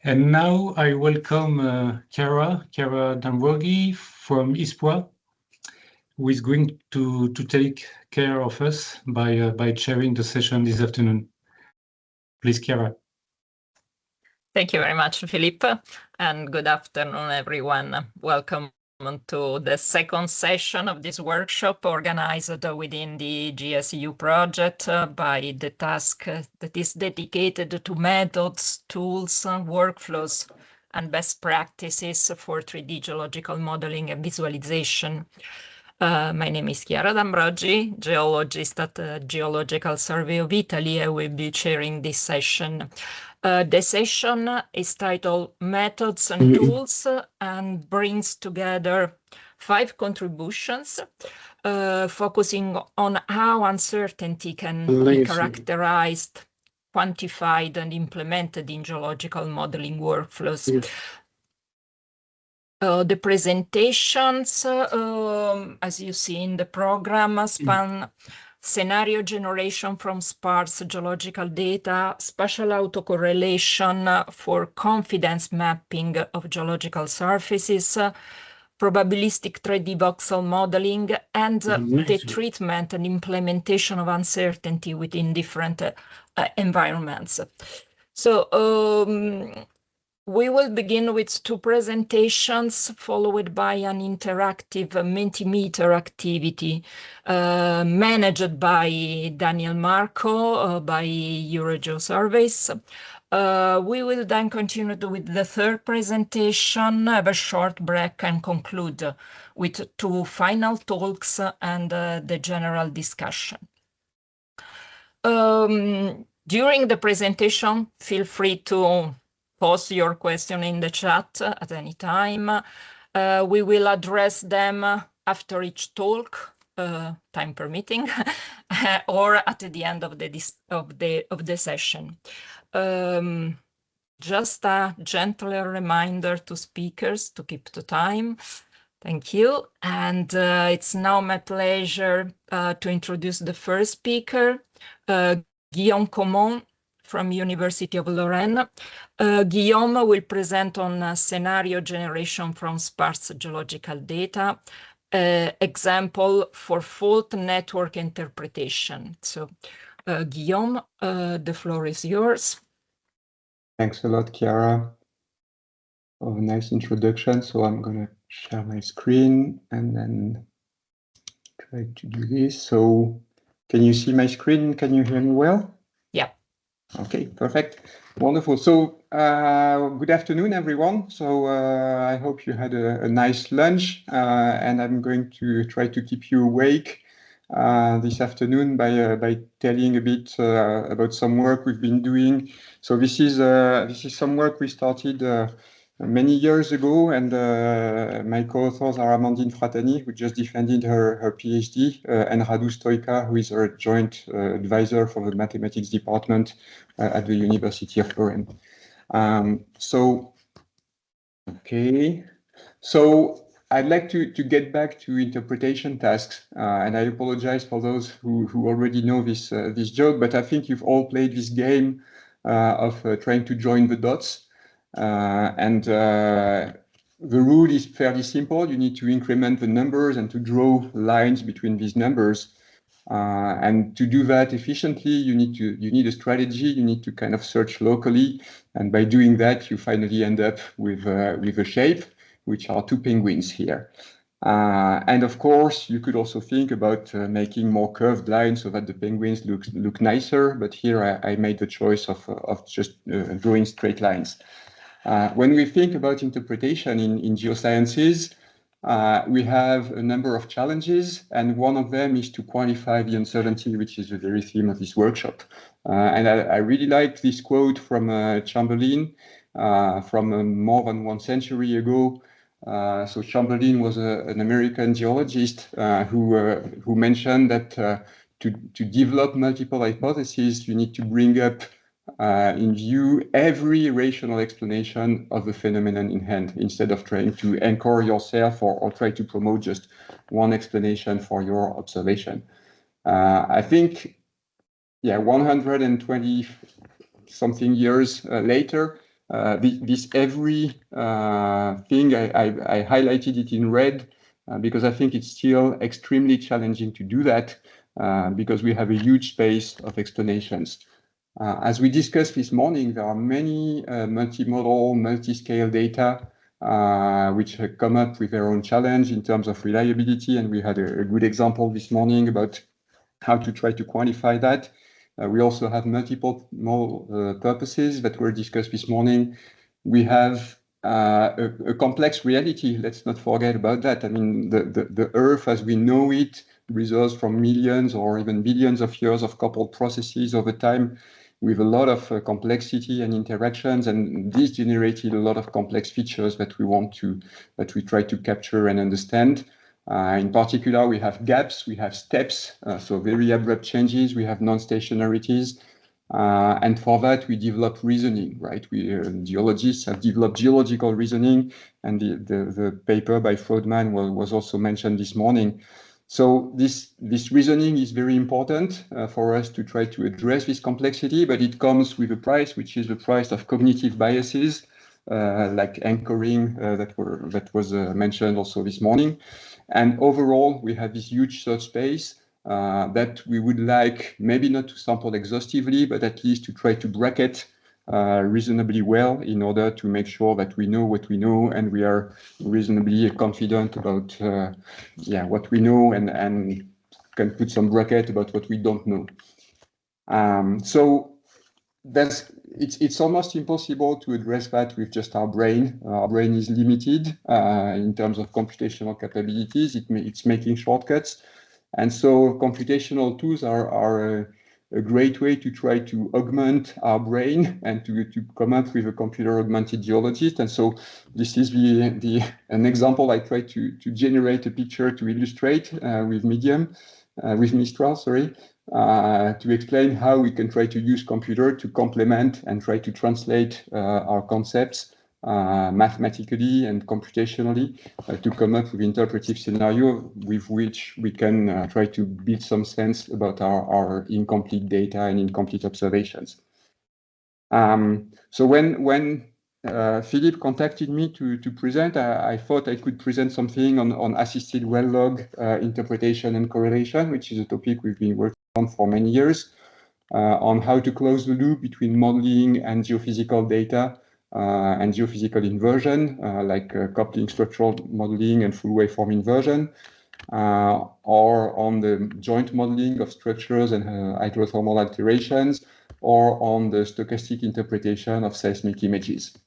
And now I welcome Chiara Damrogi from ISPRA, who is going to take care of us by chairing the session this afternoon. Please, Chiara. Thank you very much, Philippe, and good afternoon, everyone. Welcome to the second session of this workshop organized within the GSEU project by the task that is dedicated to methods, tools, workflows, and best practices for 3D geological modeling and visualization. My name is Chiara Damrogi, geologist at the Geological Survey of Italy. I will be chairing this session. The session is titled Methods and Tools and brings together 5 contributions focusing on how uncertainty can be characterized, quantified, and implemented in geological modeling workflows. The presentations, as you see in the program, span scenario generation from sparse geological data, spatial-autocorrelation for confidence mapping of geological surfaces, probabilistic 3D voxel modeling, and the treatment and implementation of uncertainty within different environments. So we will begin with 2 presentations, followed by an interactive Mentimeter activity managed by Daniel Marco by EuroGeoSurveys. We will then continue with the 3rd presentation, have a short break, and conclude with 2 final talks and the general discussion. During the presentation, feel free to post your question in the chat at any time. We will address them after each talk, time permitting, or at the end of the session. Just a gentler reminder to speakers to keep the time. Thank you. And it's now my pleasure to introduce the first speaker, Guillaume Caumon, from University of Lorraine. Guillaume will present on scenario generation from sparse geological data, example for fault network interpretation. So, Guillaume, the floor is yours. Thanks a lot, Chiara. Oh, nice introduction. So I'm going to share my screen and then try to do this. So can you see my screen? Can you hear me well? Yeah. Okay, perfect. Wonderful. So good afternoon, everyone. So I hope you had a nice lunch, and I'm going to try to keep you awake this afternoon by telling a bit about some work we've been doing. So this is some work we started many years ago, and my co-authors are Amandine Fratani, who just defended her PhD, and Radu Stoica, who is our joint advisor for the mathematics department at the University of Lorraine. So I'd like to get back to interpretation tasks, and I apologize for those who already know this joke, but I think you've all played this game of trying to join the dots. The rule is fairly simple. You need to increment the numbers and to draw lines between these numbers. And to do that efficiently, you need a strategy. You need to kind of search locally, and by doing that, you finally end up with a shape, which are 2 penguins here. And of course, you could also think about making more curved lines so that the penguins look nicer. But here I made the choice of just drawing straight lines. When we think about interpretation in geosciences, we have a number of challenges, and one of them is to quantify the uncertainty, which is the very theme of this workshop. And I really like this quote from Chamberlain from more than 1 century ago. So Chamberlain was an American geologist who mentioned that to develop multiple hypotheses, you need to bring up in view every rational explanation of the phenomenon in hand, instead of trying to anchor yourself or try to promote just one explanation for your observation. I think, 120 something years later, This every thing, I highlighted it in red because I think it's still extremely challenging to do that because we have a huge space of explanations. As we discussed this morning, there are many multimodal, multi-scale data which have come up with their own challenge in terms of reliability, and we had a good example this morning about how to try to quantify that. We also have multiple purposes that were discussed this morning. We have a complex reality. Let's not forget about that. I mean, the Earth as we know it results from millions or even billions of years of coupled processes over time with a lot of complexity and interactions, and this generated a lot of complex features that we try to capture and understand. In particular, we have gaps, we have steps, so very abrupt changes, we have non-stationarities, and for that we develop reasoning, right? We geologists have developed geological reasoning, and the paper by Frodman was also mentioned this morning. So this reasoning is very important for us to try to address this complexity, but it comes with a price, which is the price of cognitive biases, like anchoring that was mentioned also this morning. And overall, we have this huge search space that we would like maybe not to sample exhaustively, but at least to try to bracket reasonably well in order to make sure that we know what we know and we are reasonably confident about what we know and can put some bracket about what we don't know. So it's almost impossible to address that with just our brain. Our brain is limited in terms of computational capabilities. It's making shortcuts, and so computational tools are a great way to try to augment our brain and to come up with a computer augmented geologist. And so this is an example. I try to generate a picture to illustrate with Mistral, to explain how we can try to use computer to complement and try to translate our concepts mathematically and computationally to come up with interpretive scenario with which we can try to build some sense about our incomplete data and incomplete observations. So when Philippe contacted me to present, I thought I could present something on assisted well log interpretation and correlation, which is a topic we've been working on for many years, on how to close the loop between modeling and geophysical data and geophysical inversion, like coupling structural modeling and full waveform inversion, or on the joint modeling of structures and hydrothermal alterations, or on the stochastic interpretation of seismic images.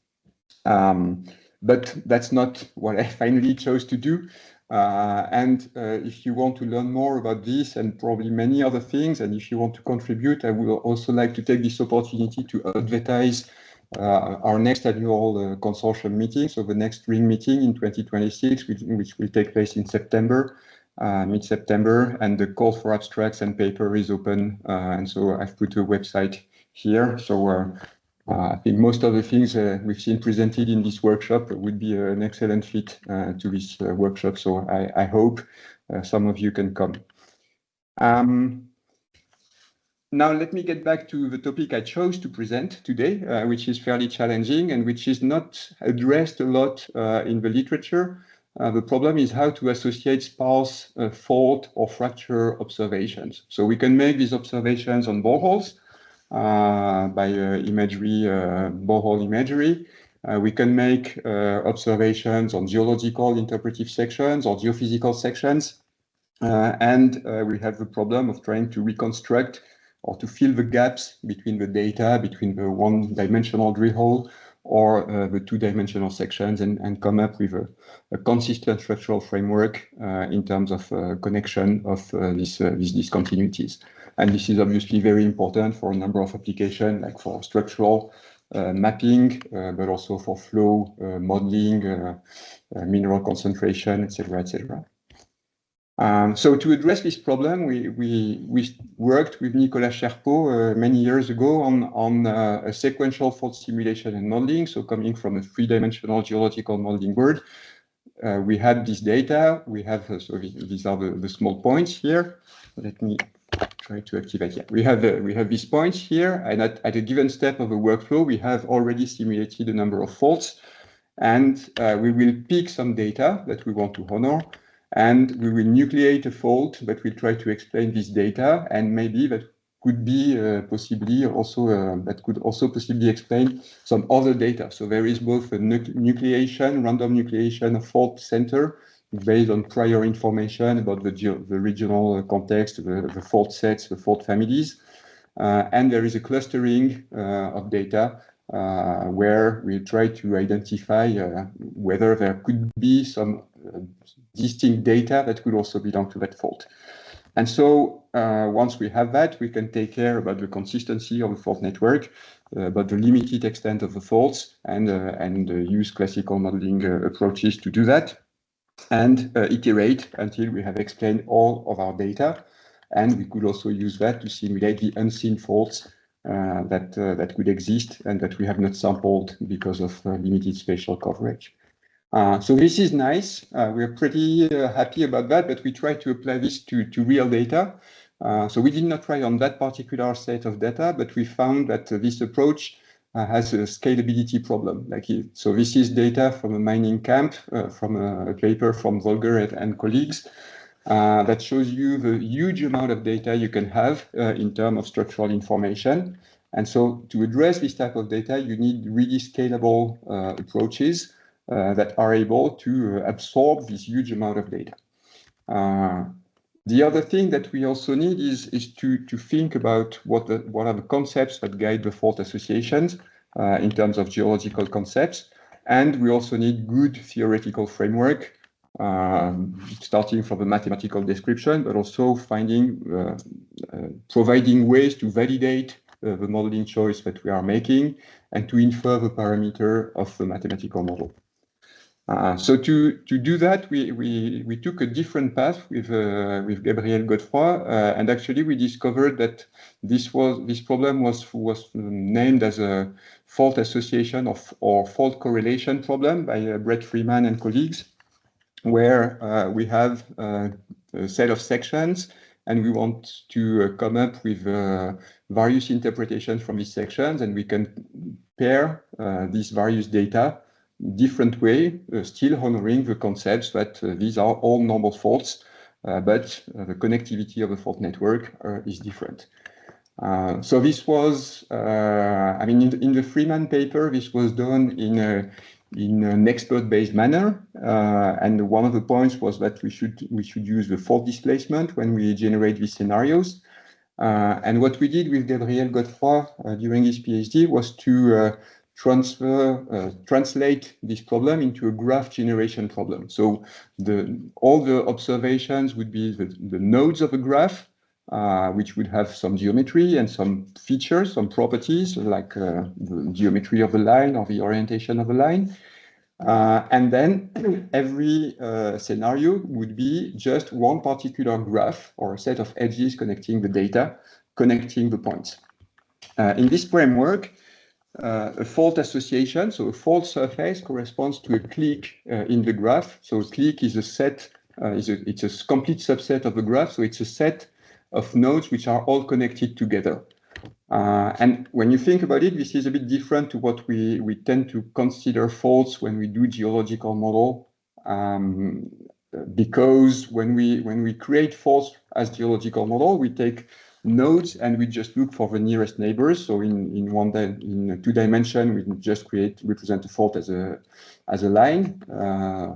But that's not what I finally chose to do. If you want to learn more about this and probably many other things, and if you want to contribute, I would also like to take this opportunity to advertise our next annual consortium meeting, so the next ring meeting in 2026, which will take place in September, mid-September, and the call for abstracts and paper is open, and so I've put a website here. So I think most of the things we've seen presented in this workshop would be an excellent fit to this workshop, so I hope some of you can come. Now let me get back to the topic I chose to present today, which is fairly challenging and which is not addressed a lot in the literature. The problem is how to associate sparse fault or fracture observations. So we can make these observations on boreholes by borehole imagery. We can make observations on geological interpretive sections or geophysical sections. And we have the problem of trying to reconstruct or to fill the gaps between the data, between the one-dimensional drill hole or the two-dimensional sections, and come up with a consistent structural framework in terms of connection of these discontinuities. And this is obviously very important for a number of applications, like for structural mapping, but also for flow modeling, mineral concentration, etc., etc. So to address this problem, we worked with Nicolas Cherpeau many years ago on a sequential fault simulation and modeling. So coming from a three-dimensional geological modeling world, we had this data. We have so these are the small points here. Let me try to activate. Yeah, we have these points here, and at a given step of the workflow, we have already simulated a number of faults, and we will pick some data that we want to honor, and we will nucleate a fault, but we'll try to explain this data, and maybe that could be possibly also that could also possibly explain some other data. So there is both a nucleation, random nucleation of fault center based on prior information about the regional context, the fault sets, the fault families, and there is a clustering of data where we try to identify whether there could be some distinct data that could also belong to that fault. And so once we have that, we can take care about the consistency of the fault network, about the limited extent of the faults, and use classical modeling approaches to do that, and iterate until we have explained all of our data. And we could also use that to simulate the unseen faults that could exist and that we have not sampled because of limited spatial coverage. So this is nice. We're pretty happy about that, but we try to apply this to real data. So we did not try on that particular set of data, but we found that this approach has a scalability problem. So this is data from a mining camp, from a paper from Bødker and colleagues, that shows you the huge amount of data you can have in terms of structural information. And so to address this type of data, you need really scalable approaches that are able to absorb this huge amount of data. The other thing that we also need is to think about what are the concepts that guide the fault associations in terms of geological concepts. And we also need good theoretical framework, starting from the mathematical description, but also providing ways to validate the modeling choice that we are making and to infer the parameter of the mathematical model. So to do that, we took a different path with Gabriel Godefroy, and actually we discovered that this problem was named as a fault association or fault correlation problem by Brett Freeman and colleagues, where we have a set of sections and we want to come up with various interpretations from these sections, and we can pair these various data different way, still honoring the concepts that these are all normal faults, but the connectivity of the fault network is different. So this was, in the Freeman paper, this was done in an expert-based manner, and one of the points was that we should use the fault displacement when we generate these scenarios. And what we did with Gabriel Godefroy during his PhD was to translate this problem into a graph generation problem. So all the observations would be the nodes of a graph, which would have some geometry and some features, some properties, like the geometry of the line or the orientation of the line. And then every scenario would be just one particular graph or a set of edges connecting the data, connecting the points. In this framework, a fault association, so a fault surface corresponds to a clique in the graph. So a clique is a set, it's a complete subset of the graph. So it's a set of nodes which are all connected together. And when you think about it, this is a bit different to what we tend to consider faults when we do geological model, because when we create faults as geological model, we take nodes and we just look for the nearest neighbors. So in 2 dimension, we can just represent a fault as a line,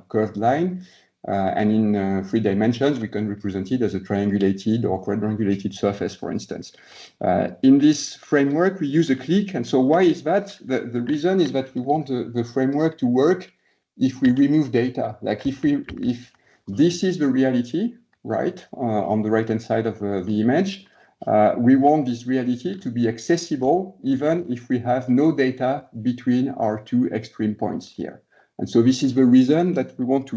curved line. And in 3 dimensions, we can represent it as a triangulated or quadrangulated surface, for instance. In this framework, we use a clique. And so why is that? The reason is that we want the framework to work if we remove data. Like if this is the reality, right, on the right-hand side of the image, we want this reality to be accessible even if we have no data between our 2 extreme points here. And so this is the reason that we want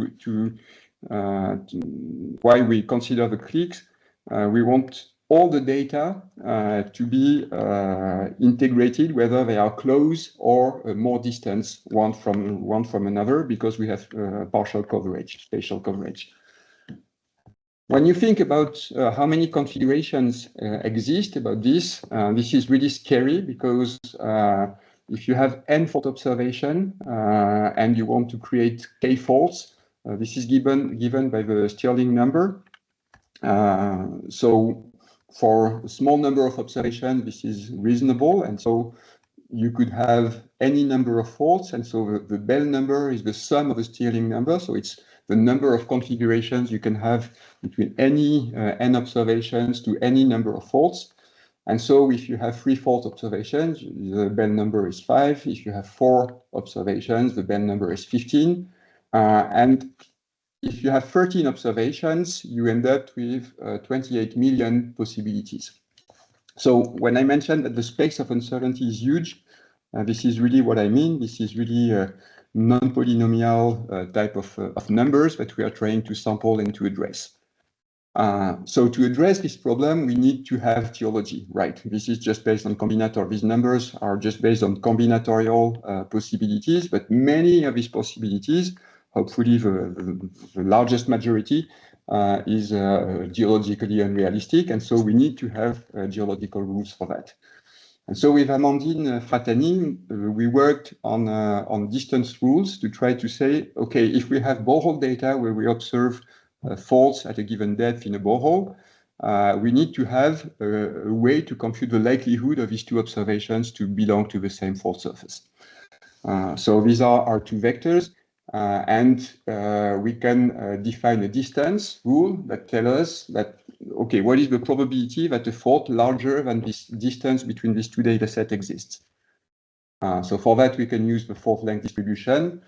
why we consider the cliques. We want all the data to be integrated, whether they are close or more distance one from another, because we have partial coverage, spatial coverage. When you think about how many configurations exist about this, this is really scary because if you have n fault observation and you want to create k faults, this is given by the Stirling number. So for a small number of observations, this is reasonable, and so you could have any number of faults, and so the Bell number is the sum of the Stirling number, so it's the number of configurations you can have between any n observations to any number of faults. And so if you have 3 fault observations, the Bell number is 5. If you have 4 observations, the Bell number is 15. And if you have 13 observations, you end up with 28 million possibilities. So when I mentioned that the space of uncertainty is huge, this is really what I mean. This is really a non-polynomial type of numbers that we are trying to sample and to address. So to address this problem, we need to have geology, right? This is just based on combinatorial. These numbers are just based on combinatorial possibilities, but many of these possibilities, hopefully the largest majority, is geologically unrealistic, and so we need to have geological rules for that. And so with Amandine Fratani, we worked on distance rules to try to say, okay, if we have borehole data where we observe faults at a given depth in a borehole, we need to have a way to compute the likelihood of these 2 observations to belong to the same fault surface. So these are our 2 vectors, and we can define a distance rule that tells us that, okay, what is the probability that a fault larger than this distance between these 2 data sets exists? So for that, we can use the fault length distribution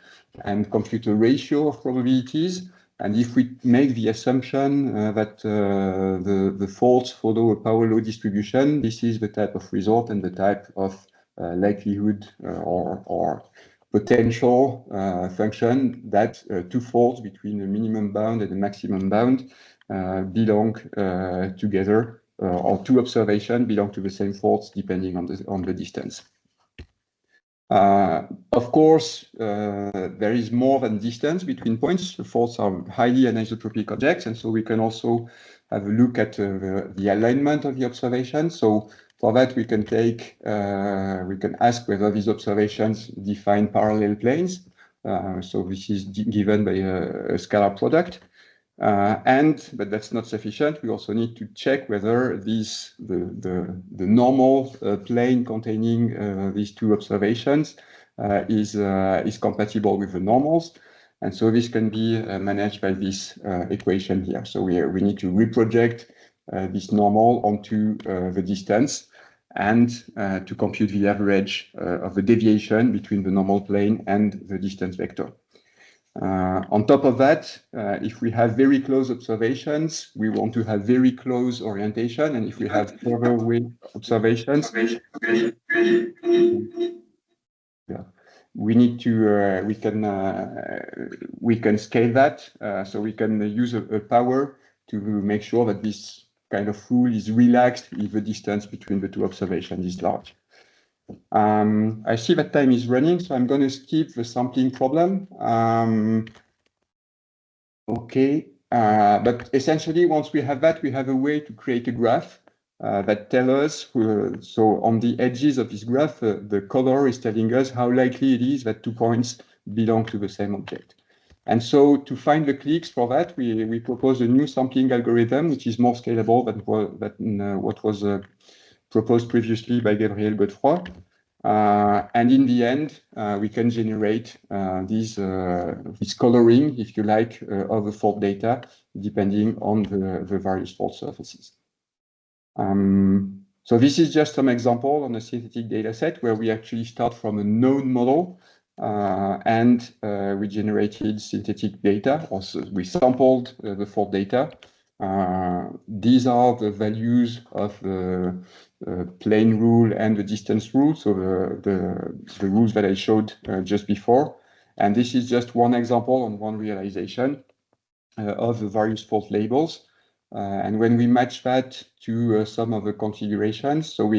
and compute a ratio of probabilities. And if we make the assumption that the faults follow a power law distribution, this is the type of result and the type of likelihood or potential function that 2 faults between a minimum bound and a maximum bound belong together, or 2 observations belong to the same faults depending on the distance. Of course, there is more than distance between points. The faults are highly anisotropic objects, and so we can also have a look at the alignment of the observation. So for that, we can ask whether these observations define parallel planes. So this is given by a scalar product. But that's not sufficient. We also need to check whether the normal plane containing these 2 observations is compatible with the normals. And so this can be managed by this equation here. So we need to reproject this normal onto the distance and to compute the average of the deviation between the normal plane and the distance vector. On top of that, if we have very close observations, we want to have very close orientation, and if we have further away observations, we need to we can scale that, so we can use a power to make sure that this kind of rule is relaxed if the distance between the 2 observations is large. I see that time is running, so I'm going to skip the sampling problem. Okay, but essentially, once we have that, we have a way to create a graph that tells us, so on the edges of this graph, the color is telling us how likely it is that 2 points belong to the same object. And so to find the cliques for that, we propose a new sampling algorithm, which is more scalable than what was proposed previously by Gabriel Godefroy. And in the end, we can generate this coloring, if you like, of the fault data, depending on the various fault surfaces. So this is just some example on a synthetic data set where we actually start from a known model and we generated synthetic data. Also, we sampled the fault data. These are the values of the plane rule and the distance rule, so the rules that I showed just before. And this is just one example on one realization of the various fault labels. And when we match that to some of the configurations, so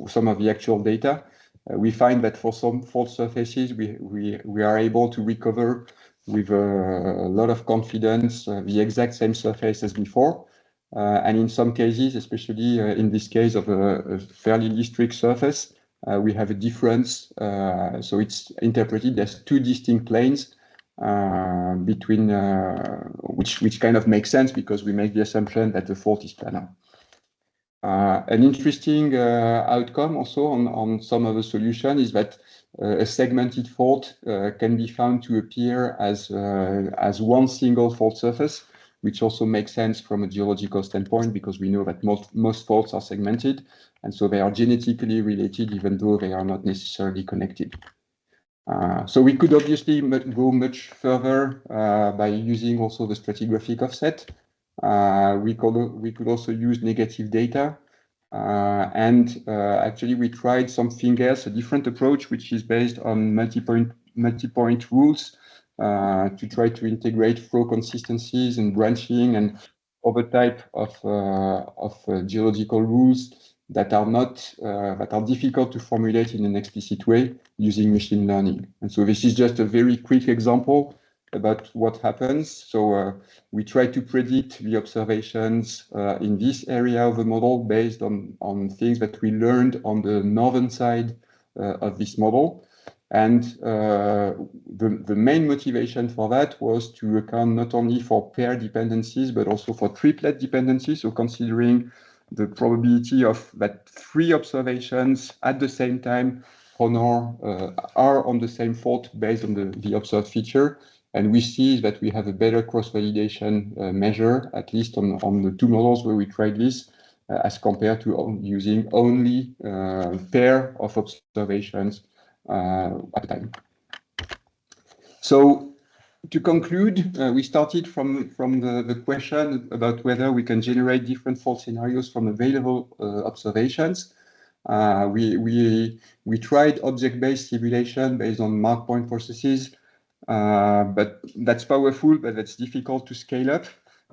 some of the actual data, we find that for some fault surfaces, we are able to recover with a lot of confidence the exact same surface as before. And in some cases, especially in this case of a fairly strict surface, we have a difference. So it's interpreted as two distinct planes between which kind of makes sense because we make the assumption that the fault is planar. An interesting outcome also on some of the solution is that a segmented fault can be found to appear as one single fault surface, which also makes sense from a geological standpoint because we know that most faults are segmented, and so they are genetically related even though they are not necessarily connected. So we could obviously go much further by using also the stratigraphic offset. We could also use negative data. Actually, we tried something else, a different approach, which is based on multi-point rules to try to integrate flow consistencies and branching and other type of geological rules that are difficult to formulate in an explicit way using machine learning. And so this is just a very quick example about what happens. So we try to predict the observations in this area of the model based on things that we learned on the northern side of this model. And the main motivation for that was to account not only for pair dependencies, but also for triplet dependencies. So considering the probability of that 3 observations at the same time are on the same fault based on the observed feature. And we see that we have a better cross-validation measure, at least on the 2 models where we tried this, as compared to using only pair of observations at a time. So to conclude, we started from the question about whether we can generate different fault scenarios from available observations. We tried object-based simulation based on mark point processes, but that's powerful, but that's difficult to scale up.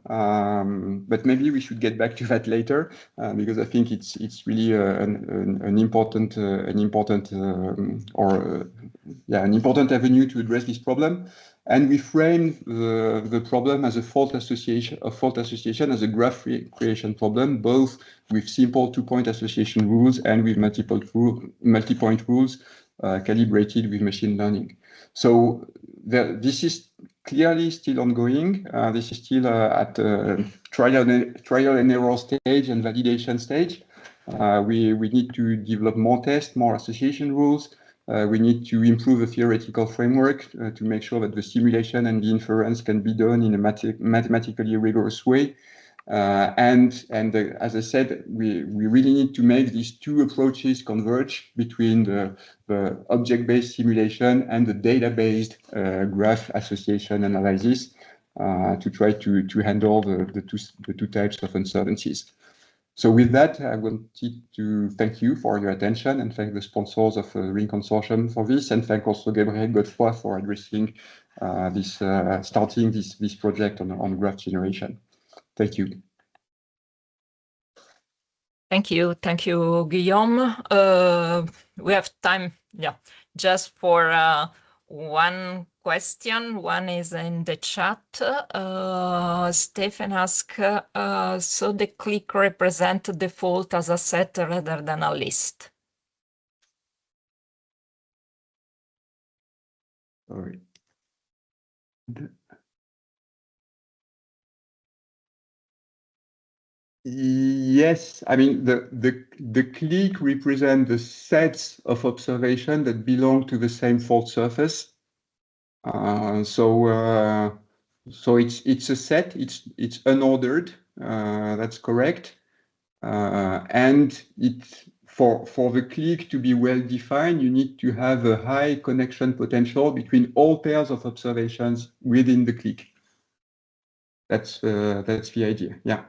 But maybe we should get back to that later because I think it's really an important avenue to address this problem. And we frame the problem as a fault association as a graph creation problem, both with simple 2-point association rules and with multi-point rules calibrated with machine learning. So this is clearly still ongoing. This is still at trial and error stage and validation stage. We need to develop more tests, more association rules. We need to improve the theoretical framework to make sure that the simulation and the inference can be done in a mathematically rigorous way. As I said, we really need to make these 2 approaches converge between the object-based simulation and the data-based graph association analysis to try to handle the two types of uncertainties. So with that, I wanted to thank you for your attention and thank the sponsors of the Ring Consortium for this, and thank also Gabriel Godefroy for addressing starting this project on graph generation. Thank you. Thank you, Guillaume. We have time, just for one question. One is in the chat. Stephen asks, so the click represents the fault as a set rather than a list? Sorry. Yes, I mean the clique represent the sets of observation that belong to the same fault surface. So it's a set. It's unordered. That's correct. And for the clique to be well defined, you need to have a high connection potential between all pairs of observations within the clique. That's the idea. Yeah.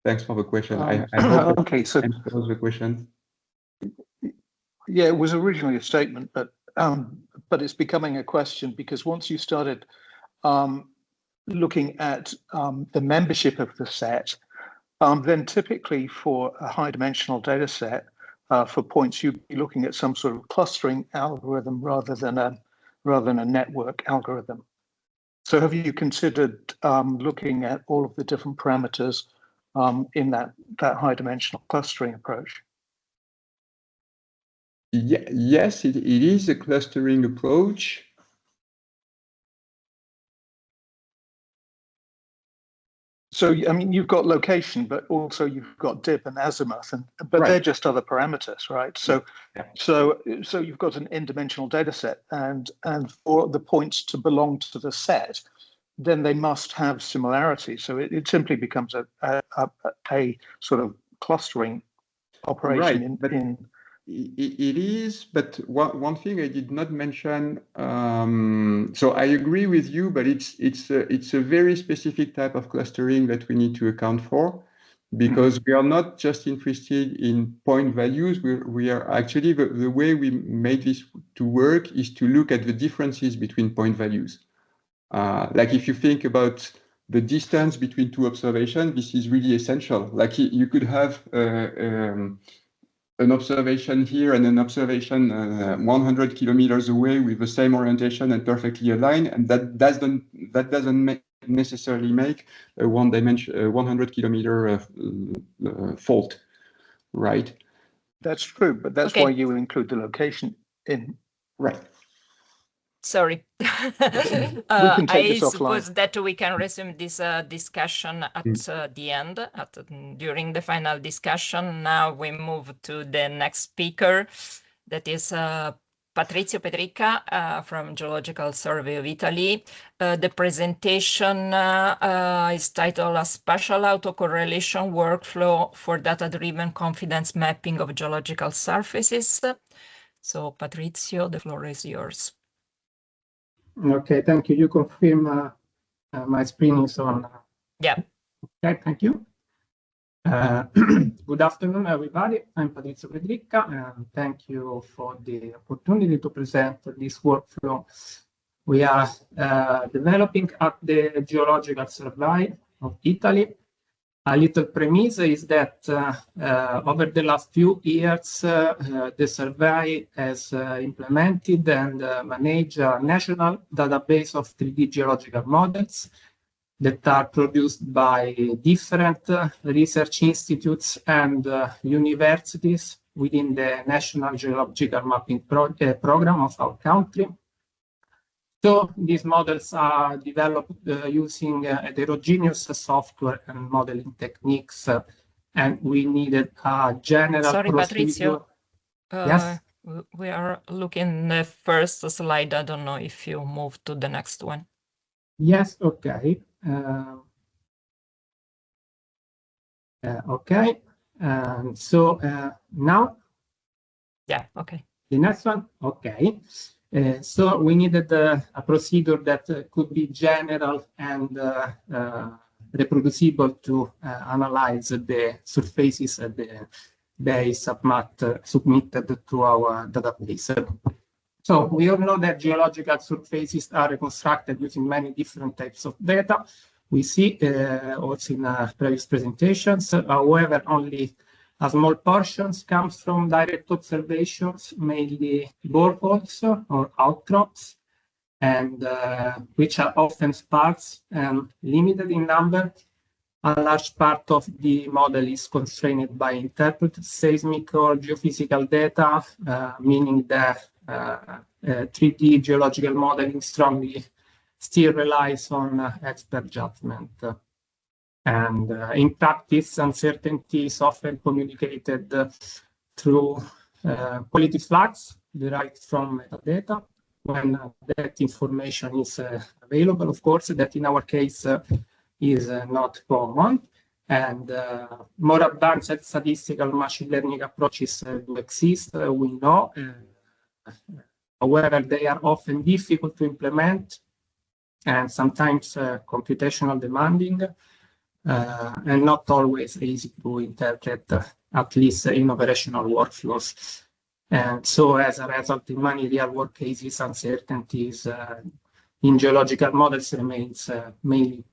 Thanks for the question. I hope okay, so answers the question. Yeah, it was originally a statement, but it's becoming a question because once you started looking at the membership of the set, then typically for a high-dimensional data set, for points, you'd be looking at some sort of clustering algorithm rather than rather than a network algorithm. So have you considered looking at all of the different parameters in that high-dimensional clustering approach? Yeah, yes, it is a clustering approach. So, I mean, you've got location, but also you've got dip and azimuth, but Right. they're just other parameters, right? So, Yeah. so you've got an n-dimensional data set, and for the points to belong to the set, then they must have similarity. So it simply becomes a sort of clustering operation. Right, it is, but one thing I did not mention. So I agree with you, but it's a very specific type of clustering that we need to account for, because we are not just interested in point values. We are actually the way we made this to work is to look at the differences between point values. Like if you think about the distance between two observations, this is really essential. Like you could have an observation here and an observation 100 kilometers away with the same orientation and perfectly aligned, and that doesn't necessarily make a 100 kilometer fault, right? That's true, but that's why you include the location in. Right. Sorry. I suppose that we can resume this discussion at the end, during the final discussion. Now we move to the next speaker, that is Patrizio Petricca from Geological Survey of Italy. The presentation is titled "A Spatial-Autocorrelation Workflow for Data-Driven Confidence Mapping of Geological Surfaces." So Patrizio, the floor is yours. Okay, thank you. You confirm my screen is on. Yeah. Okay, thank you. Good afternoon, everybody. I'm Patrizio Petricca, and thank you for the opportunity to present this workflow we are developing at the Geological Survey of Italy. A little premise is that over the last few years, the survey has implemented and managed a national database of 3D geological models that are produced by different research institutes and universities within the National Geological Mapping Program of our country. So these models are developed using heterogeneous software and modeling techniques, and we needed a general procedure. Patrizio. Yes? We are looking the first slide. I don't know if you move to the next one. Yes, okay. Okay, so now? Yeah, okay. The next one? Okay. So we needed a procedure that could be general and reproducible to analyze the surfaces that they submitted to our database. So we all know that geological surfaces are reconstructed using many different types of data. We see also in previous presentations. However, only a small portion comes from direct observations, mainly boreholes or outcrops, and which are often sparse and limited in number. A large part of the model is constrained by interpreted seismic or geophysical data, meaning that 3D geological modeling strongly still relies on expert judgment. And in practice, uncertainty is often communicated through quality flags derived from metadata when that information is available. Of course, that in our case is not common. And more advanced statistical machine learning approaches do exist, we know. However, they are often difficult to implement and sometimes computational demanding. And not always easy to interpret, at least in operational workflows. And so as a result, in many real-world cases, uncertainties in geological models remains mainly.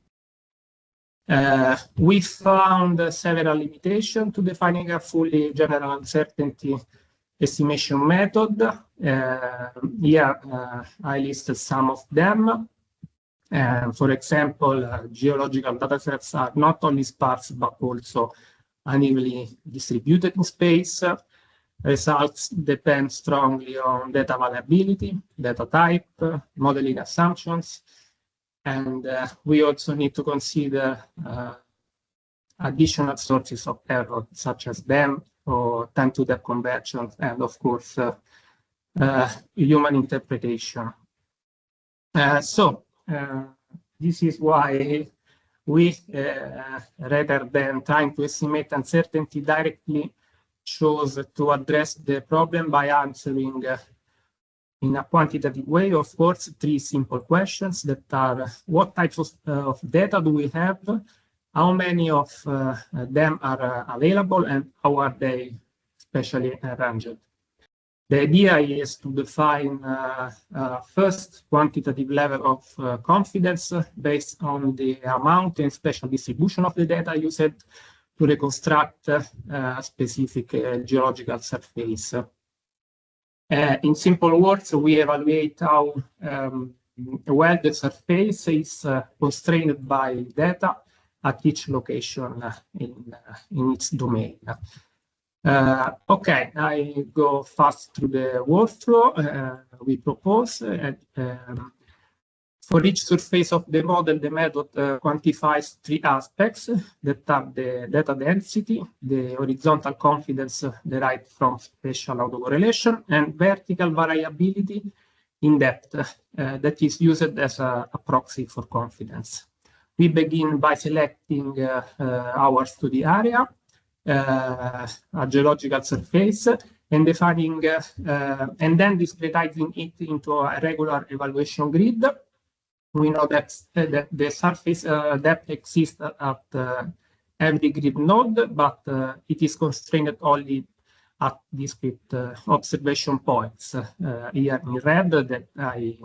We found several limitations to defining a fully general uncertainty estimation method. Here I listed some of them. For example, geological datasets are not only sparse but also unevenly distributed in space. Results depend strongly on data availability, data type, modeling assumptions, and we also need to consider additional sources of error, such as them or time-to-depth conversions, and of course, human interpretation. This is why we, rather than trying to estimate uncertainty directly, chose to address the problem by answering in a quantitative way, of course, 3 simple questions that are: what types of data do we have? How many of them are available, and how are they spatially arranged? The idea is to define first quantitative level of confidence based on the amount and spatial distribution of the data used to reconstruct a specific geological surface. In simple words, we evaluate how well the surface is constrained by data at each location in its domain. Okay, I go fast through the workflow we propose. For each surface of the model, the method quantifies 3 aspects that are the data density, the horizontal confidence derived from spatial autocorrelation, and vertical variability in depth that is used as a proxy for confidence. We begin by selecting our study area, a geological surface, and defining and then discretizing it into a regular evaluation grid. We know that the surface depth exists at every grid node, but it is constrained only at discrete observation points, here in red, that I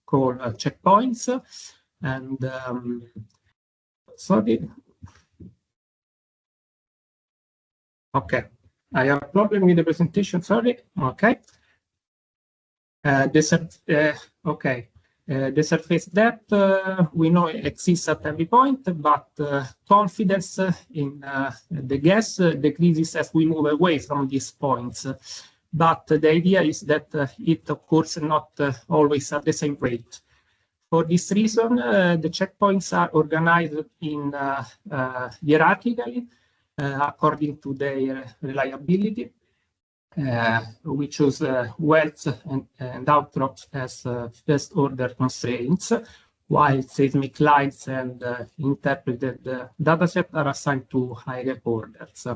call checkpoints. And sorry. Okay, I have a problem with the presentation, sorry. Okay. The surface depth, we know exists at every point, but confidence in the guess decreases as we move away from these points. But the idea is that it occurs not always at the same rate. For this reason, the checkpoints are organized in hierarchically according to their reliability. We choose wells and outcrops as first-order constraints, while seismic lines and interpreted datasets are assigned to higher orders.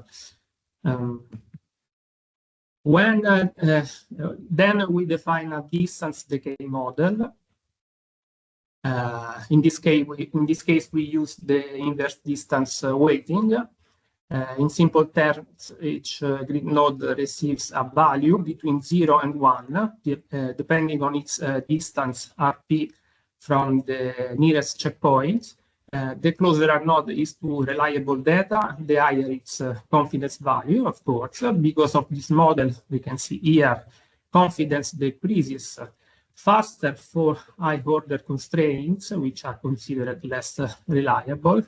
Then we define a distance decay model. In this case, we use the inverse distance weighting. In simple terms, each grid node receives a value between 0 and 1, depending on its distance RP from the nearest checkpoint. The closer a node is to reliable data, the higher its confidence value, of course. Because of this model, we can see here confidence decreases faster for high-order constraints, which are considered less reliable.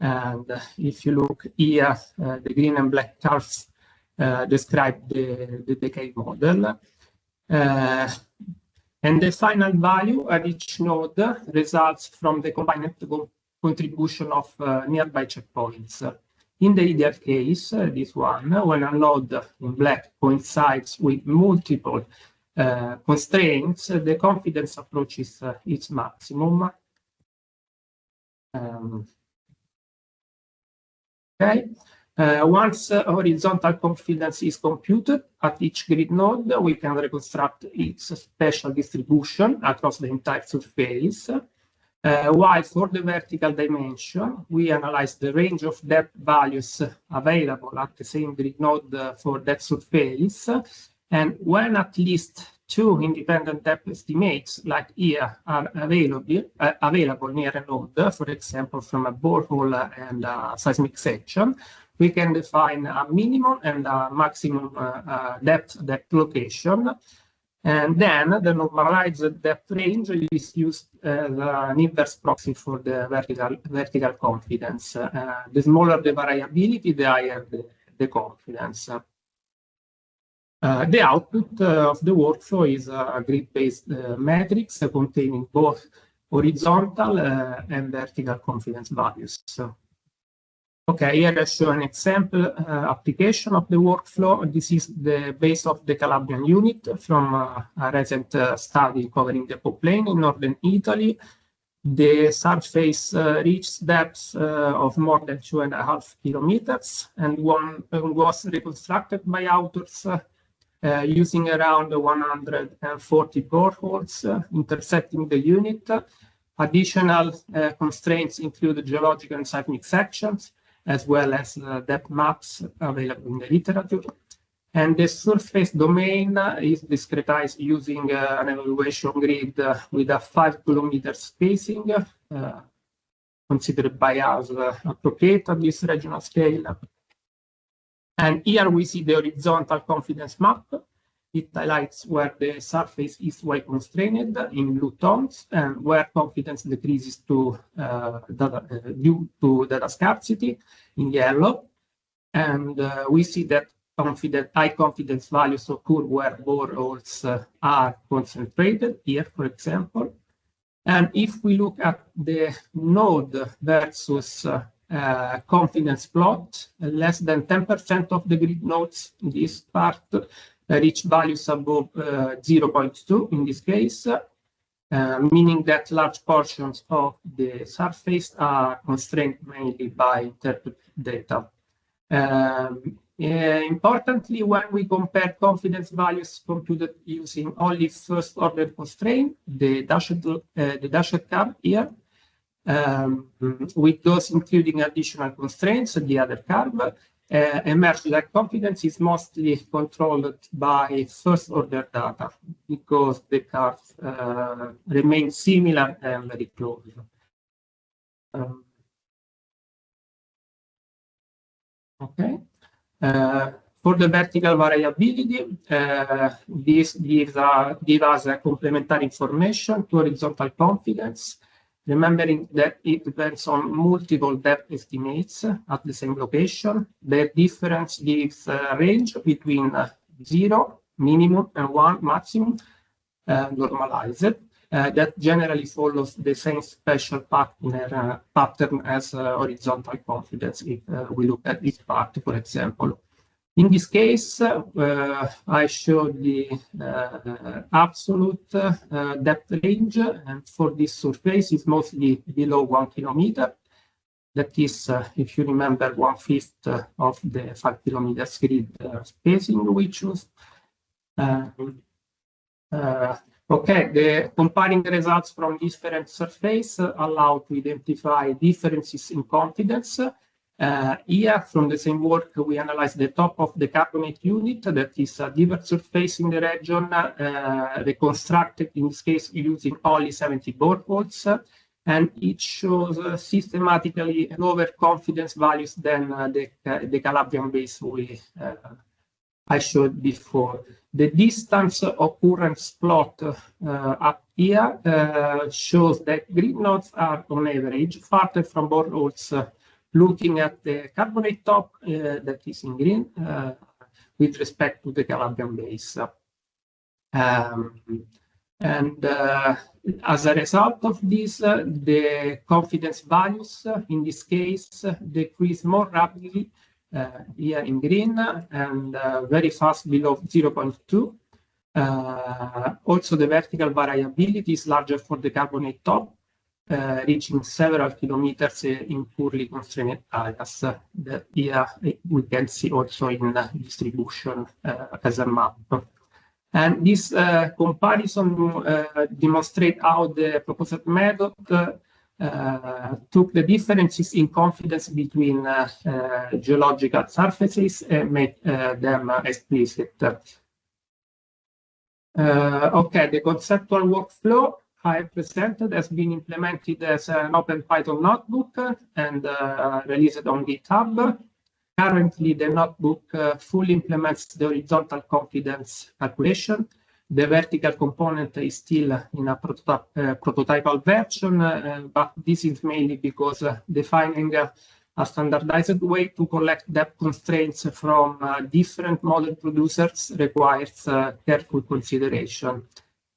And if you look here, the green and black curves describe the decay model. And the final value at each node results from the combined contribution of nearby checkpoints. In the ideal case, this one, when a node in black coincides with multiple constraints, the confidence approaches its maximum. Okay. Once horizontal confidence is computed at each grid node, we can reconstruct its spatial distribution across the entire surface. While for the vertical dimension, we analyze the range of depth values available at the same grid node for that surface. And when at least 2 independent depth estimates, like here, are available near a node, for example, from a borehole and a seismic section, we can define a minimum and a maximum depth location. And then the normalized depth range is used as an inverse proxy for the vertical confidence. The smaller the variability, the higher the confidence. The output of the workflow is a grid-based matrix containing both horizontal and vertical confidence values. Okay, here I show an example application of the workflow. This is the base of the Calabrian unit from a recent study covering the Po Plain in northern Italy. The surface reached depths of more than 2.5 kilometers and was reconstructed by authors using around 140 boreholes intersecting the unit. Additional constraints include geological and seismic sections, as well as depth maps available in the literature. And the surface domain is discretized using an evaluation grid with a 5 kilometer spacing, considered by us appropriate at this regional scale. And here we see the horizontal confidence map. It highlights where the surface is well constrained in blue tones and where confidence decreases due to data scarcity in yellow. And we see that high confidence values occur where boreholes are concentrated, here, for example. And if we look at the node versus confidence plot, less than 10% of the grid nodes in this part reach values above 0.2 in this case, meaning that large portions of the surface are constrained mainly by interpreted data. Importantly, when we compare confidence values computed using only first order constraint, the dashed curve here, with those including additional constraints, the other curve, emerged that confidence is mostly controlled by first order data because the curves remain similar and very close. Okay. For the vertical variability, this gives us a complementary information to horizontal confidence, remembering that it depends on multiple depth estimates at the same location. The difference gives a range between 0, minimum, and 1, maximum, normalized, that generally follows the same spatial pattern as horizontal confidence, if we look at this part, for example. In this case, I showed the absolute depth range, and for this surface is mostly below 1 kilometer. That is, if you remember, 1/5 of the 5 kilometers grid spacing we choose. Okay, the comparing results from different surfaces allow to identify differences in confidence. Here, from the same work, we analyze the top of the carbonate unit, that is a diverse surface in the region, reconstructed in this case using only 70 boreholes, and it shows systematically lower confidence values than the Calabrian base I showed before. The distance occurrence plot up here shows that grid nodes are on average farther from boreholes. Looking at the carbonate top, that is in green, with respect to the Calabrian base. As a result of this, the confidence values, in this case, decrease more rapidly, here in green, and very fast below 0.2. Also, the vertical variability is larger for the carbonate top, reaching several kilometers in poorly constrained areas. That here we can see also in the distribution as a map. And this comparison demonstrates how the proposed method took the differences in confidence between geological surfaces and made them explicit. Okay, the conceptual workflow I presented has been implemented as an open Python notebook and released on GitHub. Currently, the notebook fully implements the horizontal confidence calculation. The vertical component is still in a prototypal version, but this is mainly because defining a standardized way to collect depth constraints from different model producers requires careful consideration.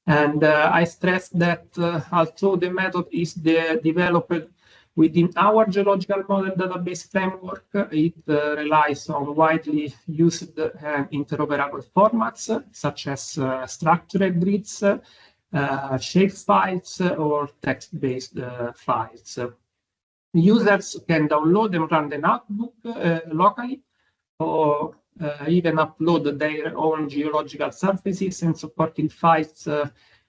And I stress that although the method is developed within our geological model database framework, it relies on widely used and interoperable formats, such as structured grids, shape files, or text-based files. Users can download and run the notebook locally, or even upload their own geological surfaces and supporting files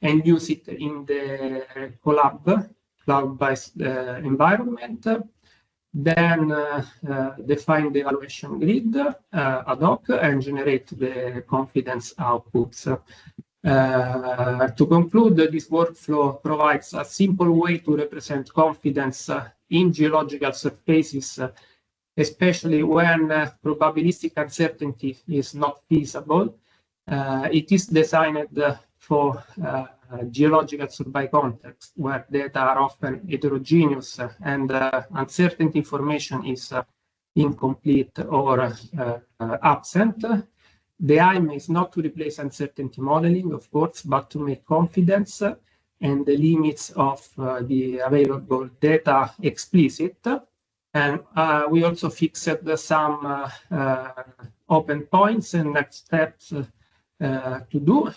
and use it in the cloud-based environment. Then define the evaluation grid ad hoc and generate the confidence outputs. To conclude, this workflow provides a simple way to represent confidence in geological surfaces, especially when probabilistic uncertainty is not feasible. It is designed for geological survey context, where data are often heterogeneous and uncertainty information is incomplete or absent. The aim is not to replace uncertainty modeling, of course, but to make confidence and the limits of the available data explicit. And we also fixed some open points and next steps to do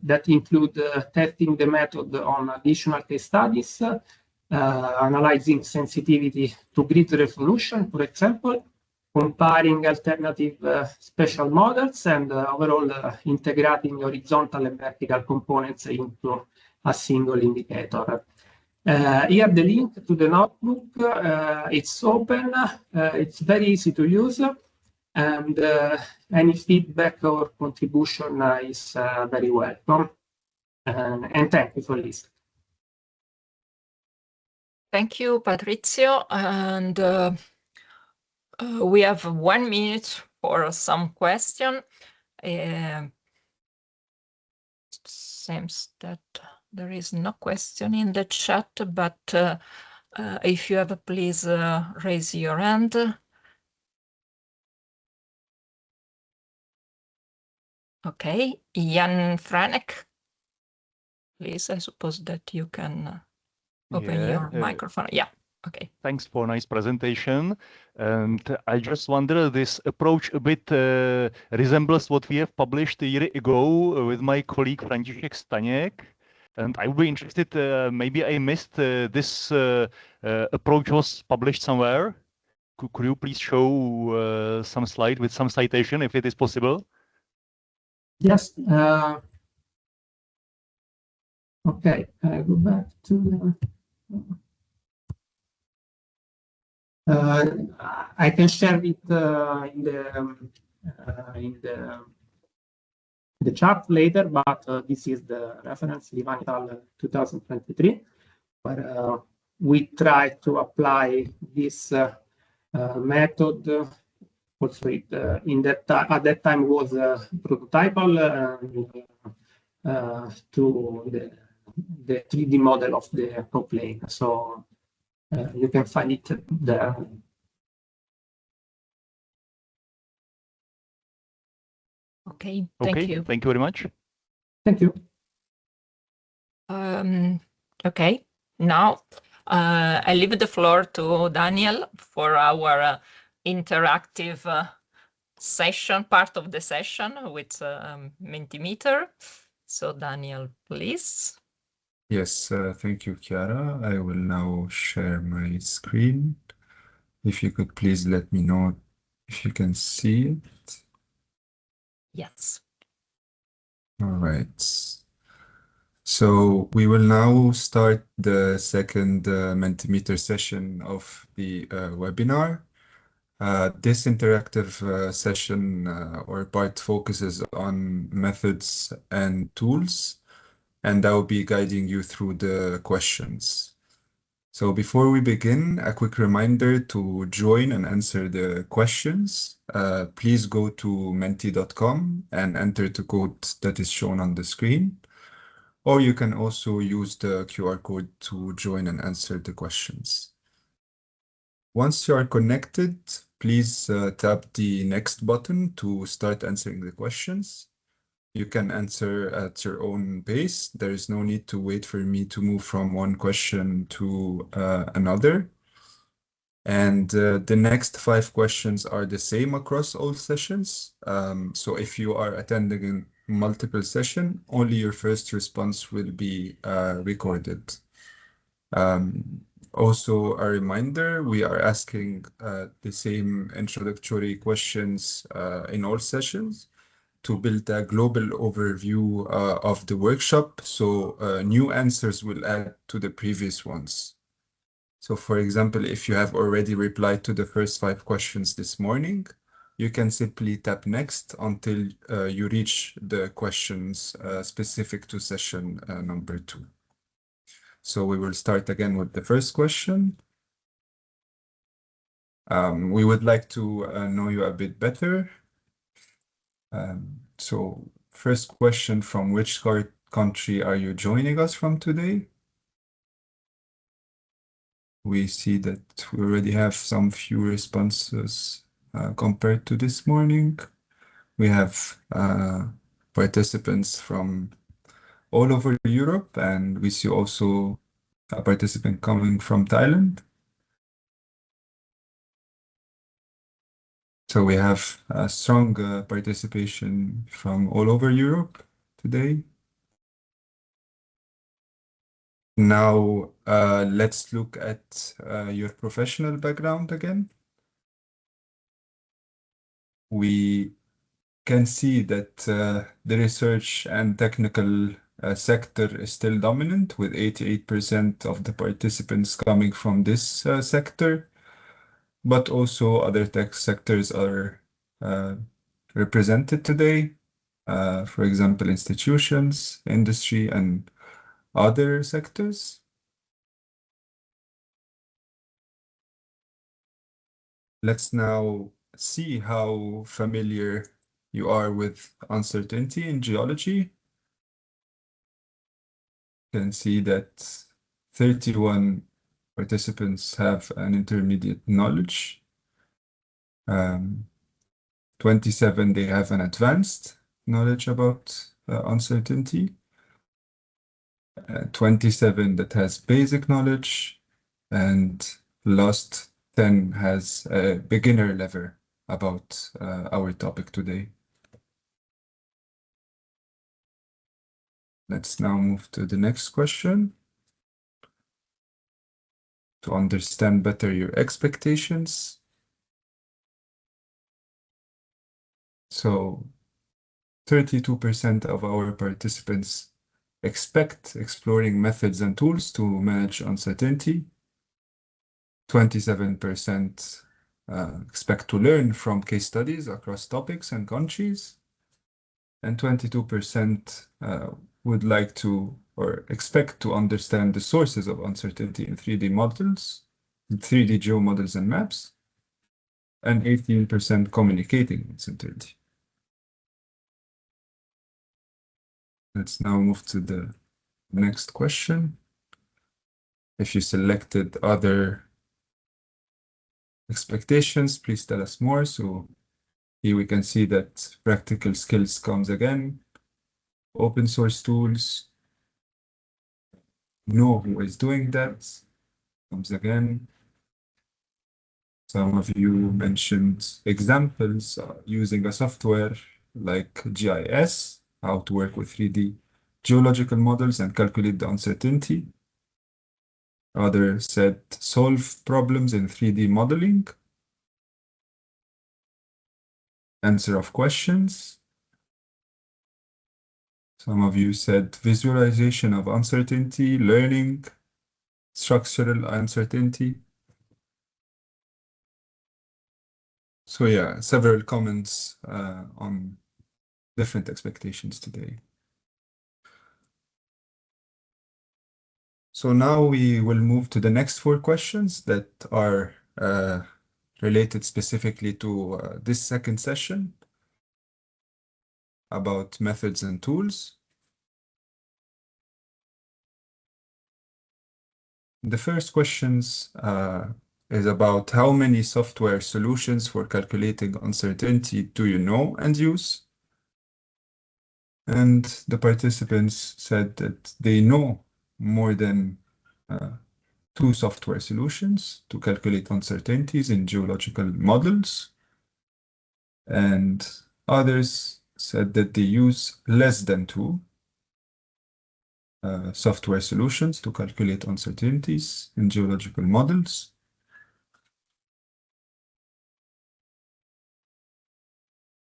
that include testing the method on additional case studies, analyzing sensitivity to grid resolution, for example, comparing alternative spatial models, and overall integrating horizontal and vertical components into a single indicator. Here the link to the notebook, it's open, it's very easy to use, and any feedback or contribution is very welcome. And thank you for listening. Thank you, Patrizio. And we have 1 minute for some question. Seems that there is no question in the chat, but if you have, please raise your hand. Okay, Jan Franek, please, I suppose that you can open your microphone. Yeah, okay. Thanks for a nice presentation. And I just wonder, this approach a bit resembles what we have published a year ago with my colleague František Staněk. And I would be interested, maybe I missed this approach was published somewhere. Could you please show some slide with some citation, if it is possible? Yes. Okay, I go back to I can share it in the chart later, but this is the reference, Untitled 2023, where we try to apply this method. Also, in that at that time was prototypal to the 3D model of the plane. So you can find it there. Okay, thank you. Thank you very much. Thank you. Okay, now I leave the floor to Daniel for our interactive session, part of the session with Mentimeter. So Daniel, please. Yes, thank you, Chiara. I will now share my screen. If you could please let me know if you can see it. Yes. All right. So we will now start the second Mentimeter session of the webinar. This interactive session or part focuses on methods and tools, and I will be guiding you through the questions. So before we begin, a quick reminder to join and answer the questions. Please go to menti.com and enter the code that is shown on the screen. Or you can also use the QR code to join and answer the questions. Once you are connected, please tap the next button to start answering the questions. You can answer at your own pace. There is no need to wait for me to move from one question to another. And the next 5 questions are the same across all sessions. So if you are attending multiple sessions, only your first response will be recorded. Also, a reminder, we are asking the same introductory questions in all sessions to build a global overview of the workshop, so new answers will add to the previous ones. So for example, if you have already replied to the first 5 questions this morning, you can simply tap next until you reach the questions specific to session number 2. So we will start again with the first question. We would like to know you a bit better. So first question, from which country are you joining us from today? We see that we already have some few responses compared to this morning. We have participants from all over Europe, and we see also a participant coming from Thailand. So we have a strong participation from all over Europe today. Now, let's look at your professional background again. We can see that the research and technical sector is still dominant, with 88% of the participants coming from this sector. But also other tech sectors are represented today. For example, institutions, industry, and other sectors. Let's now see how familiar you are with uncertainty in geology. You can see that 31 participants have an intermediate knowledge. 27, they have an advanced knowledge about uncertainty. 27 that has basic knowledge, and last 10 has a beginner level about our topic today. Let's now move to the next question to understand better your expectations. So 32% of our participants expect exploring methods and tools to manage uncertainty. 27% expect to learn from case studies across topics and countries. And 22% would like to or expect to understand the sources of uncertainty in 3D models, in 3D geomodels and maps, and 18% communicating uncertainty. Let's now move to the next question. If you selected other expectations, please tell us more. So here we can see that practical skills comes again, open source tools, know who is doing that comes again. Some of you mentioned examples using a software like GIS, how to work with 3D geological models and calculate the uncertainty. Others said solve problems in 3D modeling, answer of questions. Some of you said visualization of uncertainty, learning, structural uncertainty. So yeah, several comments on different expectations today. So now we will move to the next 4 questions that are related specifically to this second session about methods and tools. The first questions is about how many software solutions for calculating uncertainty do you know and use? And the participants said that they know more than 2 software solutions to calculate uncertainties in geological models. And others said that they use less than 2 software solutions to calculate uncertainties in geological models.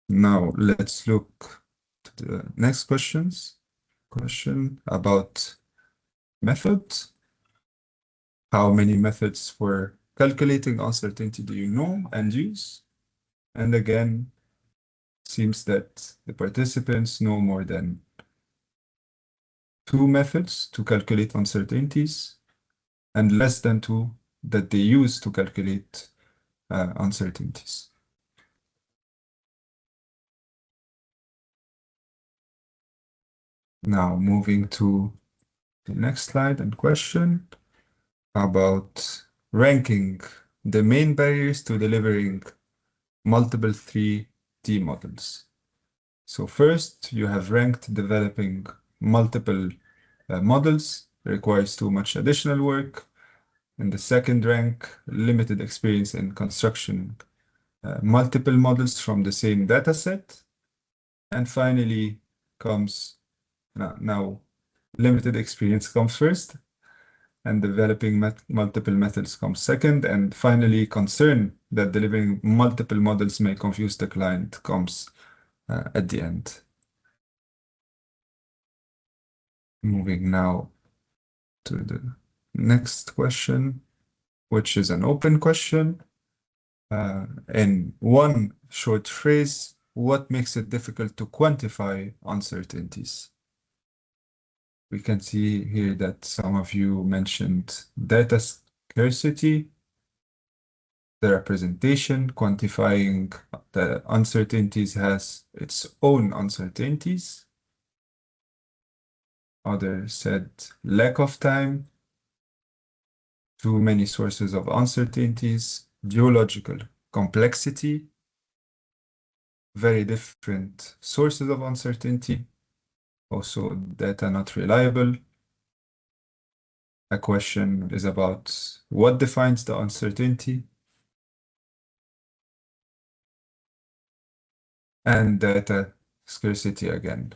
Now let's look to the next question about methods. How many methods for calculating uncertainty do you know and use? And again, it seems that the participants know more than 2 methods to calculate uncertainties and less than 2 that they use to calculate uncertainties. Now moving to the next slide and question about ranking the main barriers to delivering multiple 3D models. So first, you have ranked developing multiple models requires too much additional work. In the second rank, limited experience in construction multiple models from the same data set. And finally comes, now limited experience comes first, and developing multiple methods comes second, and finally concern that delivering multiple models may confuse the client comes at the end. Moving now to the next question, which is an open question. In one short phrase, what makes it difficult to quantify uncertainties? We can see here that some of you mentioned data scarcity, the representation, quantifying the uncertainties has its own uncertainties. Others said lack of time, too many sources of uncertainties, geological complexity, very different sources of uncertainty, also data not reliable. A question is about what defines the uncertainty, and data scarcity again.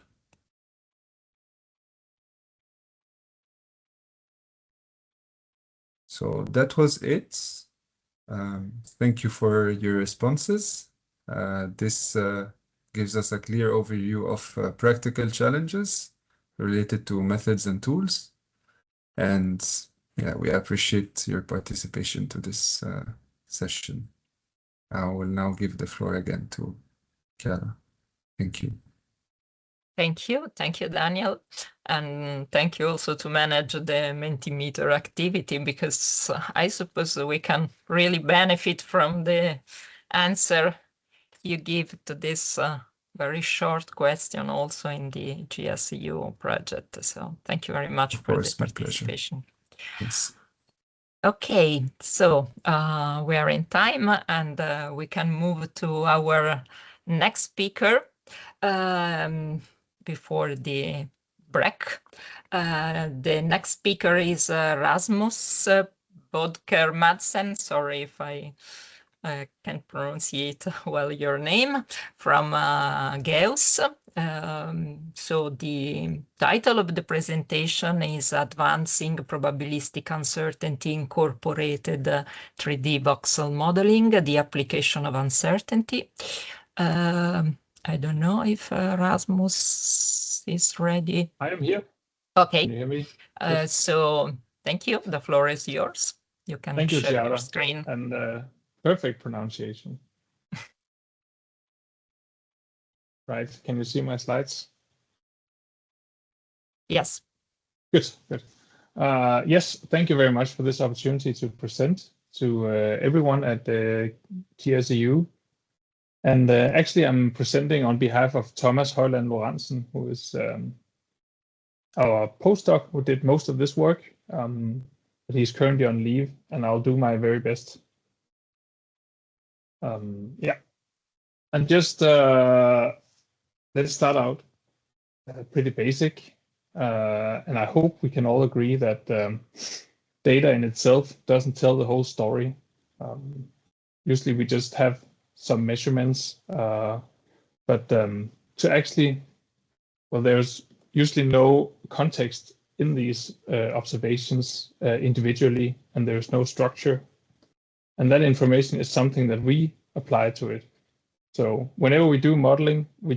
So that was it. Thank you for your responses. This gives us a clear overview of practical challenges related to methods and tools. And yeah, we appreciate your participation to this session. I will now give the floor again to Chiara. Thank you. Thank you, Daniel, and thank you also to manage the Mentimeter activity, because I suppose we can really benefit from the answer you give to this very short question also in the GSEU project. So thank you very much for the participation. Yes. Okay, so we are in time, and we can move to our next speaker. Before the break. The next speaker is Rasmus Bødker Madsen. Sorry if I can't pronounce it well, your name, from GEUS. So the title of the presentation is Advancing Probabilistic Uncertainty Incorporated 3D Voxel Modeling, the Application of Uncertainty. I don't know if Rasmus is ready. I am here. Okay. Can you hear me? So thank you. The floor is yours. You can share your screen. And perfect pronunciation. Right. Can you see my slides? Yes. Good. Yes, thank you very much for this opportunity to present to everyone at the GSEU. And actually, I'm presenting on behalf of Thomas Højland Lorentzen, who is our postdoc who did most of this work. But he's currently on leave, and I'll do my very best. Yeah, and just let's start out pretty basic. And I hope we can all agree that data in itself doesn't tell the whole story. Usually we just have some measurements, but to actually, well, there's usually no context in these observations individually, and there's no structure. And that information is something that we apply to it. So whenever we do modeling, we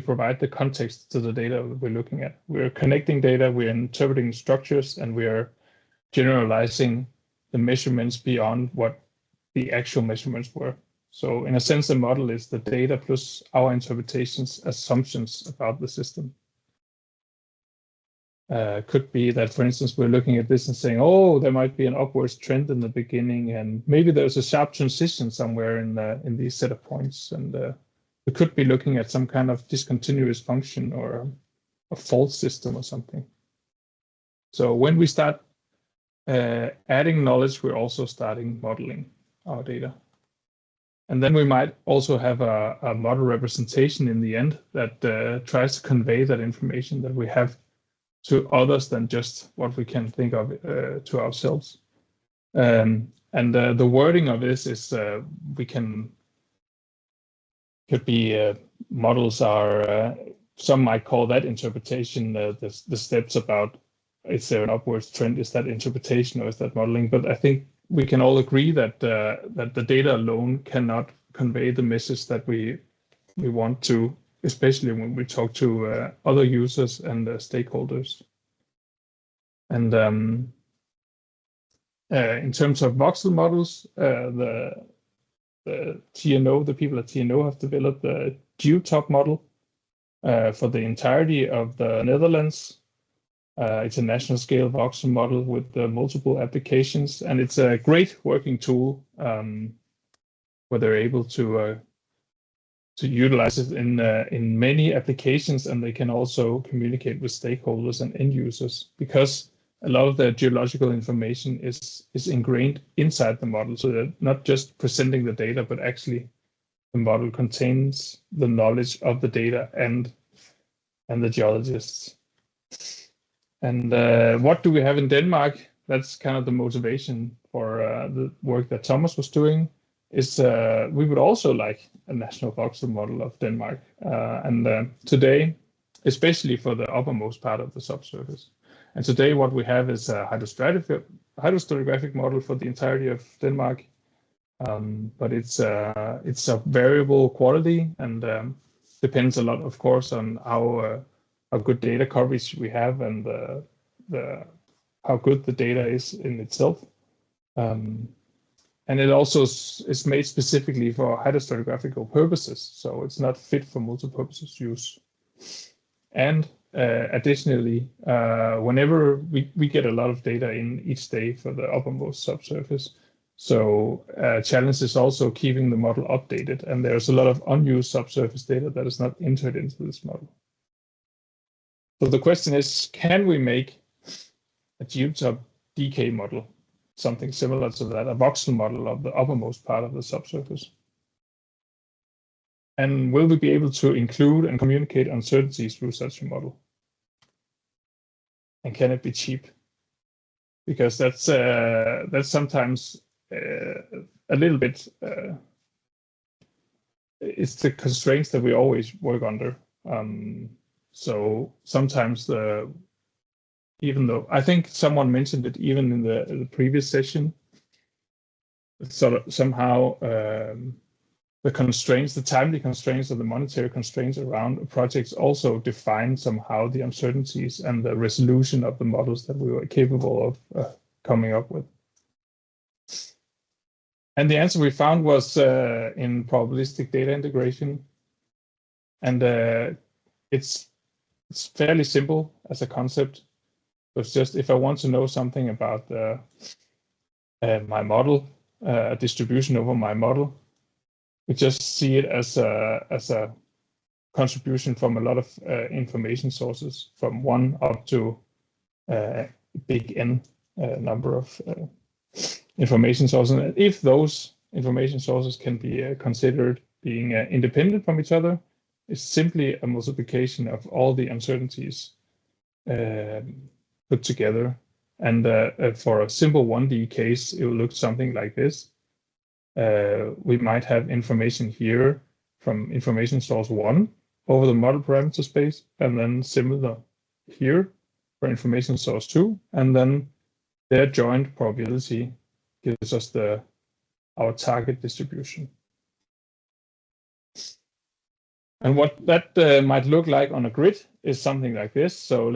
provide the context to the data we're looking at. We're connecting data, we're interpreting structures, and we are generalizing the measurements beyond what the actual measurements were. So in a sense, the model is the data plus our interpretations, assumptions about the system. Could be that, for instance, we're looking at this and saying, oh, there might be an upwards trend in the beginning, and maybe there's a sharp transition somewhere in these set of points. And we could be looking at some kind of discontinuous function or a fault system or something. So when we start adding knowledge, we're also starting modeling our data. And then we might also have a model representation in the end that tries to convey that information that we have to others than just what we can think of to ourselves. And the wording of this is could be models are, some might call that interpretation, the steps about is there an upwards trend, is that interpretation or is that modeling? But I think we can all agree that that the data alone cannot convey the message that we want to, especially when we talk to other users and stakeholders. And in terms of voxel models, the TNO, the people at TNO have developed the GEUS model for the entirety of the Netherlands. It's a national scale voxel model with multiple applications, and it's a great working tool where they're able to utilize it in many applications, and they can also communicate with stakeholders and end users because a lot of the geological information is ingrained inside the model. So they're not just presenting the data, but actually the model contains the knowledge of the data and the geologists. And what do we have in Denmark? That's kind of the motivation for the work that Thomas was doing. Is we would also like a national voxel model of Denmark. And today, especially for the uppermost part of the subsurface. And today what we have is a hydrostratigraphic model for the entirety of Denmark. But it's a variable quality and depends a lot, of course, on how good data coverage we have and how good the data is in itself. And it also is made specifically for hydrostratigraphical purposes, so it's not fit for multi-purposes use. And additionally, whenever we get a lot of data in each day for the uppermost subsurface, so challenge is also keeping the model updated, and there's a lot of unused subsurface data that is not entered into this model. So the question is, can we make a geotop decay model, something similar to that, a voxel model of the uppermost part of the subsurface? And will we be able to include and communicate uncertainties through such a model? And can it be cheap? Because that's sometimes a little bit, it's the constraints that we always work under. So sometimes even though I think someone mentioned it even in the previous session, sort of somehow the constraints, the timely constraints or the monetary constraints around projects also define somehow the uncertainties and the resolution of the models that we were capable of coming up with. And the answer we found was in probabilistic data integration. And it's fairly simple as a concept. So it's just if I want to know something about my model, a distribution over my model, we just see it as a contribution from a lot of information sources, from 1 up to big N number of information sources. And if those information sources can be considered being independent from each other, it's simply a multiplication of all the uncertainties put together. And for a simple 1D case, it will look something like this. We might have information here from information source 1 over the model parameter space, and then similar here for information source 2, and then their joint probability gives us our target distribution. And what that might look like on a grid is something like this. So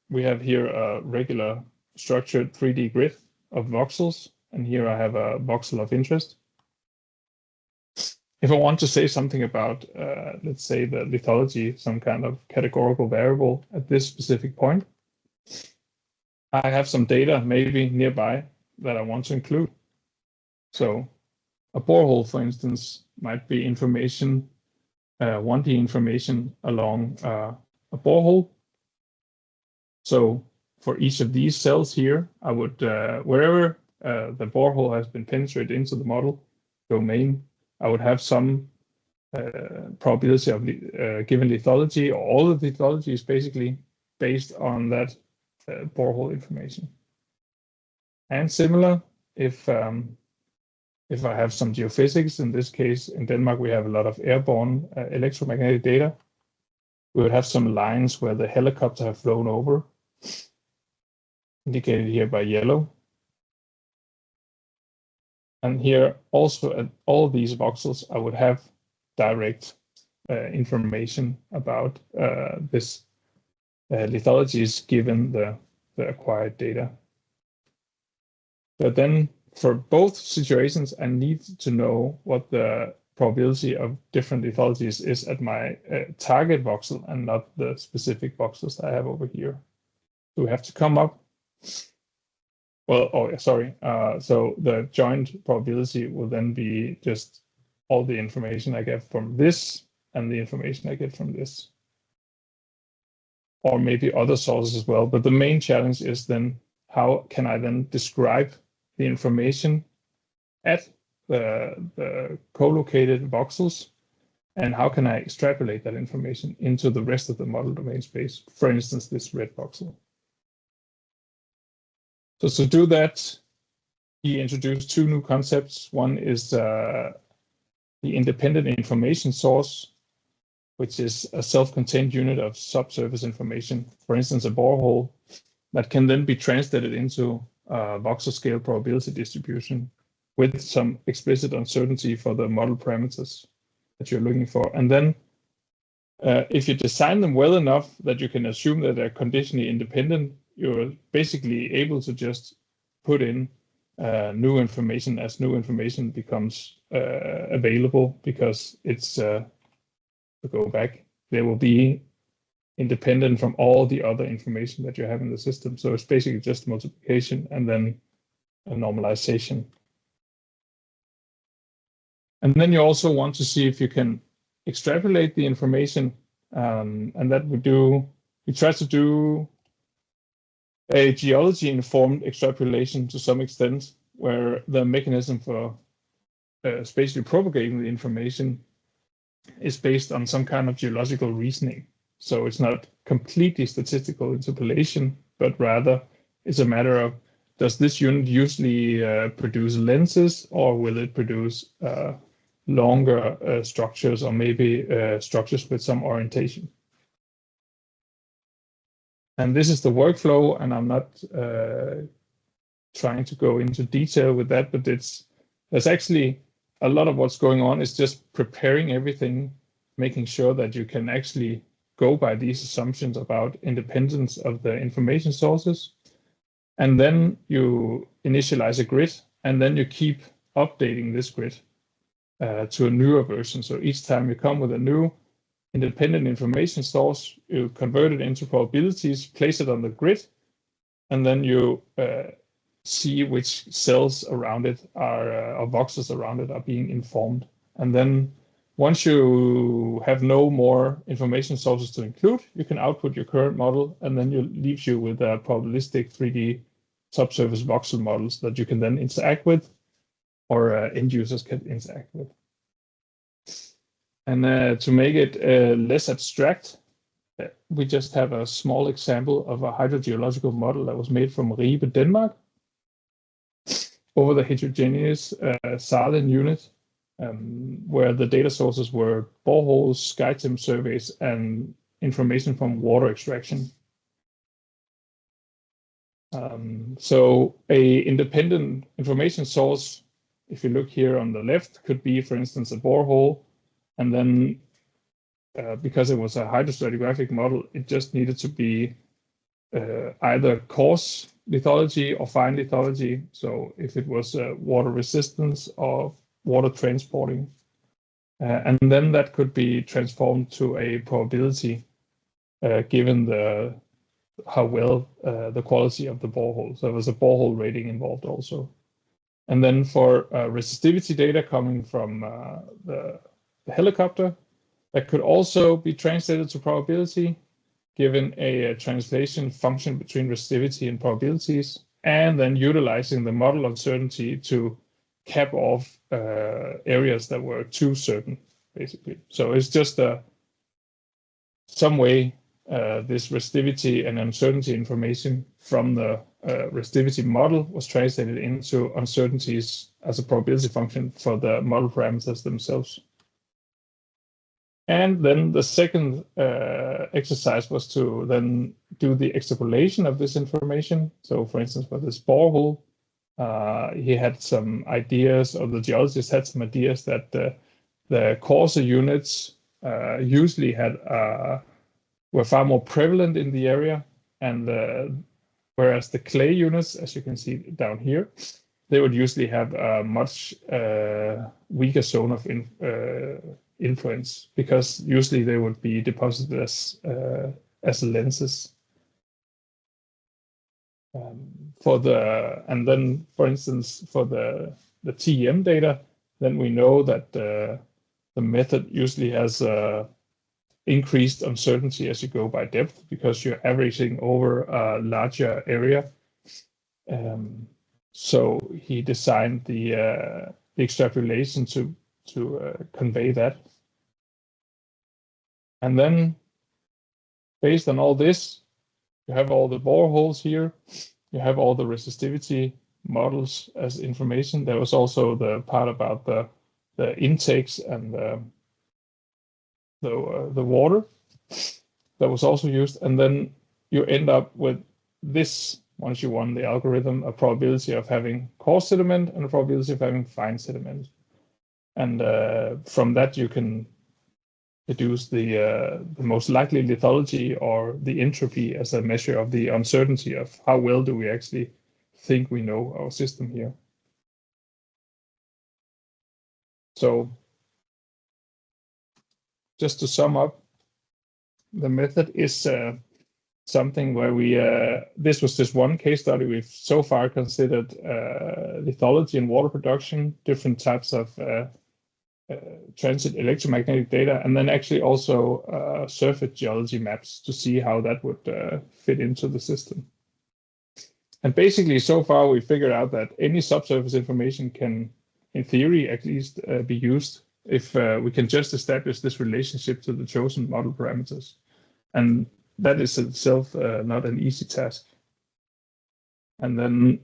we have here a regular structured 3D grid of voxels, and here I have a voxel of interest. If I want to say something about, let's say, the lithology, some kind of categorical variable at this specific point, I have some data maybe nearby that I want to include. So a borehole, for instance, might be information, 1D information along a borehole. So for each of these cells here, I would, wherever the borehole has been penetrated into the model domain, I would have some probability of the given lithology, or all of the lithology is basically based on that borehole information. And similar, if I have some geophysics, in this case, in Denmark, we have a lot of airborne electromagnetic data. We would have some lines where the helicopter have flown over, indicated here by yellow. And here also at all these voxels, I would have direct information about this lithologies given the acquired data. But then for both situations, I need to know what the probability of different lithologies is at my target voxel and not the specific voxels I have over here. So we have to come up. Well, so the joint probability will then be just all the information I get from this and the information I get from this. Or maybe other sources as well. But the main challenge is then how can I then describe the information at the co-located voxels, and how can I extrapolate that information into the rest of the model domain space, for instance, this red voxel. So to do that, he introduced 2 new concepts. One is the independent information source, which is a self-contained unit of subsurface information, for instance, a borehole, that can then be translated into a voxel scale probability distribution with some explicit uncertainty for the model parameters that you're looking for. And then if you design them well enough that you can assume that they're conditionally independent, you're basically able to just put in new information as new information becomes available, because it's, to go back, there will be independent from all the other information that you have in the system. So it's basically just multiplication and then a normalization. And then you also want to see if you can extrapolate the information, and that we try to do a geology-informed extrapolation to some extent, where the mechanism for spatially propagating the information is based on some kind of geological reasoning. So it's not completely statistical interpolation, but rather it's a matter of, does this unit usually produce lenses, or will it produce longer structures, or maybe structures with some orientation? And this is the workflow, and I'm not trying to go into detail with that, but there's actually a lot of what's going on is just preparing everything, making sure that you can actually go by these assumptions about independence of the information sources. And then you initialize a grid, and then you keep updating this grid to a newer version. So each time you come with a new independent information source, you convert it into probabilities, place it on the grid, and then you see which cells around it are, or voxels around it are being informed. And then once you have no more information sources to include, you can output your current model, and then it leaves you with a probabilistic 3D subsurface voxel models that you can then interact with, or end users can interact with. And to make it less abstract, we just have a small example of a hydrogeological model that was made from Ribe, Denmark, over the heterogeneous Saarland unit, where the data sources were boreholes, SkyTEM surveys, and information from water extraction. So a independent information source, if you look here on the left, could be, for instance, a borehole. And then because it was a hydrostratigraphic model, it just needed to be either coarse lithology or fine lithology. So if it was water resistance or water transporting, and then that could be transformed to a probability given how well the quality of the borehole. So there was a borehole rating involved also. And then for resistivity data coming from the helicopter, that could also be translated to probability, given a translation function between resistivity and probabilities, and then utilizing the model uncertainty to cap off areas that were too certain, basically. So it's just some way this resistivity and uncertainty information from the resistivity model was translated into uncertainties as a probability function for the model parameters themselves. And then the second exercise was to then do the extrapolation of this information. So for instance, for this borehole, he had some ideas, or the geologist had some ideas that the coarser units usually were far more prevalent in the area, and whereas the clay units, as you can see down here, they would usually have a much weaker zone of influence, because usually they would be deposited as lenses. And then, for instance, for the TEM data, then we know that the method usually has increased uncertainty as you go by depth, because you're averaging over a larger area. So he designed the extrapolation to convey that. And then, based on all this, you have all the boreholes here. You have all the resistivity models as information. There was also the part about the intakes and the water that was also used. And then you end up with this, once you run the algorithm, a probability of having coarse sediment and a probability of having fine sediment. And from that, you can deduce the most likely lithology or the entropy as a measure of the uncertainty of how well do we actually think we know our system here. So just to sum up, the method is something where we, this was just one case study. We've so far considered lithology and water production, different types of transit electromagnetic data, and then actually also surface geology maps to see how that would fit into the system. And basically, so far, we figured out that any subsurface information can, in theory, at least be used if we can just establish this relationship to the chosen model parameters. And that is itself not an easy task. And then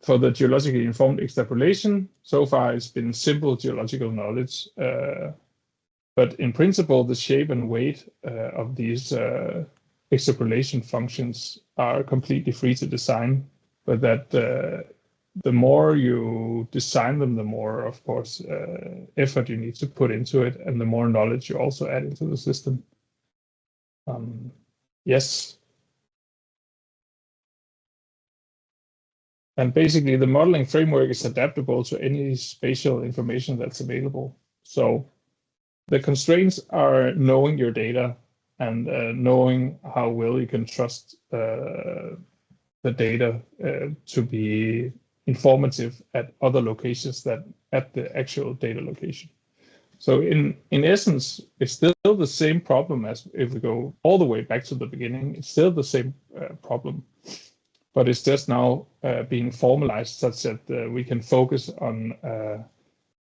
for the geologically informed extrapolation, so far it's been simple geological knowledge. But in principle, the shape and weight of these extrapolation functions are completely free to design. But that the more you design them, the more, of course, effort you need to put into it, and the more knowledge you also add into the system. Yes. And basically, the modeling framework is adaptable to any spatial information that's available. So the constraints are knowing your data and knowing how well you can trust the data to be informative at other locations than at the actual data location. So in essence, it's still the same problem as if we go all the way back to the beginning. It's still the same problem, but it's just now being formalized such that we can focus on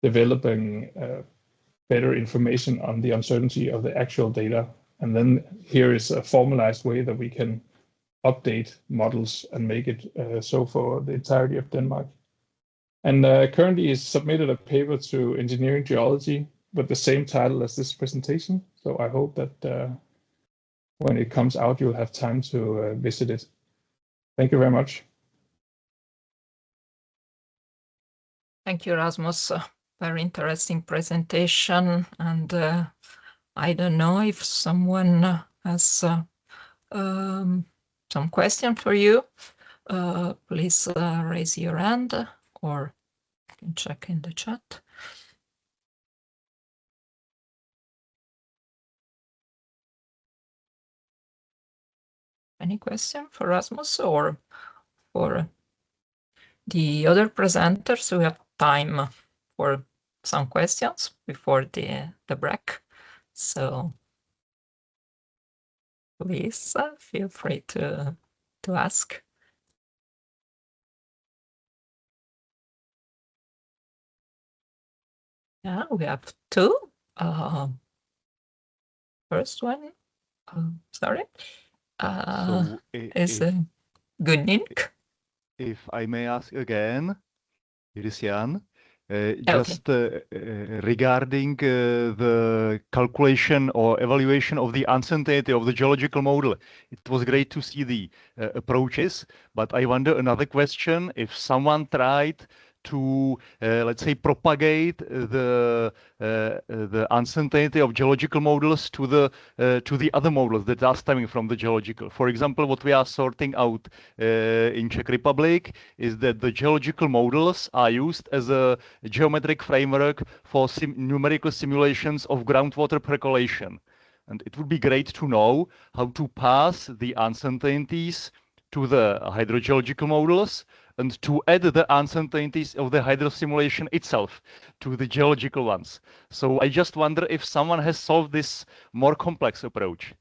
developing better information on the uncertainty of the actual data. And then here is a formalized way that we can update models and make it so for the entirety of Denmark. And currently is submitted a paper to Engineering Geology with the same title as this presentation. So I hope that when it comes out, you'll have time to visit it. Thank you very much. Thank you, Rasmus. Very interesting presentation. And I don't know if someone has some question for you. Please raise your hand, or you can check in the chat. Any question for Rasmus or for the other presenters? We have time for some questions before the break. So please feel free to ask. Yeah, we have two. First one, sorry. Is Guillaume. If I may ask again, it is Jan. Just regarding the calculation or evaluation of the uncertainty of the geological model, it was great to see the approaches, but I wonder another question, if someone tried to, let's say, propagate the uncertainty of geological models to the other models that are stemming from the geological. For example, what we are sorting out in Czech Republic is that the geological models are used as a geometric framework for numerical simulations of groundwater percolation. And it would be great to know how to pass the uncertainties to the hydrogeological models and to add the uncertainties of the hydro simulation itself to the geological ones. So I just wonder if someone has solved this more complex approach.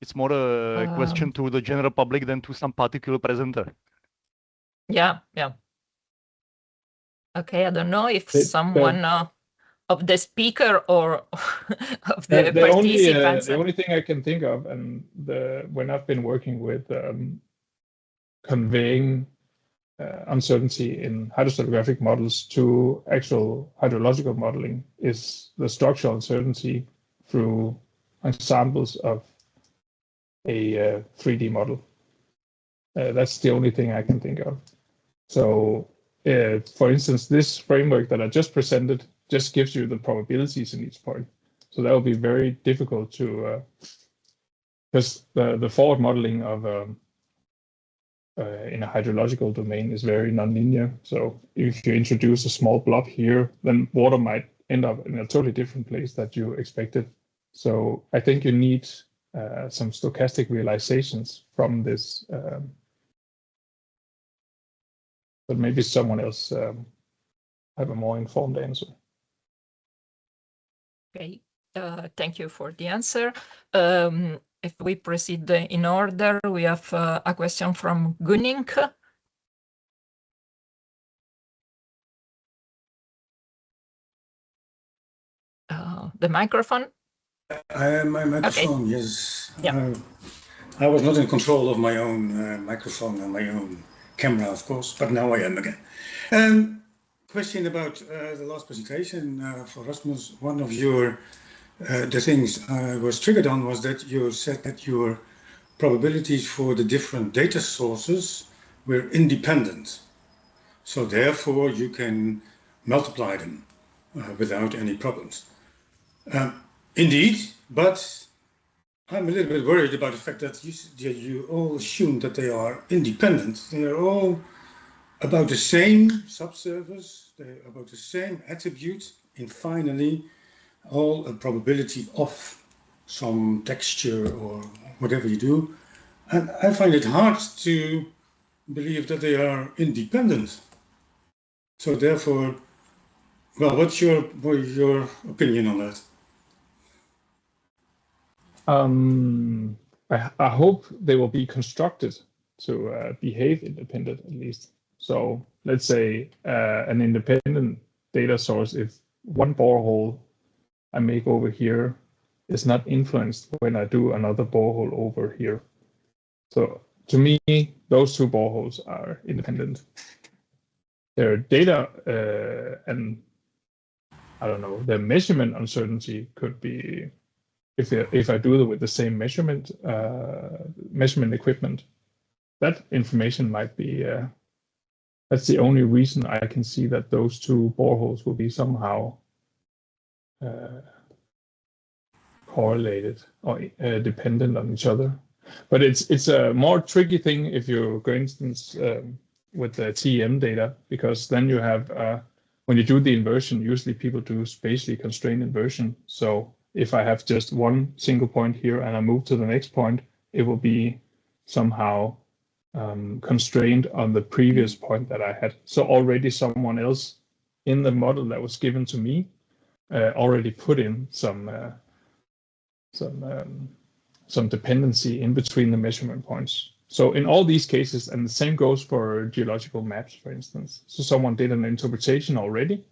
It's more a question to the general public than to some particular presenter. Yeah. Okay, I don't know if someone of the speaker or of the participants. The only thing I can think of, and when I've been working with conveying uncertainty in hydrostratigraphic models to actual hydrological modeling, is the structural uncertainty through ensembles of a 3D model. That's the only thing I can think of. So, for instance, this framework that I just presented just gives you the probabilities in each point. So that will be very difficult to, because the forward modeling of in a hydrological domain is very nonlinear. So if you introduce a small blob here, then water might end up in a totally different place that you expected. So I think you need some stochastic realizations from this. But maybe someone else have a more informed answer. Okay, thank you for the answer. If we proceed in order, we have a question from Gunning. The microphone? My microphone, okay. Yes. Yeah. I was not in control of my own microphone and my own camera, of course, but now I am again. Question about the last presentation for Rasmus. One of your the things I was triggered on was that you said that your probabilities for the different data sources were independent. So therefore you can multiply them without any problems. Indeed, but I'm a little bit worried about the fact that you all assume that they are independent. They are all about the same subsurface, they're about the same attributes in finally all a probability of some texture or whatever you do. And I find it hard to believe that they are independent. So therefore, well, what's your opinion on that? I hope they will be constructed to behave independent at least. So let's say an independent data source, if one borehole I make over here is not influenced when I do another borehole over here. So to me, those two boreholes are independent. Their data and I don't know, the measurement uncertainty could be if I do it with the same measurement equipment, that information might be. That's the only reason I can see that those two boreholes will be somehow correlated or dependent on each other. But it's a more tricky thing if you, for instance, with the TEM data, because then you have when you do the inversion, usually people do spatially constrained inversion. So if I have just one single point here and I move to the next point, it will be somehow constrained on the previous point that I had. So already someone else in the model that was given to me already put in some dependency in between the measurement points. So in all these cases, and the same goes for geological maps, for instance. So someone did an interpretation already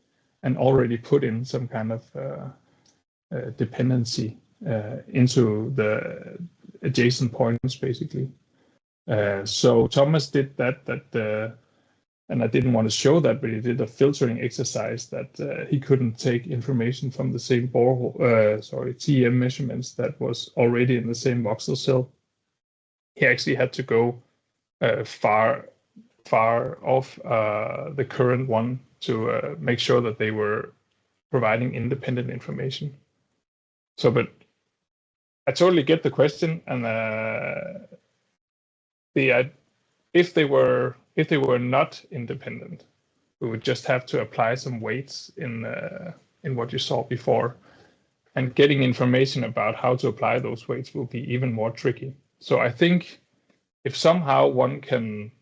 and already put in some kind of dependency into the adjacent points, basically. So Thomas did that, and I didn't want to show that, but he did a filtering exercise that he couldn't take information from the same borehole, TEM measurements that was already in the same voxel cell. He actually had to go far off the current one to make sure that they were providing independent information. So, but I totally get the question, and if they were not independent, we would just have to apply some weights in what you saw before, and getting information about how to apply those weights will be even more tricky. So I think if somehow one can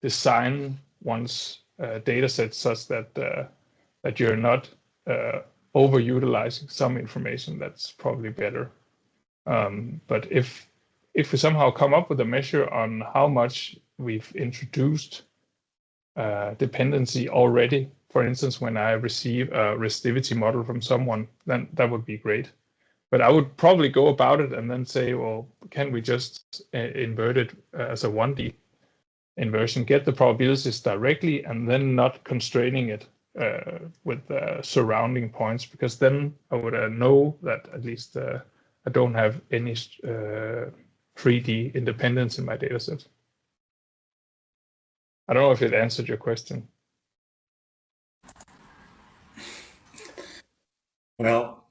design one's data set such that you're not overutilizing some information, that's probably better. But if we somehow come up with a measure on how much we've introduced dependency already, for instance, when I receive a resistivity model from someone, then that would be great. But I would probably go about it and then say, well, can we just invert it as a 1D inversion, get the probabilities directly, and then not constraining it with surrounding points, because then I would know that at least I don't have any 3D independence in my dataset. I don't know if it answered your question. Well,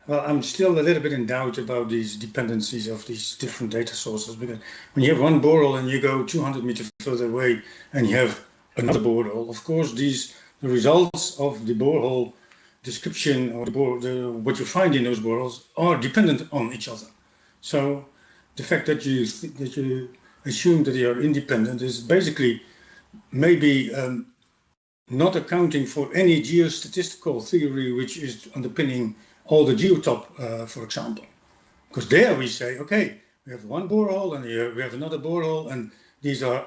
I'm still a little bit in doubt about these dependencies of these different data sources, because when you have one borehole and you go 200 meters further away and you have another borehole, of course, the results of the borehole description or what you find in those boreholes are dependent on each other. So the fact that you assume that they are independent is basically maybe not accounting for any geostatistical theory which is underpinning all the geotop, for example. Because there we say, okay, we have one borehole and here we have another borehole, and these are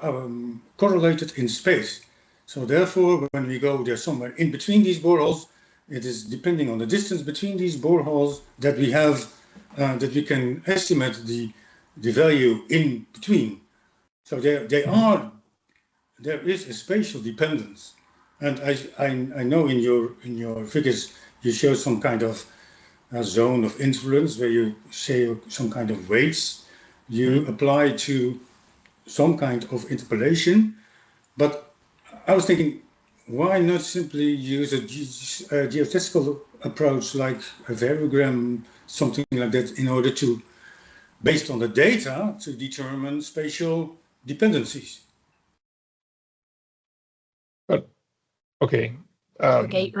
correlated in space. So therefore, when we go there somewhere in between these boreholes, it is depending on the distance between these boreholes that we have, that we can estimate the value in between. So there is a spatial dependence. And I know in your figures you show some kind of zone of influence where you say some kind of weights you apply to some kind of interpolation. But I was thinking, why not simply use a geostatistical approach like a variogram, something like that, in order to, based on the data, to determine spatial dependencies? But okay, Okay,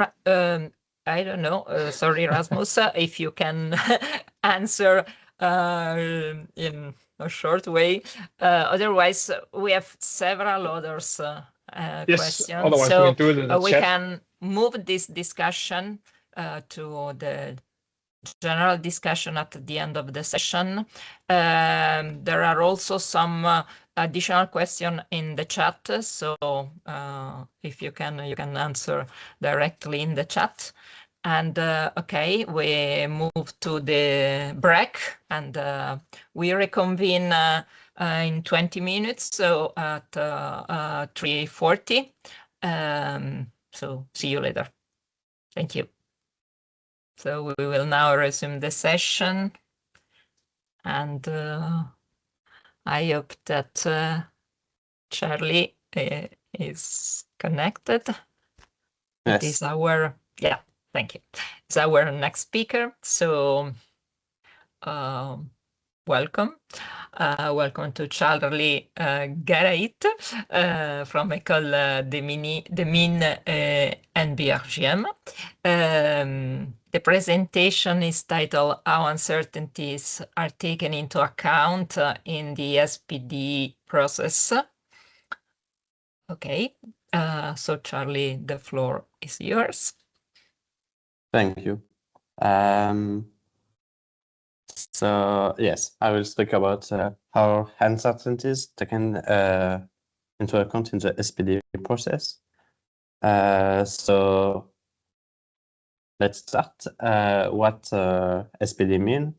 I don't know. Sorry, Rasmus, if you can answer in a short way. Otherwise, we have several others questions. Otherwise, so we can do it in the we chat. can move this discussion to the general discussion at the end of the session. There are also some additional questions in the chat, so if you can answer directly in the chat. And okay, we move to the break, and we reconvene in 20 minutes, so at 3:40. So see you later. Thank you. So we will now resume the session, and I hope that Charlie is connected. Yes. It is our, yeah, thank you. It's our next speaker. So welcome. Welcome to Charlie Garayt from Ecole des Mines and BRGM. The presentation is titled How Uncertainties Are Taken into Account in the SPDE Process. Okay, so Charlie, the floor is yours. Thank you. So yes, I will speak about how uncertainties taken into account in the SPDE process. So let's start. What SPDE means?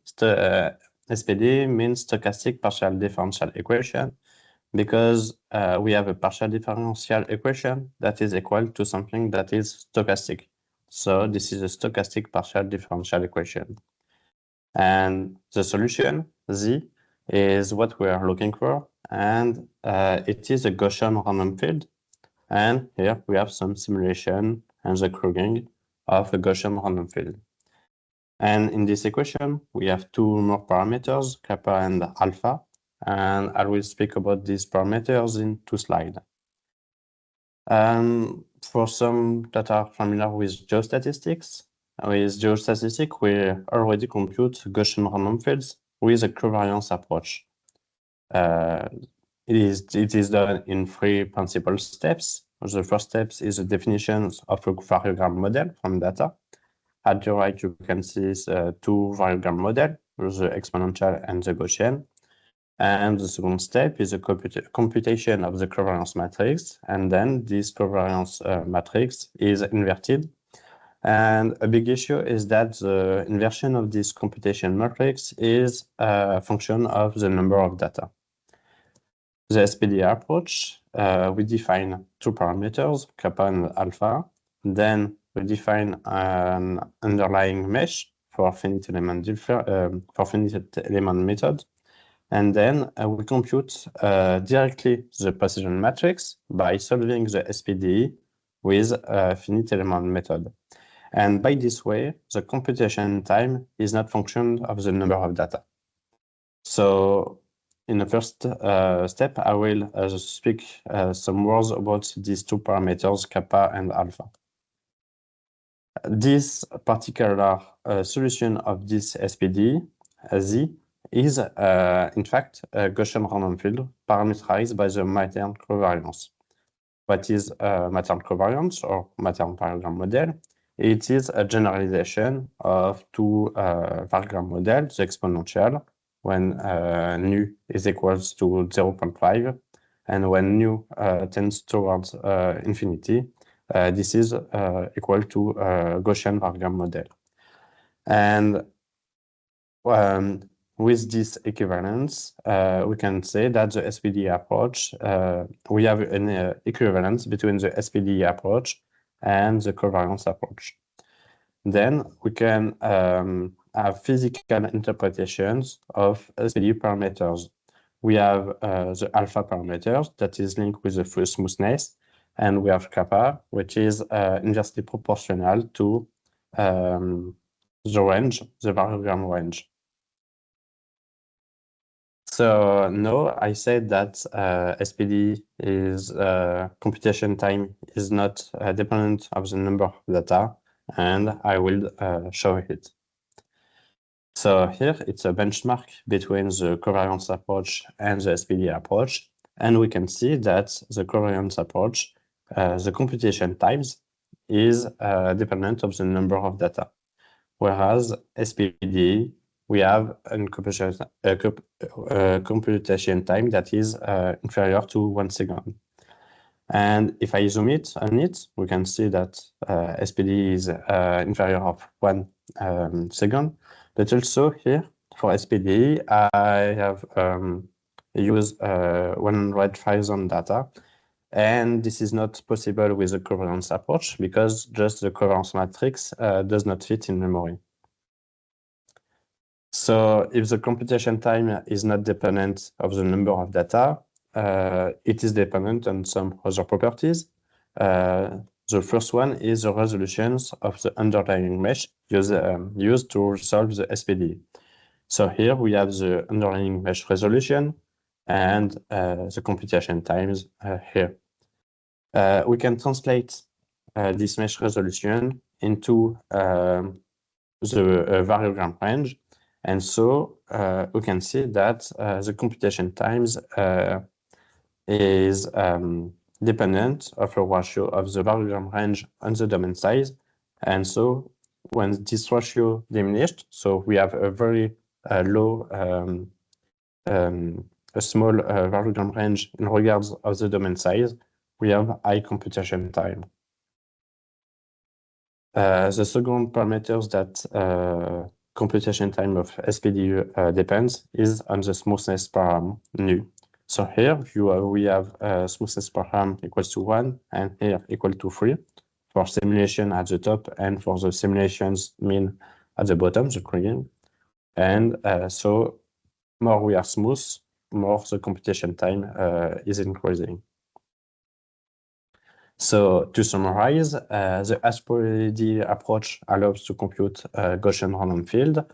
SPDE means stochastic partial differential equation, because we have a partial differential equation that is equal to something that is stochastic. So this is a stochastic partial differential equation. And the solution, Z, is what we are looking for. And it is a Gaussian random field. And here we have some simulation and the kruging of a Gaussian random field. And in this equation, we have two more parameters, kappa and alpha. And I will speak about these parameters in 2 slides. For some that are familiar with geostatistics, we already compute Gaussian random fields with a covariance approach. It is done in 3 principal steps. The first step is the definition of a variogram model from data. At the right, you can see 2 variogram models, the exponential and the Gaussian. And the second step is a computation of the covariance matrix. And then this covariance matrix is inverted. And a big issue is that the inversion of this computation matrix is a function of the number of data. The SPDE approach, we define 2 parameters, kappa and alpha. Then we define an underlying mesh for finite element method. And then we compute directly the precision matrix by solving the SPDE with a finite element method. And by this way, the computation time is not function of the number of data. So in the first step, I will speak some words about these 2 parameters, kappa and alpha. This particular solution of this SPDE, Z, is in fact a Gaussian random field parameterized by the maternal covariance. What is maternal covariance or maternal variogram model? It is a generalization of 2 variogram models, the exponential, when nu is equals to 0.5, and when nu tends towards infinity, this is equal to Gaussian variogram model. And with this equivalence, we can say that the SPDE approach, we have an equivalence between the SPDE approach and the covariance approach. Then we can have physical interpretations of SPDE parameters. We have the alpha parameters that is linked with the smoothness, and we have kappa, which is inversely proportional to the range, the variogram range. So no, I said that SPDE is computation time is not dependent of the number of data, and I will show it. So here it's a benchmark between the covariance approach and the SPDE approach, and we can see that the covariance approach, the computation times is dependent of the number of data, whereas SPDE we have a computation time that is inferior to 1 second. And if I zoom in on it, we can see that SPDE is inferior of 1 second. But also here for SPDE, I have used 100,000 data. And this is not possible with the covariance approach because just the covariance matrix does not fit in memory. So if the computation time is not dependent of the number of data, it is dependent on some other properties. The first one is the resolutions of the underlying mesh used to solve the SPDE. So here we have the underlying mesh resolution and the computation times here. We can translate this mesh resolution into the variogram range. And so we can see that the computation times is dependent of a ratio of the variogram range and the domain size. And so when this ratio diminished, so we have a very low, a small variogram range in regards of the domain size, we have high computation time. The second parameters that computation time of SPDE depends is on the smoothness param nu. So here we have smoothness param equals to 1 and here equal to 3 for simulation at the top and for the simulations mean at the bottom, the kriging. And so more we are smooth, more the computation time is increasing. So to summarize, the SPDE approach allows to compute a Gaussian random field,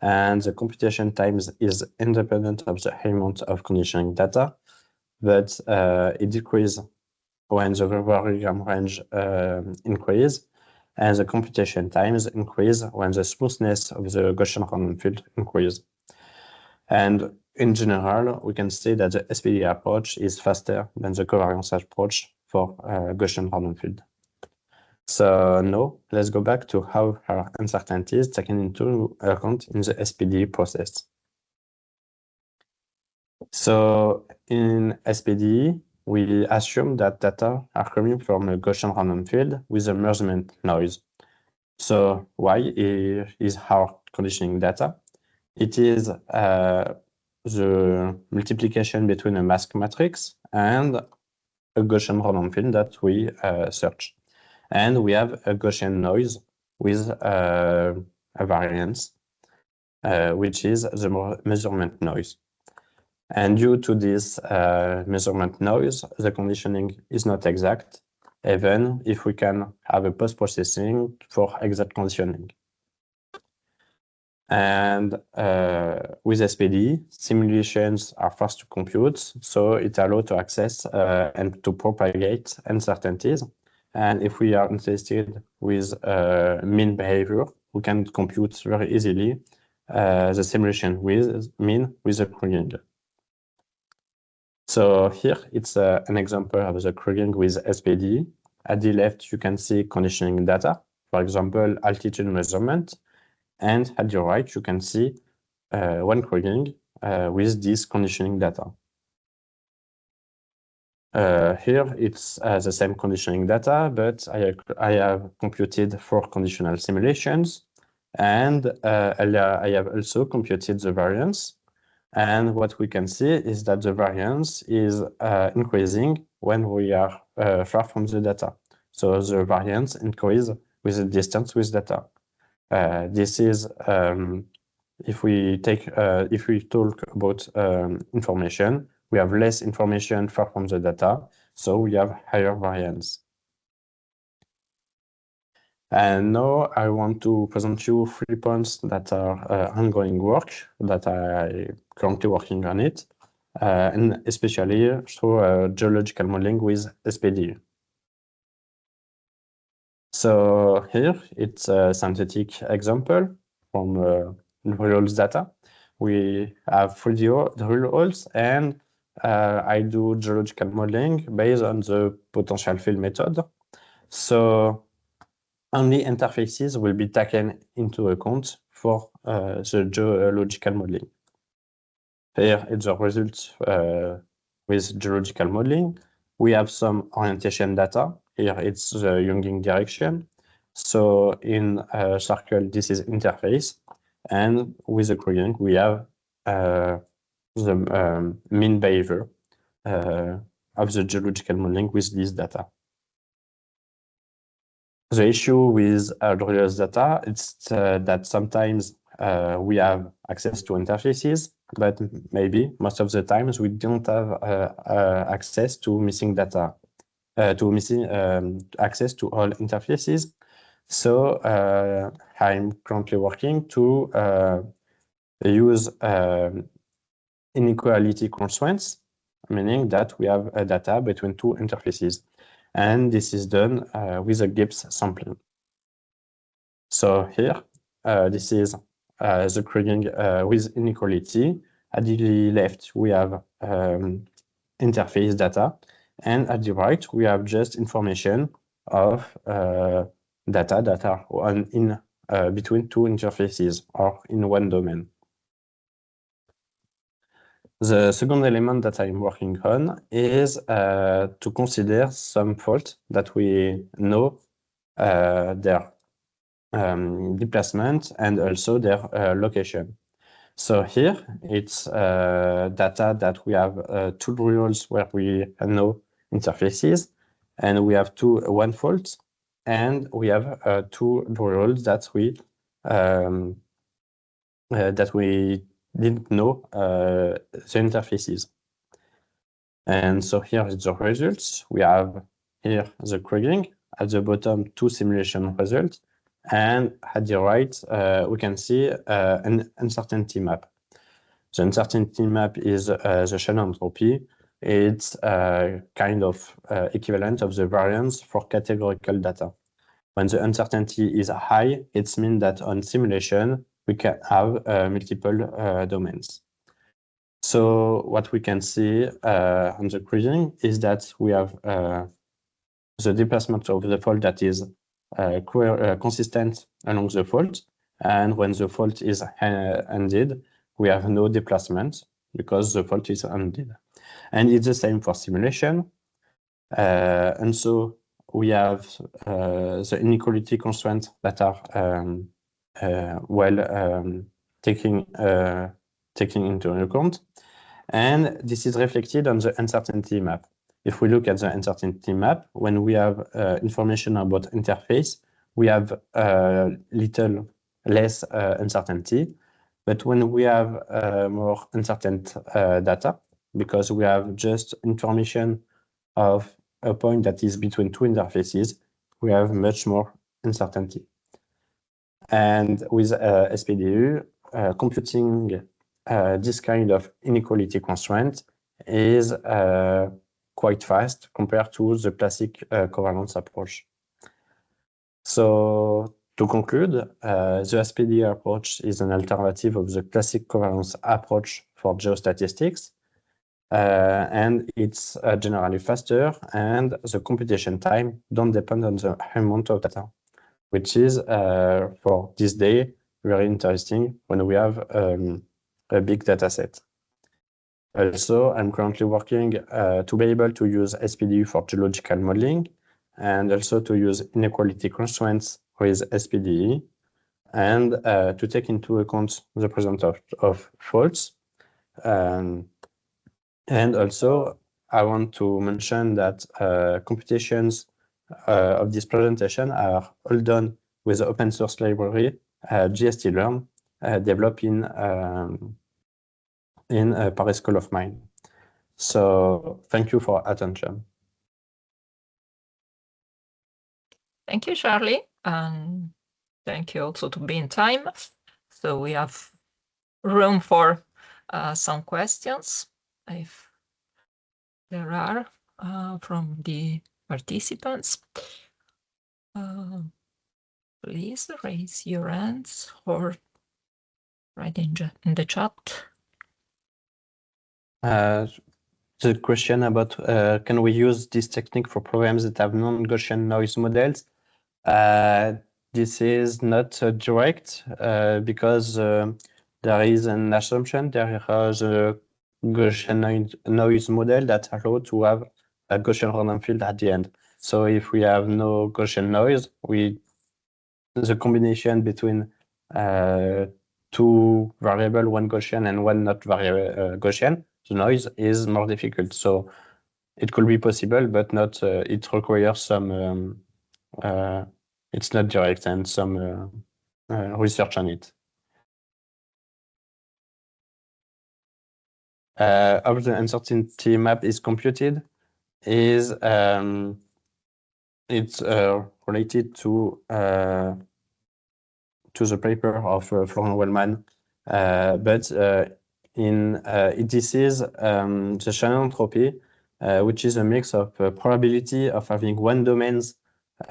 and the computation times is independent of the amount of conditioning data, but it decreases when the variogram range increases, and the computation times increase when the smoothness of the Gaussian random field increases. And in general, we can say that the SPDE approach is faster than the covariance approach for Gaussian random field. So now let's go back to how our uncertainties taken into account in the SPDE process. So in SPDE, we assume that data are coming from a Gaussian random field with a measurement noise. So Y is our conditioning data. It is the multiplication between a mask matrix and a Gaussian random field that we search. And we have a Gaussian noise with a variance, which is the measurement noise. And due to this measurement noise, the conditioning is not exact, even if we can have a post-processing for exact conditioning. And with SPDE, simulations are fast to compute, so it allows to access and to propagate uncertainties. And if we are interested with mean behavior, we can compute very easily the simulation with mean with the kriging. So here it's an example of the kriging with SPDE. At the left, you can see conditioning data, for example, altitude measurement. And at the right, you can see one kriging with this conditioning data. Here, it's the same conditioning data, but I have computed 4 conditional simulations, and I have also computed the variance. And what we can see is that the variance is increasing when we are far from the data. So the variance increases with the distance with data. This is if we talk about information, we have less information far from the data, so we have higher variance. And now I want to present you 3 points that are ongoing work that I currently working on it, and especially through geological modeling with SPDE. So here it's a synthetic example from real data. We have 3D drill holes, and I do geological modeling based on the potential field method. So only interfaces will be taken into account for the geological modeling. Here is the results with geological modeling. We have some orientation data. Here it's the Younging direction. So in a circle, this is interface. And with the gradient, we have the mean behavior of the geological modeling with this data. The issue with RWS data is that sometimes we have access to interfaces, but maybe most of the times we don't have access to missing data, access to all interfaces. So I'm currently working to use inequality constraints, meaning that we have a data between 2 interfaces. And this is done with a GIPS sampling. So here, this is the grading with inequality. At the left, we have interface data. And at the right, we have just information of data that are in between 2 interfaces or in one domain. The second element that I'm working on is to consider some faults that we know their displacement and also their location. So here it's data that we have 2 rules where we know interfaces, and we have 1 fault, and we have 2 rules that we didn't know the interfaces. And so here is the results. We have here the grading, at the bottom 2 simulation results, and at the right we can see an uncertainty map. The uncertainty map is the Shannon entropy. It's kind of equivalent of the variance for categorical data. When the uncertainty is high, it means that on simulation we can have multiple domains. So what we can see on the grading is that we have the displacement of the fault that is consistent along the fault, and when the fault is ended, we have no displacement because the fault is ended. And it's the same for simulation. And so we have the inequality constraints that are taking into account, and this is reflected on the uncertainty map. If we look at the uncertainty map, when we have information about interface, we have little less uncertainty. But when we have more uncertain data, because we have just information of a point that is between 2 interfaces, we have much more uncertainty. And with SPDE, computing this kind of inequality constraint is quite fast compared to the classic covariance approach. So to conclude, the SPDE approach is an alternative of the classic covariance approach for geostatistics, and it's generally faster, and the computation time don't depend on the amount of data, which is for this day very interesting when we have a big data set. Also, I'm currently working to be able to use SPDE for geological modeling, and also to use inequality constraints with SPDE, and to take into account the presence of faults. And also, I want to mention that computations of this presentation are all done with the open source library GST-Learn, developed in Paris School of Mines. So thank you for attention. Thank you, Charlie. and thank you also to be in time. So we have room for some questions, if there are, from the participants. Please raise your hands or write in the chat. The question about can we use this technique for programs that have non-Gaussian noise models? This is not direct because there is an assumption. There is a Gaussian noise model that allows to have a Gaussian random field at the end. So if we have no Gaussian noise, the combination between two variable, one Gaussian and one not Gaussian, the noise is more difficult. So it could be possible, but not. It requires some. It's not direct and some research on it. How the uncertainty map is computed is it's related to the paper of Florian Wellman, but this is the Shannon entropy, which is a mix of probability of having one domains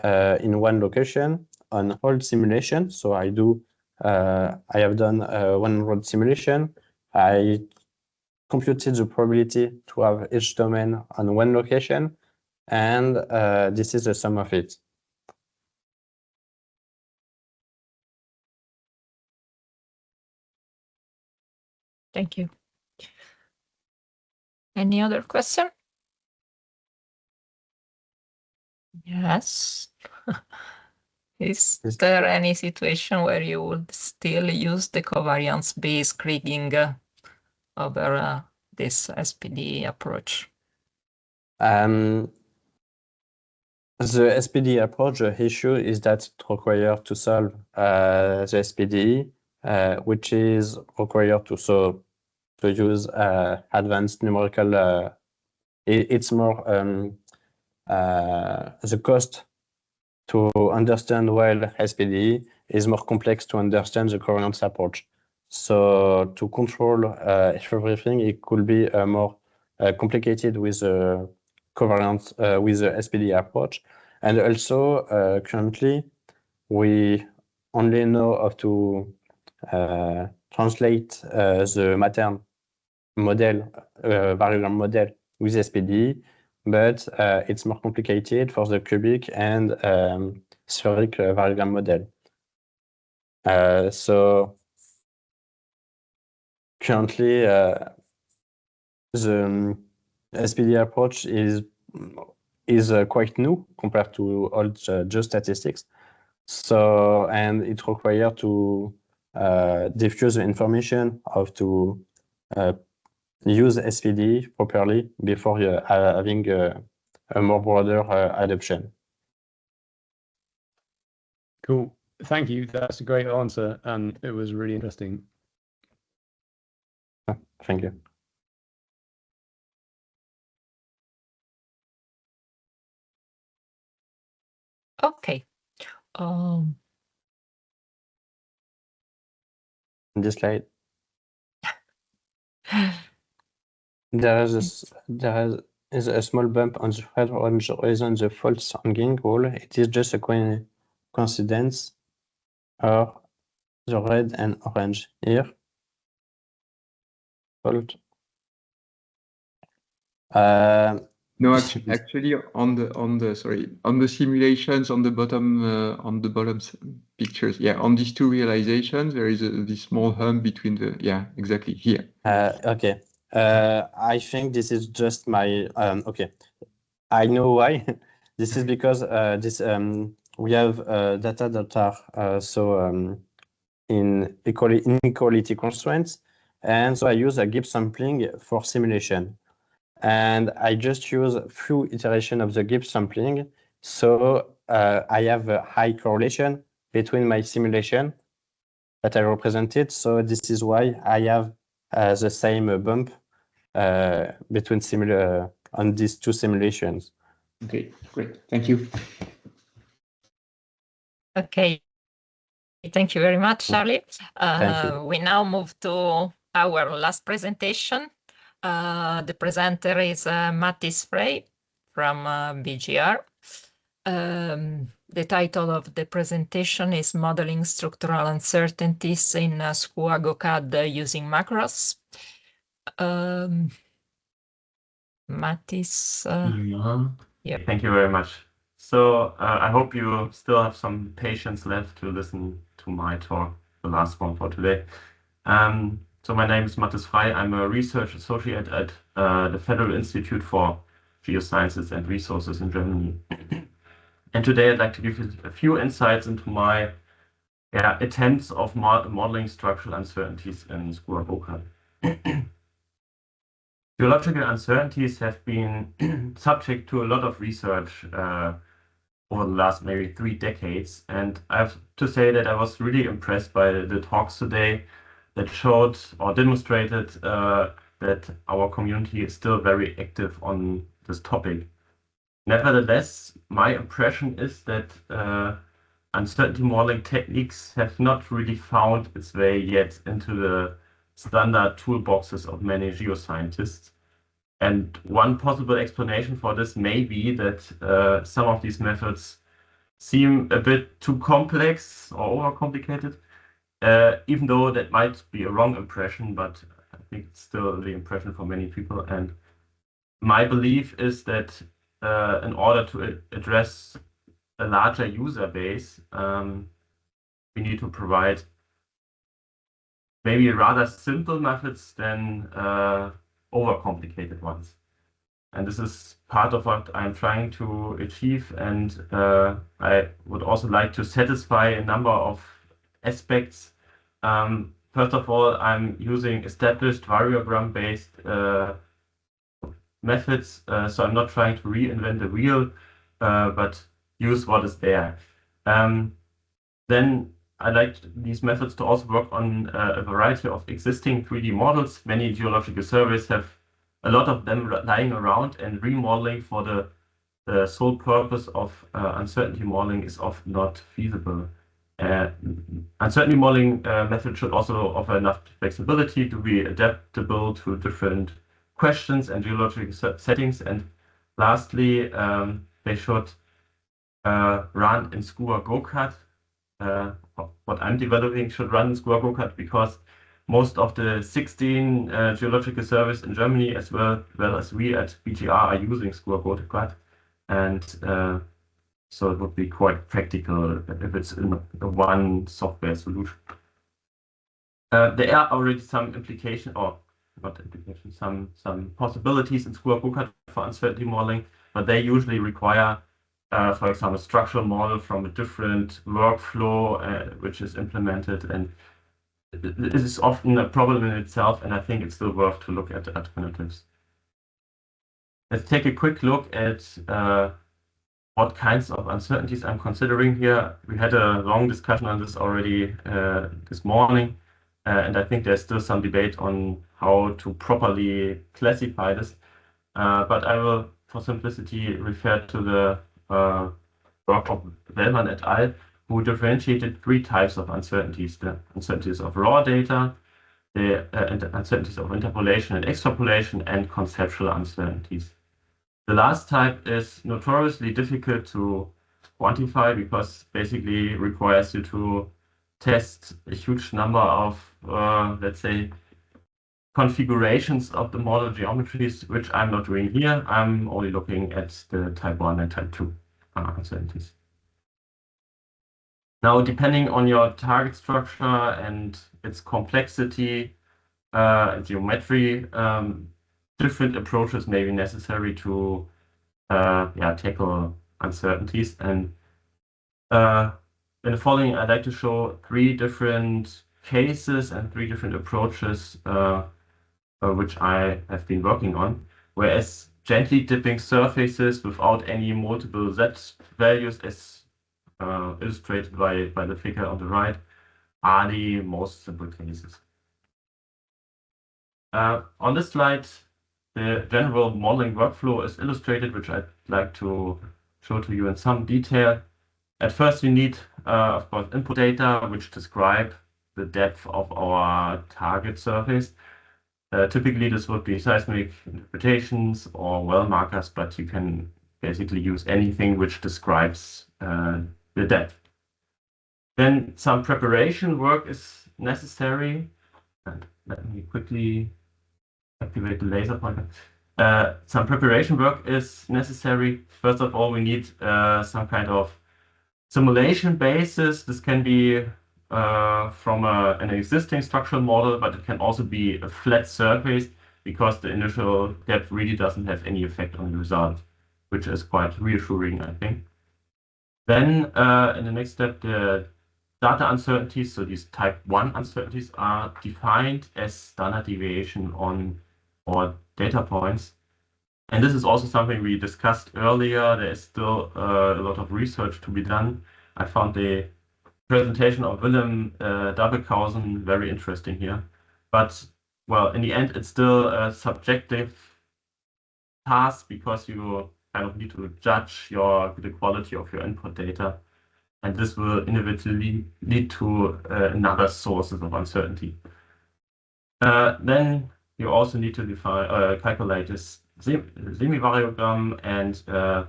in one location on all simulation. So I have done 100 simulation. I computed the probability to have each domain on one location, and this is the sum of it. Thank you. Any other question? Yes. Is there any situation where you would still use the covariance-based kriging over this SPDE approach? The SPDE approach, the issue is that it requires to solve the SPDE, which is required to use advanced numerical. It's more the cost to understand well SPDE is more complex to understand the covariance approach. So to control everything, it could be more complicated with the covariance with the SPDE approach. And also currently we only know how to translate the Matern model, variogram model with SPDE, but it's more complicated for the cubic and spheric variogram model. So currently the SPDE approach is quite new compared to all the geostatistics. So, and it requires to diffuse the information of to use SPDE properly before having a more broader adoption. Cool. Thank you. That's a great answer, and it was really interesting. Thank you. Okay. This slide. There is a small bump on the red orange horizon, the false hanging wall. It is just a coincidence, or the red and orange here. Fault. No, actually, on the simulations on the bottom pictures, yeah, on these two realizations, there is this small hump between the, yeah, exactly here. Okay. I think this is just my okay. I know why. This is because we have data that are in inequality constraints, and so I use a Gibbs sampling for simulation. And I just use a few iterations of the Gibbs sampling. So I have a high correlation between my simulation that I represented. So this is why I have the same bump between on these two simulations. Okay, great. Thank you. Okay. Thank you very much, Charlie. Thank you. We now move to our last presentation. The presenter is Matthijs Frey from BGR. The title of the presentation is Modeling Structural Uncertainties in SKUA-GOCAD Using Macros. Matthijs. Yeah. Thank you very much. So I hope you still have some patience left to listen to my talk, the last one for today. So my name is Matthijs Frey. I'm a research associate at the Federal Institute for Geosciences and Resources in Germany. And today I'd like to give you a few insights into my attempts of modeling structural uncertainties in SKUA-GOCAD. Geological uncertainties have been subject to a lot of research over the last maybe 3 decades. And I have to say that I was really impressed by the talks today that showed or demonstrated that our community is still very active on this topic. Nevertheless, my impression is that uncertainty modeling techniques have not really found its way yet into the standard toolboxes of many geoscientists. And one possible explanation for this may be that some of these methods seem a bit too complex or overcomplicated, even though that might be a wrong impression, but I think it's still the impression for many people. And my belief is that in order to address a larger user base, we need to provide maybe rather simple methods than overcomplicated ones. And this is part of what I'm trying to achieve. And I would also like to satisfy a number of aspects. First of all, I'm using established variogram-based methods. So I'm not trying to reinvent the wheel, but use what is there. Then I like these methods to also work on a variety of existing 3D models. Many geological surveys have a lot of them lying around, and remodeling for the sole purpose of uncertainty modeling is often not feasible. Uncertainty modeling method should also offer enough flexibility to be adaptable to different questions and geological settings. And lastly, they should run in SKUA-GOCAD. What I'm developing should run in SKUA-GOCAD because most of the 16 geological surveys in Germany, as well as we at BGR, are using SKUA-GOCAD. And so it would be quite practical if it's in one software solution. There are already some implication, or not implication, some possibilities in SKUA-GOCAD for uncertainty modeling, but they usually require for example, a structural model from a different workflow which is implemented, and this is often a problem in itself, and I think it's still worth to look at the alternatives. Let's take a quick look at what kinds of uncertainties I'm considering here. We had a long discussion on this already this morning, and I think there's still some debate on how to properly classify this, but I will, for simplicity, refer to the work of Wellman et al., who differentiated 3 types of uncertainties: the uncertainties of raw data, the uncertainties of interpolation and extrapolation, and conceptual uncertainties. The last type is notoriously difficult to quantify because basically requires you to test a huge number of, let's say, configurations of the model geometries, which I'm not doing here. I'm only looking at the type 1 and type 2 uncertainties. Now, depending on your target structure and its complexity and geometry, different approaches may be necessary to tackle uncertainties. And in the following, I'd like to show 3 different cases and 3 different approaches which I have been working on, whereas gently dipping surfaces without any multiple Z values, as illustrated by the figure on the right, are the most simple cases. On this slide, the general modeling workflow is illustrated, which I'd like to show to you in some detail. At first, we need, of course, input data, which describe the depth of our target surface. Typically, this would be seismic interpretations or well markers, but you can basically use anything which describes the depth. Then some preparation work is necessary. And let me quickly activate the laser pointer. Some preparation work is necessary. First of all, we need some kind of simulation basis. This can be from an existing structural model, but it can also be a flat surface because the initial depth really doesn't have any effect on the result, which is quite reassuring, I think. Then in the next step, the data uncertainties, so these type 1 uncertainties, are defined as standard deviation on our data points. And this is also something we discussed earlier. There is still a lot of research to be done. I found the presentation of Willem Dabekausen very interesting here. But, well, in the end, it's still a subjective task because you kind of need to judge the quality of your input data. And this will inevitably lead to another sources of uncertainty. Then you also need to define, calculate this semi-variogram and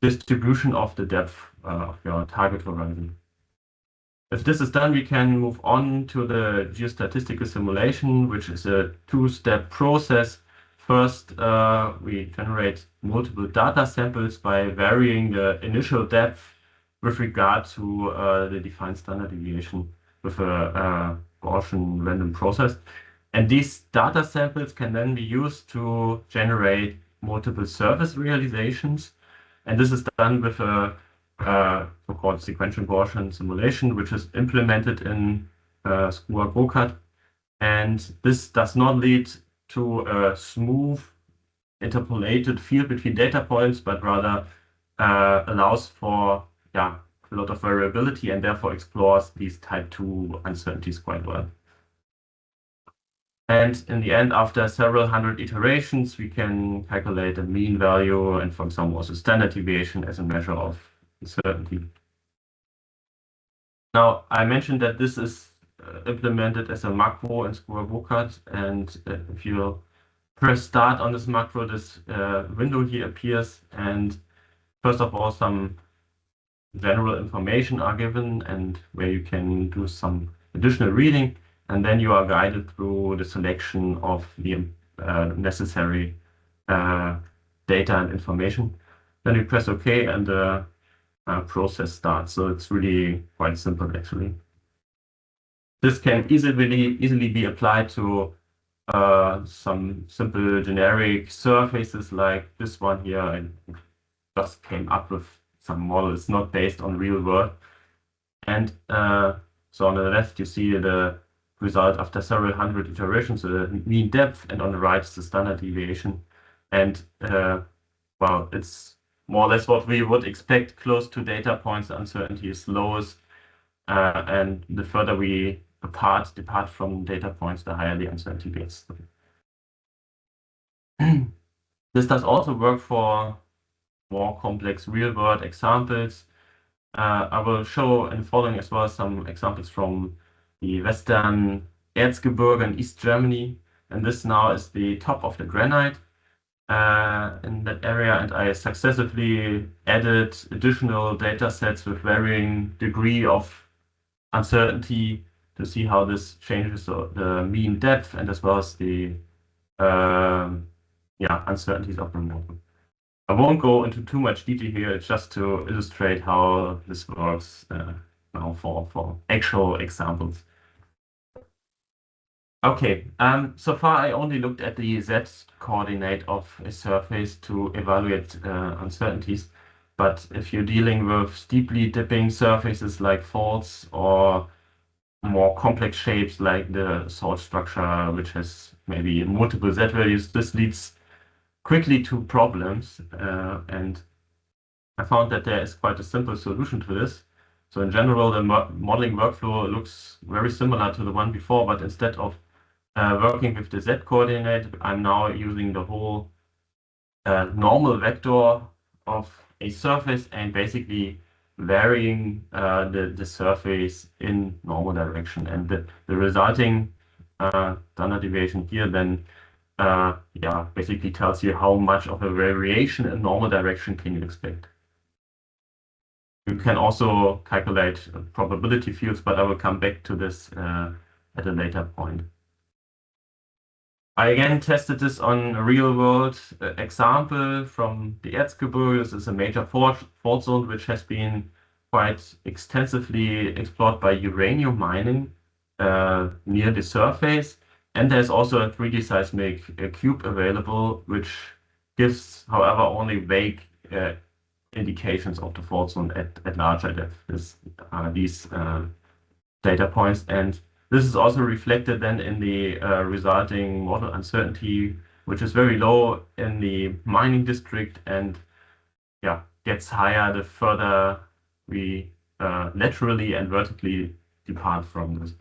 distribution of the depth of your target horizon. If this is done, we can move on to the geostatistical simulation, which is a two-step process. First, we generate multiple data samples by varying the initial depth with regard to the defined standard deviation with a Gaussian random process. And these data samples can then be used to generate multiple surface realizations. And this is done with a so-called sequential Gaussian simulation, which is implemented in SKUA-GOCAD. And this does not lead to a smooth interpolated field between data points, but rather allows for a lot of variability and therefore explores these type 2 uncertainties quite well. And in the end, after several hundred iterations, we can calculate a mean value and, for example, also standard deviation as a measure of uncertainty. Now, I mentioned that this is implemented as a macro in SKUA-GOCAD, and if you press start on this macro, this window here appears, and first of all, some general information are given and where you can do some additional reading, and then you are guided through the selection of the necessary data and information. Then you press OK, and the process starts. So it's really quite simple, actually. This can easily be applied to some simple generic surfaces like this one here. I just came up with some model. It's not based on real world. And so on the left, you see the result after several hundred iterations, the mean depth, and on the right is the standard deviation. And well, it's more or less what we would expect. Close to data points, the uncertainty is lowest. And the further we depart from data points, the higher the uncertainty gets. This does also work for more complex real-world examples. I will show in the following as well some examples from the Western Erzgebirge in East Germany. And this now is the top of the granite in that area. And I successively added additional data sets with varying degree of uncertainty to see how this changes the mean depth and as well as the uncertainties of the model. I won't go into too much detail here, just to illustrate how this works now for actual examples. Okay, so far I only looked at the Z coordinate of a surface to evaluate uncertainties. But if you're dealing with steeply dipping surfaces like faults or more complex shapes like the salt structure, which has maybe multiple Z values, this leads quickly to problems. And I found that there is quite a simple solution to this. So in general, the modeling workflow looks very similar to the one before, but instead of working with the Z coordinate, I'm now using the whole normal vector of a surface and basically varying the surface in normal direction, and the resulting standard deviation here then basically tells you how much of a variation in normal direction can you expect. You can also calculate probability fields, but I will come back to this at a later point. I again tested this on a real-world example from the Erzgebirge. This is a major fault zone which has been quite extensively explored by uranium mining near the surface. And there's also a 3D seismic cube available, which gives, however, only vague indications of the fault zone at larger depth. These data points, and this is also reflected then in the resulting model uncertainty, which is very low in the mining district, and gets higher the further we laterally and vertically depart from this.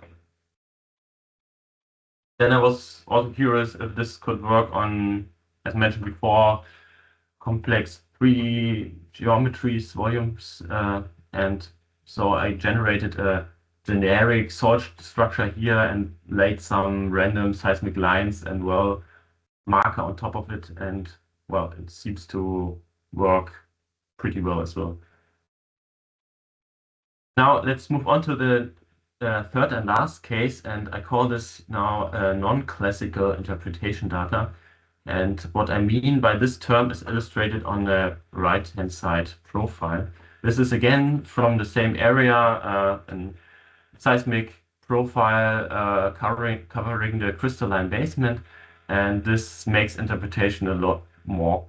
Then I was also curious if this could work on, as mentioned before, complex 3D geometries, volumes, and so I generated a generic salt structure here and laid some random seismic lines and marker on top of it, and it seems to work pretty well as well. Now let's move on to the third and last case, and I call this now non-classical interpretation data. And what I mean by this term is illustrated on the right-hand side profile. This is again from the same area, a seismic profile covering the crystalline basement, and this makes interpretation a lot more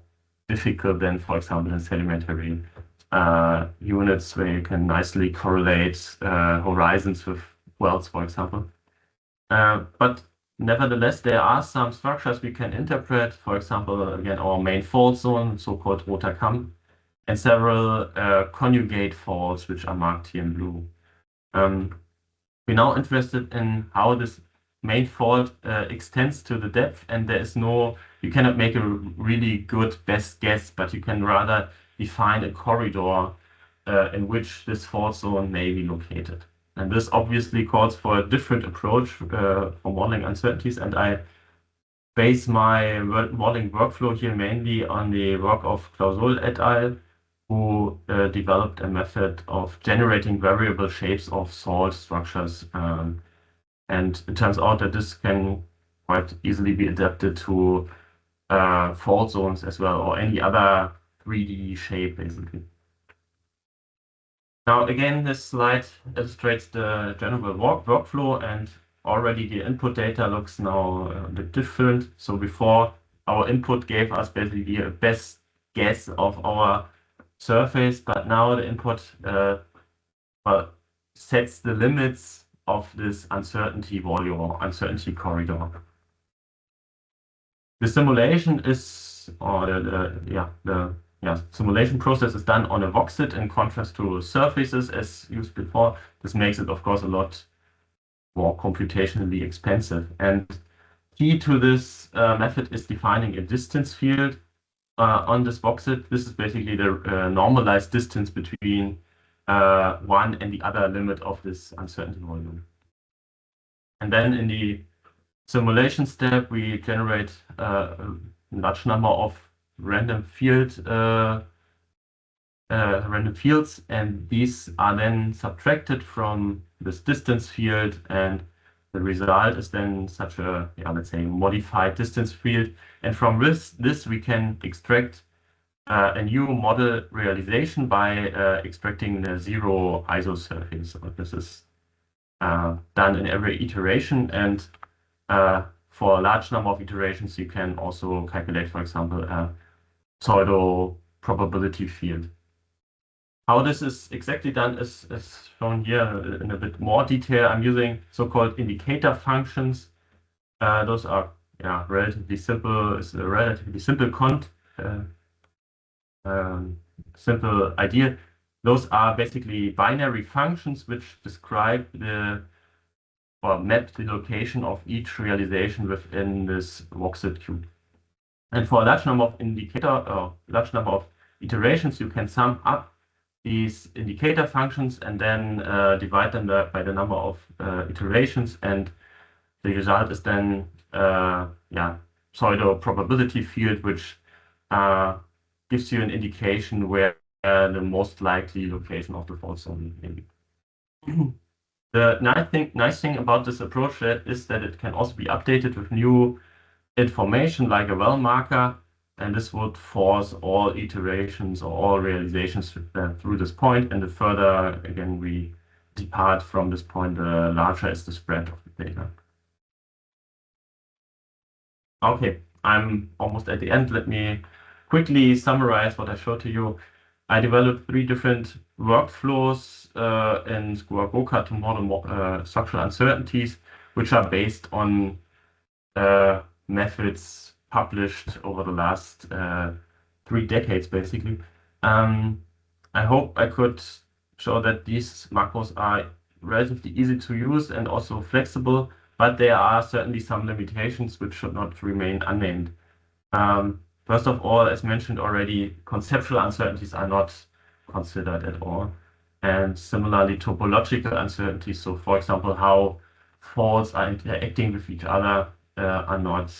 difficult than, for example, in sedimentary units where you can nicely correlate horizons with wells, for example. But nevertheless, there are some structures we can interpret, for example, again, our main fault zone, so-called roter Kamm, and several conjugate faults, which are marked here in blue. We're now interested in how this main fault extends to the depth, and you cannot make a really good best guess, but you can rather define a corridor in which this fault zone may be located. And this obviously calls for a different approach for modeling uncertainties, and I base my modeling workflow here mainly on the work of Clausol et al., who developed a method of generating variable shapes of salt structures. And it turns out that this can quite easily be adapted to fault zones as well, or any other 3D shape, basically. Now, again, this slide illustrates the general workflow, and already the input data looks now a bit different. So before, our input gave us basically a best guess of our surface, but now the input sets the limits of this uncertainty volume or uncertainty corridor. The simulation is, or the simulation process is done on a voxel in contrast to surfaces as used before. This makes it, of course, a lot more computationally expensive. And key to this method is defining a distance field on this voxel. This is basically the normalized distance between one and the other limit of this uncertainty volume. And then in the simulation step, we generate a large number of random fields, and these are then subtracted from this distance field, and the result is then such a, let's say, modified distance field. And from this we can extract a new model realization by extracting the zero isosurface. So this is done in every iteration, and for a large number of iterations, you can also calculate, for example, a pseudo probability field. How this is exactly done is shown here in a bit more detail. I'm using so-called indicator functions. Those are relatively simple. It's a relatively simple simple idea. Those are basically binary functions which describe or map the location of each realization within this voxel cube. And for a large number of iterations, you can sum up these indicator functions and then divide them by the number of iterations, and the result is then pseudo probability field, which gives you an indication where the most likely location of the fault zone may be. The nice thing about this approach is that it can also be updated with new information like a well marker, and this would force all iterations or all realizations through this point, and the further, again, we depart from this point, the larger is the spread of the data. Okay, I'm almost at the end. Let me quickly summarize what I showed to you. I developed 3 different workflows in SKUA-GOCAD to model structural uncertainties, which are based on methods published over the last 3 decades, basically. I hope I could show that these macros are relatively easy to use and also flexible, but there are certainly some limitations which should not remain unnamed. First of all, as mentioned already, conceptual uncertainties are not considered at all. And similarly, topological uncertainties, so for example, how faults are interacting with each other, are not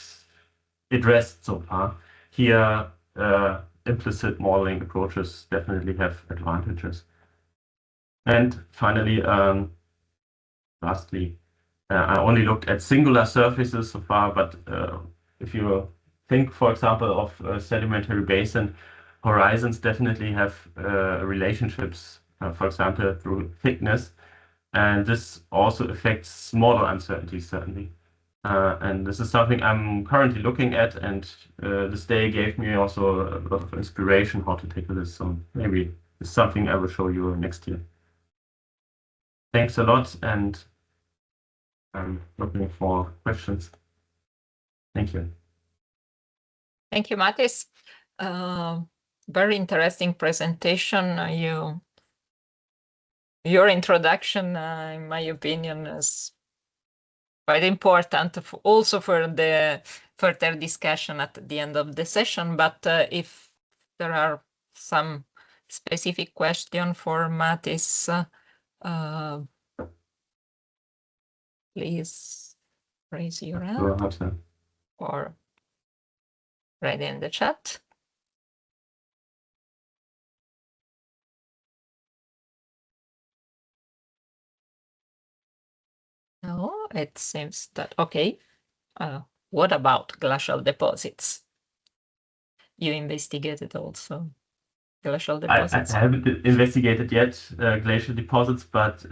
addressed so far. Here, implicit modeling approaches definitely have advantages. And finally, lastly, I only looked at singular surfaces so far, but if you think, for example, of a sedimentary basin, horizons definitely have relationships, for example, through thickness, and this also affects model uncertainties, certainly. And this is something I'm currently looking at, and this day gave me also a lot of inspiration how to tackle this, so maybe it's something I will show you next year. Thanks a lot, and I'm looking for questions. Thank you. Thank you, Mattis. Very interesting presentation. Your introduction, in my opinion, is quite important also for the further discussion at the end of the session. But if there are some specific questions for Mattis, please raise your hand or write in the chat. No, it seems that, okay. What about glacial deposits? You investigated also glacial deposits? I haven't investigated yet glacial deposits, but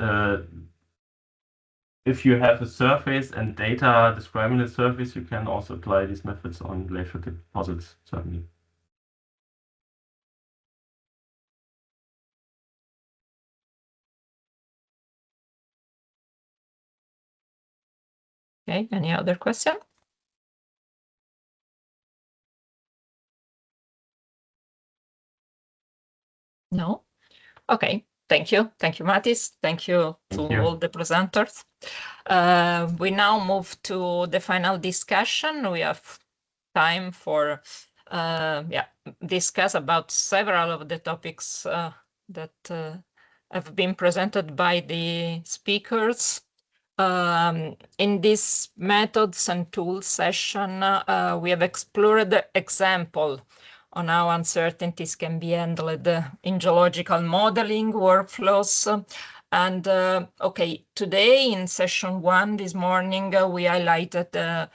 if you have a surface and data describing the surface, you can also apply these methods on glacial deposits, certainly. Okay, any other question? No? Okay, thank you. Thank you, Mattis. Thank you to all the presenters. We now move to the final discussion. We have time for discuss about several of the topics that have been presented by the speakers. In this methods and tools session, we have explored the example on how uncertainties can be handled in geological modeling workflows. And okay, today in session 1 this morning, we highlighted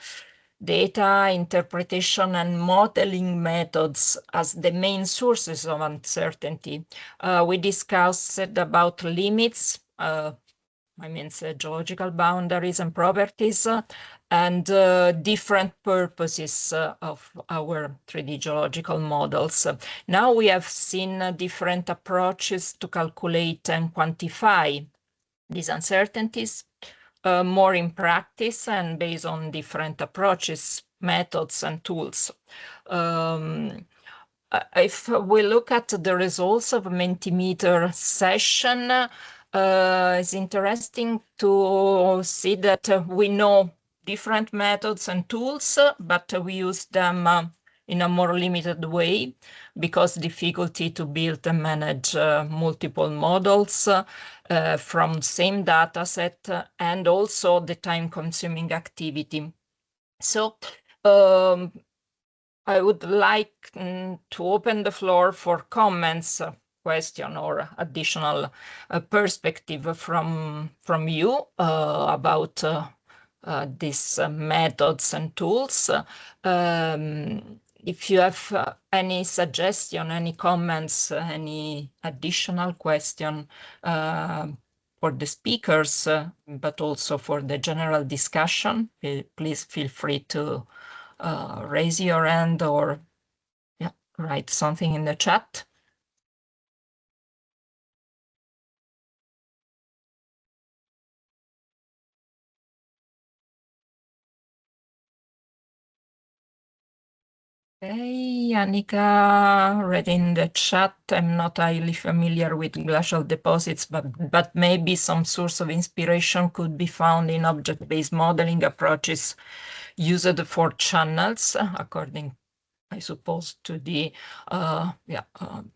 data interpretation and modeling methods as the main sources of uncertainty. We discussed about limits, geological boundaries and properties, and different purposes of our 3D geological models. Now we have seen different approaches to calculate and quantify these uncertainties, more in practice and based on different approaches, methods, and tools. If we look at the results of a Mentimeter session, it's interesting to see that we know different methods and tools, but we use them in a more limited way because difficulty to build and manage multiple models from same data set and also the time-consuming activity. So I would like to open the floor for comments, question, or additional perspective from you about these methods and tools. If you have any suggestion, any comments, any additional question for the speakers, but also for the general discussion, please feel free to raise your hand or write something in the chat. Okay, Annika read in the chat, I'm not highly familiar with glacial deposits, but maybe some source of inspiration could be found in object-based modeling approaches used for channels, according, I suppose, to the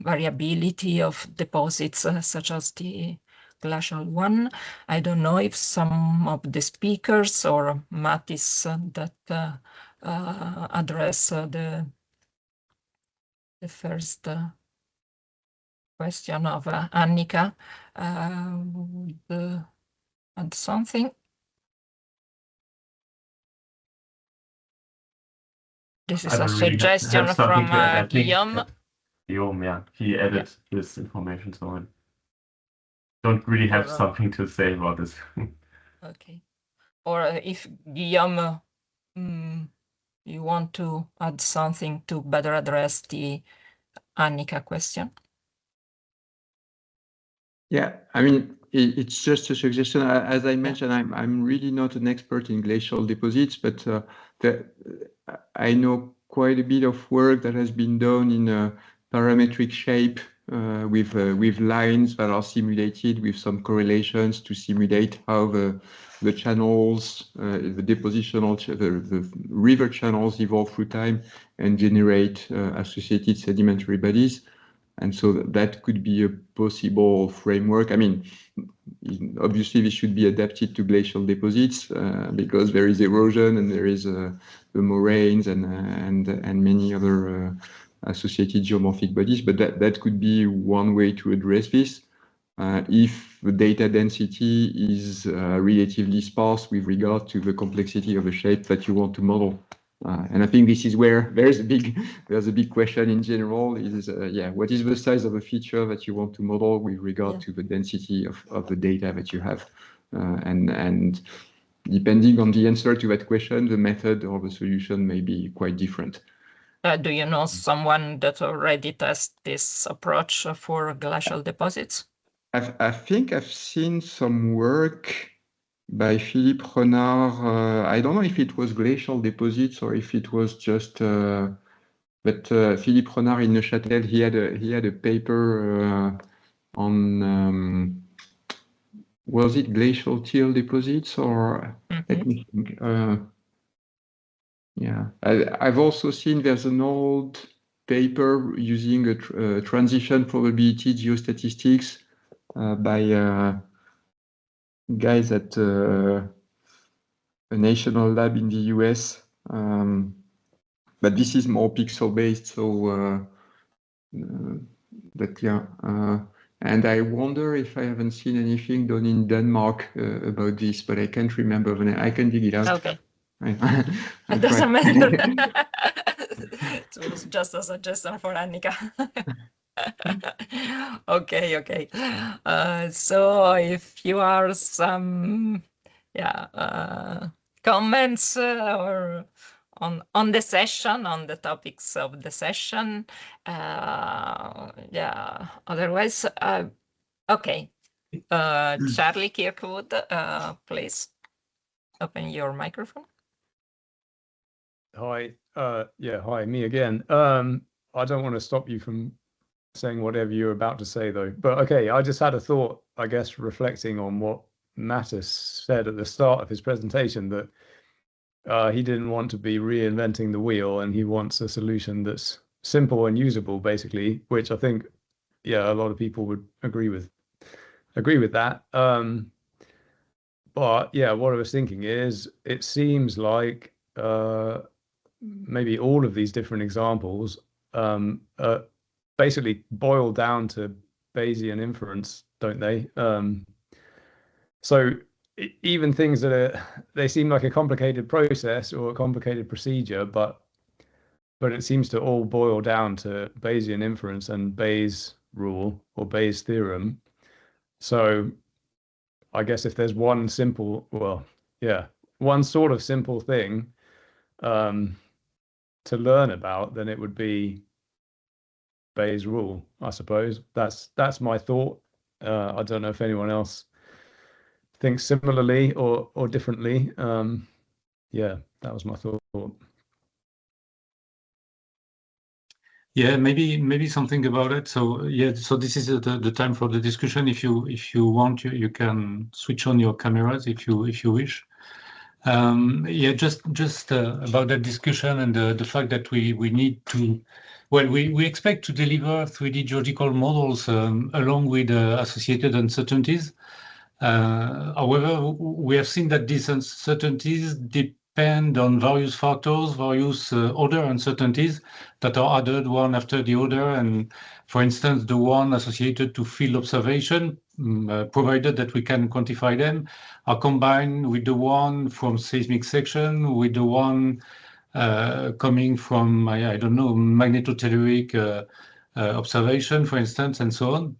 variability of deposits such as the glacial one. I don't know if some of the speakers or Mattis that address the first question of Annika would add something. This is a suggestion from Guillaume. Guillaume, yeah, he added this information, so I don't really have something to say about this. Okay. Or if Guillaume, you want to add something to better address the Annika question? Yeah, I mean, it's just a suggestion. As I mentioned, I'm really not an expert in glacial deposits, but I know quite a bit of work that has been done in a parametric shape with lines that are simulated with some correlations to simulate how the channels, the depositional, the river channels evolve through time and generate associated sedimentary bodies. And so that could be a possible framework. I mean, obviously this should be adapted to glacial deposits because there is erosion and there is the moraines and many other associated geomorphic bodies. But that could be one way to address this. If the data density is relatively sparse with regard to the complexity of the shape that you want to model. And I think this is where there's a big question in general is, what is the size of a feature that you want to model with regard to the density of the data that you have? And depending on the answer to that question, the method or the solution may be quite different. Do you know someone that already tested this approach for glacial deposits? I think I've seen some work by Philippe Renard. I don't know if it was glacial deposits or if it was just, but Philippe Renard in Neuchâtel, he had a paper on, was it glacial till deposits or, let me think. I've also seen there's an old paper using a transition probability geostatistics by guys at a national lab in the US, but this is more pixel based. So, and I wonder if I haven't seen anything done in Denmark about this, but I can't remember the name. I can dig it out. Okay. It doesn't matter. It was just a suggestion for Annika. Okay. So if you are some comments or on the session, on the topics of the session, otherwise, okay. Charlie Kirkwood, please open your microphone. Hi, hi, me again. I don't want to stop you from saying whatever you're about to say, though. But okay, I just had a thought, I guess, reflecting on what Mattis said at the start of his presentation, that he didn't want to be reinventing the wheel, and he wants a solution that's simple and usable, basically, which I think, yeah, a lot of people would agree with that. But yeah, what I was thinking is, it seems like maybe all of these different examples basically boil down to Bayesian inference, don't they? So even things that they seem like a complicated process or a complicated procedure, but it seems to all boil down to Bayesian inference and Bayes' rule or Bayes' theorem. So I guess if there's one simple, well, yeah, one sort of simple thing to learn about, then it would be Bayes' rule, I suppose. That's my thought. I don't know if anyone else thinks similarly or differently. Yeah, that was my thought. Yeah, maybe something about it. So yeah, so this is the time for the discussion. If you want, you can switch on your cameras if you wish. Yeah, just about that discussion and the fact that we need to, well, we expect to deliver 3D geological models along with associated uncertainties. However, we have seen that these uncertainties depend on various factors, various other uncertainties that are added one after the other. And for instance, the one associated to field observation, provided that we can quantify them, are combined with the one from seismic section, with the one coming from, I don't know, magnetotelluric observation, for instance, and so on.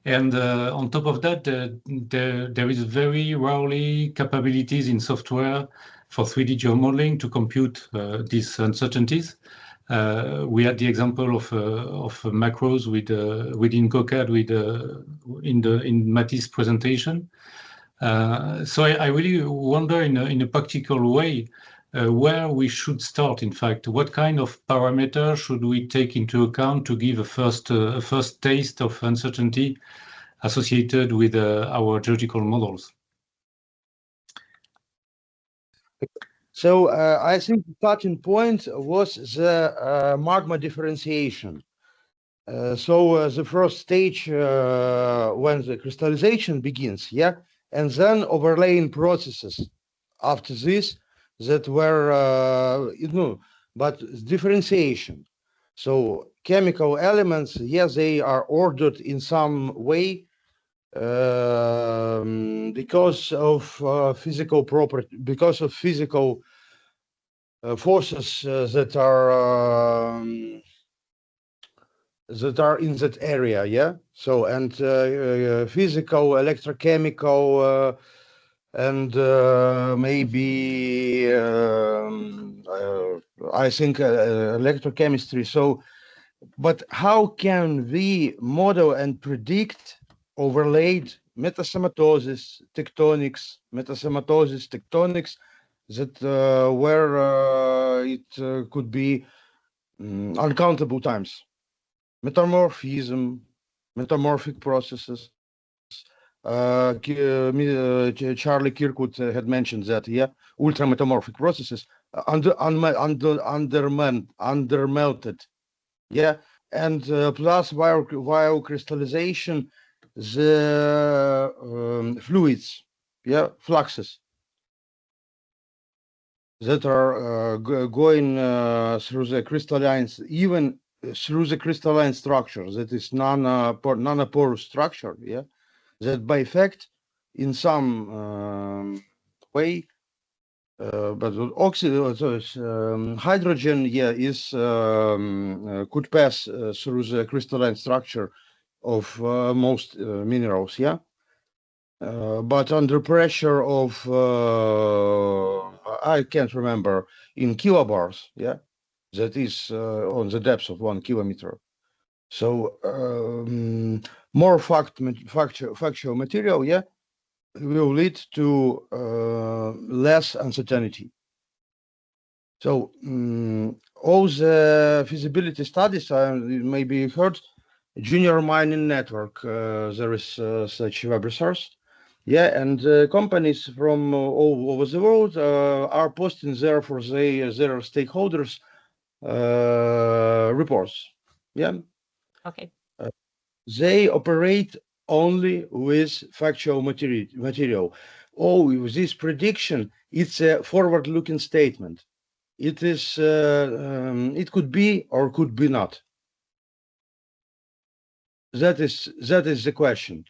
And on top of that, there is very rarely capabilities in software for 3D geomodeling to compute these uncertainties. We had the example of macros within GOCAD in Matthijs' presentation. So I really wonder in a practical way where we should start. In fact, what kind of parameter should we take into account to give a first taste of uncertainty associated with our geological models? So I think the starting point was the magma differentiation. So the first stage when the crystallization begins, yeah, and then overlaying processes after this that were, but differentiation. So chemical elements, yes, they are ordered in some way because of physical property, because of physical forces that are in that area, yeah. So and physical, electrochemical, and maybe I think electrochemistry. So, but how can we model and predict overlaid metasematosis, tectonics, that where it could be uncountable times, metamorphism, metamorphic processes. Charlie Kirkwood had mentioned that, yeah, ultrametamorphic processes, undermelted, yeah, and plus while crystallization, the fluids, yeah, fluxes that are going through the crystallines, even through the crystalline structure that is non-porous structure, yeah, that by fact in some way, but hydrogen, yeah, is could pass through the crystalline structure of most minerals, yeah. But under pressure of I can't remember, in kilobars, yeah, that is on the depth of 1 kilometer. So more factual material, yeah, will lead to less uncertainty. So all the feasibility studies, maybe you've heard, junior mining network, there is such web resource. Yeah, and companies from all over the world are posting there for their stakeholders reports. Yeah. Okay. They operate only with factual material. Oh, this prediction, it's a forward-looking statement. It is. It could be or could be not. That is the question.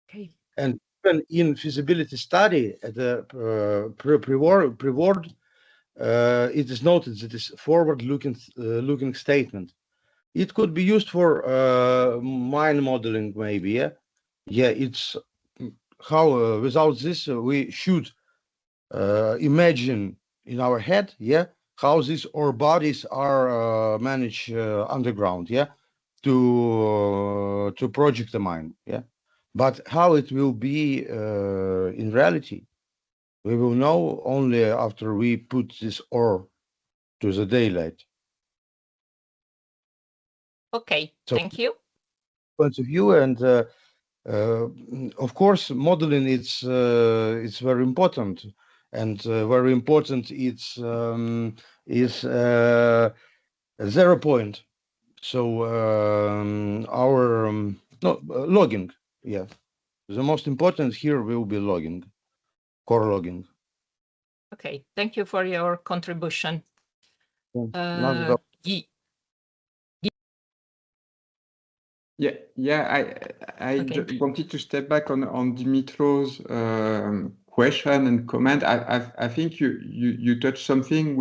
Okay. And even in feasibility study at the pre-award, it is noted that it's forward-looking statement. It could be used for mine modeling, maybe. Yeah, yeah. It's how without this we should imagine in our head, yeah, how these ore bodies are managed underground, yeah, to project the mine, yeah. But how it will be in reality, we will know only after we put this ore to the daylight. Okay, so, thank you. Point of view, and of course, modeling it's very important, and very important is 0 point. So our no logging, yeah, the most important here will be logging, core logging. Okay, thank you for your contribution. Yeah. I wanted to step back on Dimitro's question and comment. I think you touched something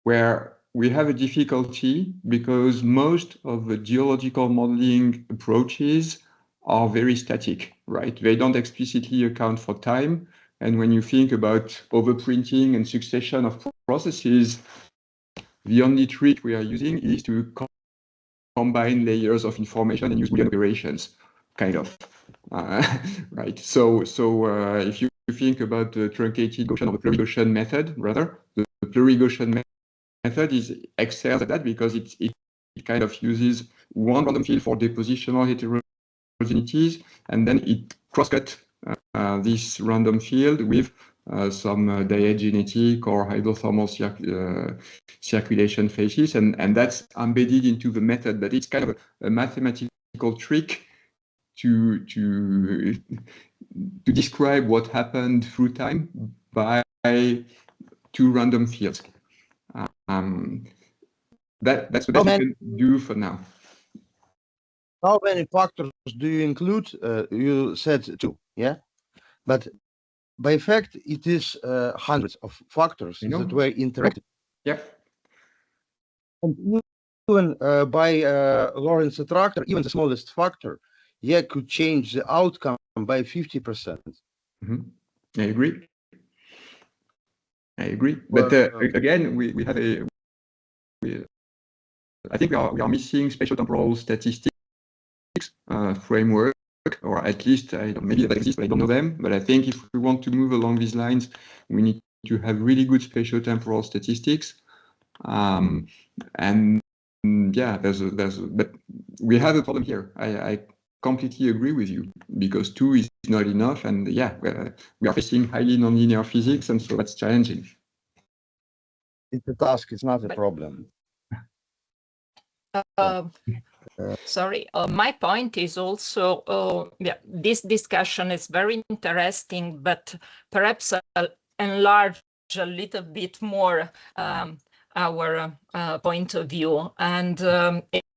where we have a difficulty because most of the geological modeling approaches are very static, right? They don't explicitly account for time. And when you think about overprinting and succession of processes, the only trick we are using is to combine layers of information and use Boolean operations, kind of, right? So if you think about the truncated Gaussian or the pluri-Gaussian method, rather, the pluri-Gaussian method excels at that because it kind of uses one random field for depositional heterogeneities, and then it crosscut this random field with some diagenetic or hydrothermal circulation phases, and that's embedded into the method. But it's kind of a mathematical trick to describe what happened through time by two random fields. That's what you can do for now. How many factors do you include? You said 2, yeah, but by fact it is hundreds of factors that were interacted. Yeah. And even by Lorentz attractor, even the smallest factor, yeah, could change the outcome by 50%. Mm-hmm. I agree. But again, we have I think we are missing spatial temporal statistics framework, or at least maybe that exists, but I don't know them. But I think if we want to move along these lines, we need to have really good spatial temporal statistics. And yeah, but we have a problem here. I completely agree with you, because 2 is not enough, and yeah, we are facing highly nonlinear physics, and so that's challenging. It's a task, it's not a problem. Sorry, my point is also, yeah, this discussion is very interesting, but perhaps enlarge a little bit more our point of view. And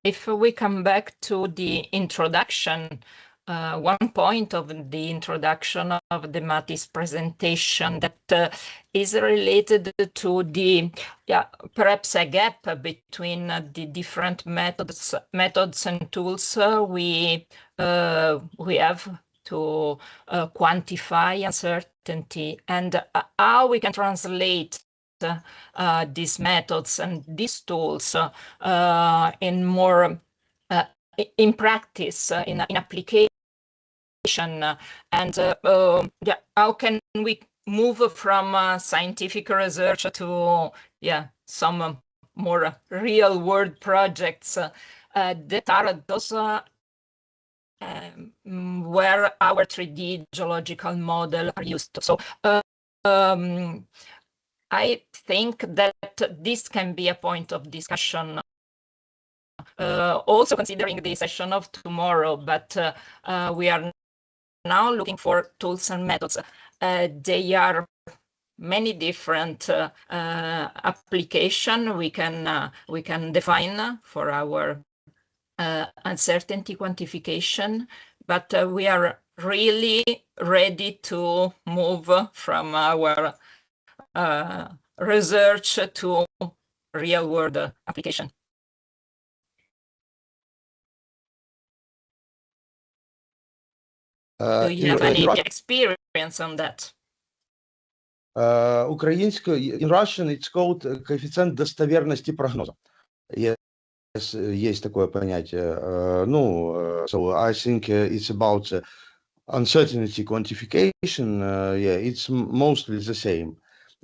if we come back to the introduction, one point of the introduction of the Mattis presentation that is related to the, perhaps a gap between the different methods and tools we have to quantify uncertainty, and how we can translate these methods and these tools in more in practice, in application, and how can we move from scientific research to some more real world projects that are those where our 3D geological model are used to. So I think that this can be a point of discussion, also considering the session of tomorrow, but we are now looking for tools and methods. They are many different application we can define for our uncertainty quantification, but we are really ready to move from our research to real world application. Do you have any experience on that? In Russian it's called коэффициент достоверности прогноза. Есть такое понятие. So I think it's about uncertainty quantification. Yeah, it's mostly the same.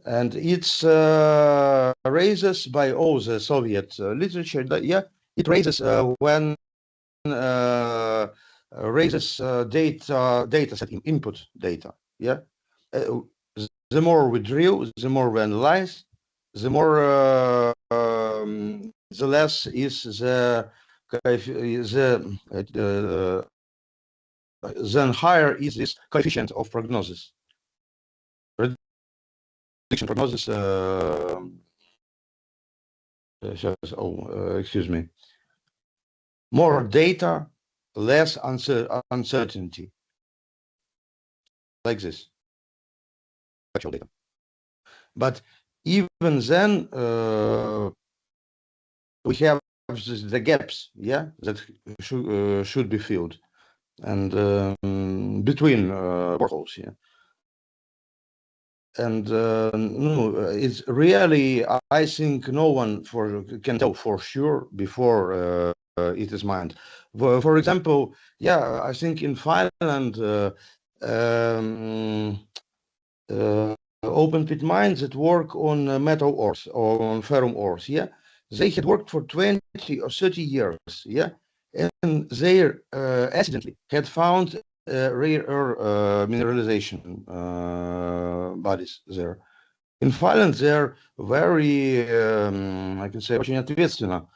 And it's raises by all the Soviet literature. Yeah, it raises when raises data set, input data. Yeah, the more we drill, the more we analyze, the more the less is then higher is this coefficient of prognosis. Prediction prognosis. Excuse me. More data, less uncertainty. Like this. Actual data. But even then, we have the gaps, yeah, that should be filled, and between boreholes, yeah. And it's really, I think, no one can tell for sure before it is mined. For example, yeah, I think in Finland, open pit mines that work on metal ores or on ferrum ores, yeah, they had worked for 20 or 30 years, yeah, and they accidentally had found rare earth mineralization bodies there. In Finland, they're very, I can say, очень ответственно.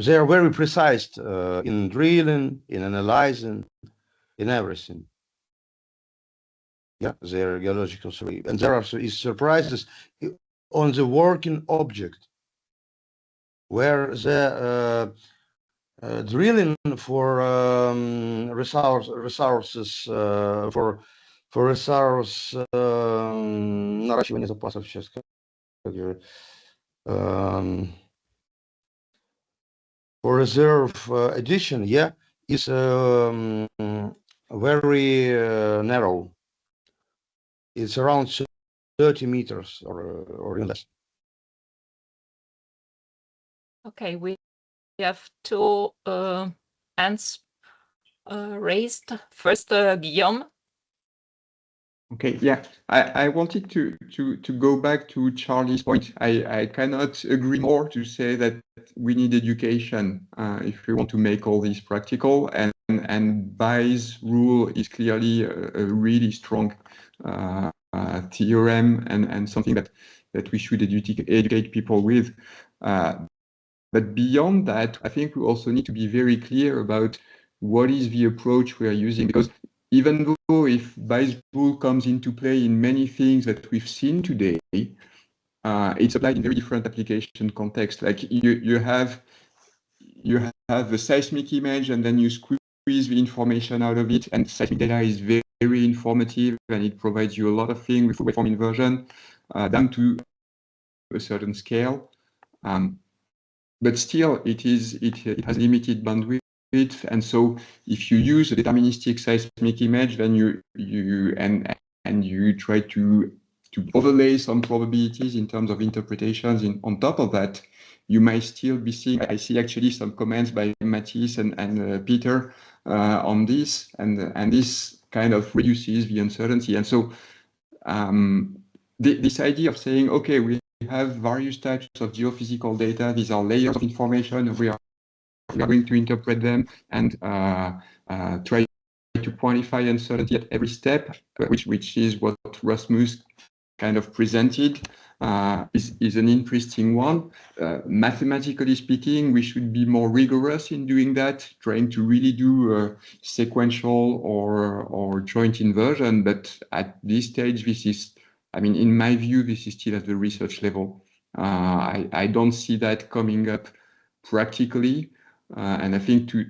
They are very precise in drilling, in analyzing, in everything. Yeah, their geological survey. And there are surprises on the working object, where the drilling for resources, for resource наращивание запасов, сейчас for reserve addition, yeah, is very narrow. It's around 30 meters or less. Okay, we have two hands raised. First, Guillaume. Okay, yeah, I wanted to go back to Charlie's point. I cannot agree more to say that we need education if we want to make all this practical, and Bayes' rule is clearly a really strong theorem and something that we should educate people with. But beyond that, I think we also need to be very clear about what is the approach we are using, because even though if Bayes' rule comes into play in many things that we've seen today, it's applied in very different application context. Like you have the seismic image, and then you squeeze the information out of it, and seismic data is very, very informative, and it provides you a lot of things with waveform inversion down to a certain scale. But still, it has limited bandwidth. And so if you use a deterministic seismic image, then you try to overlay some probabilities in terms of interpretations on top of that, you might still be seeing, I see actually some comments by Matisse and Peter on this, and this kind of reduces the uncertainty. And so this idea of saying, okay, we have various types of geophysical data. These are layers of information. We are going to interpret them and try to quantify uncertainty at every step, which is what Rasmus kind of presented, is an interesting one. Mathematically speaking, we should be more rigorous in doing that, trying to really do sequential or joint inversion. But at this stage, this is, I mean, in my view, this is still at the research level. I don't see that coming up practically. And I think to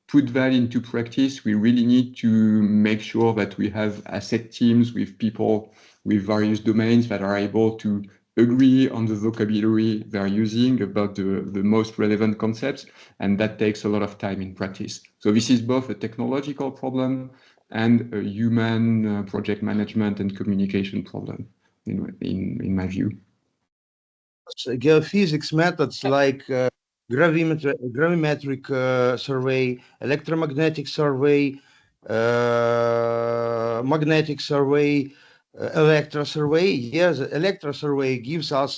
put that into practice, we really need to make sure that we have asset teams with people with various domains that are able to agree on the vocabulary they're using about the most relevant concepts. And that takes a lot of time in practice. So this is both a technological problem and a human project management and communication problem, in my view. Geophysics methods like gravimetric survey, electromagnetic survey, magnetic survey, electro survey. Yes, electro survey gives us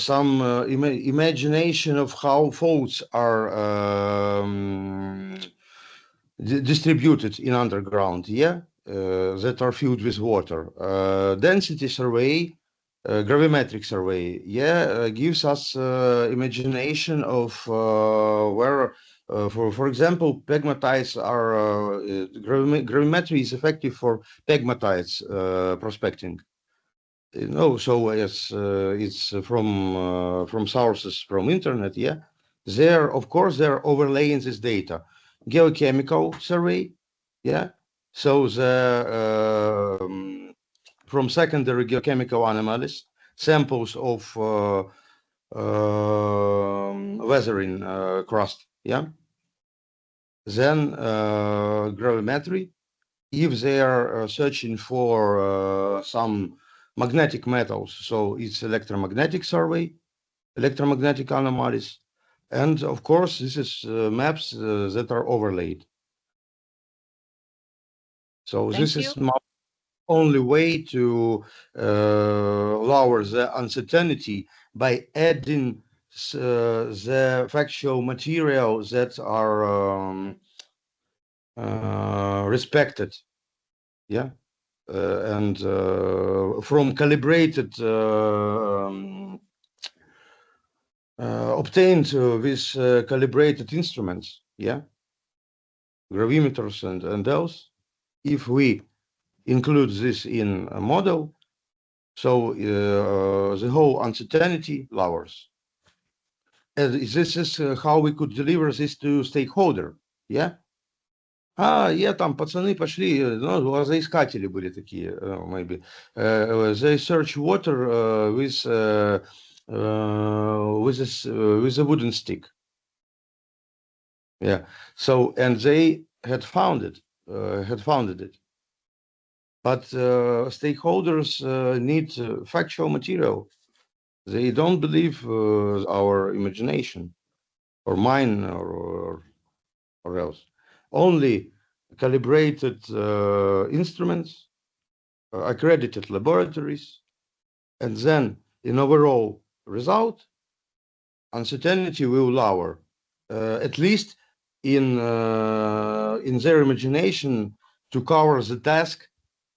some imagination of how faults are distributed in underground. Yeah, that are filled with water. Density survey. Gravimetric survey, gives us imagination of where, for example, pegmatites are. Gravimetry is effective for pegmatites prospecting. So yes, it's from sources from internet. Yeah, there, of course, they're overlaying this data. Geochemical survey, so the from secondary geochemical anomalies, samples of weathering crust, Then gravimetry, if they are searching for some magnetic metals, so it's electromagnetic survey, electromagnetic anomalies, and of course this is maps that are overlaid. So this is only way to lower the uncertainty by adding the factual material that are respected, and from calibrated obtained with calibrated instruments, gravimeters and those. If we include this in a model, so the whole uncertainty lowers. And this is how we could deliver this to stakeholder, там пацаны пошли, лазоискатели были такие, maybe. They search water with a wooden stick. So, and they had founded it. But stakeholders need factual material. They don't believe our imagination, or mine, or else. Only calibrated instruments, accredited laboratories, and then in overall result, uncertainty will lower, at least in their imagination, to cover the task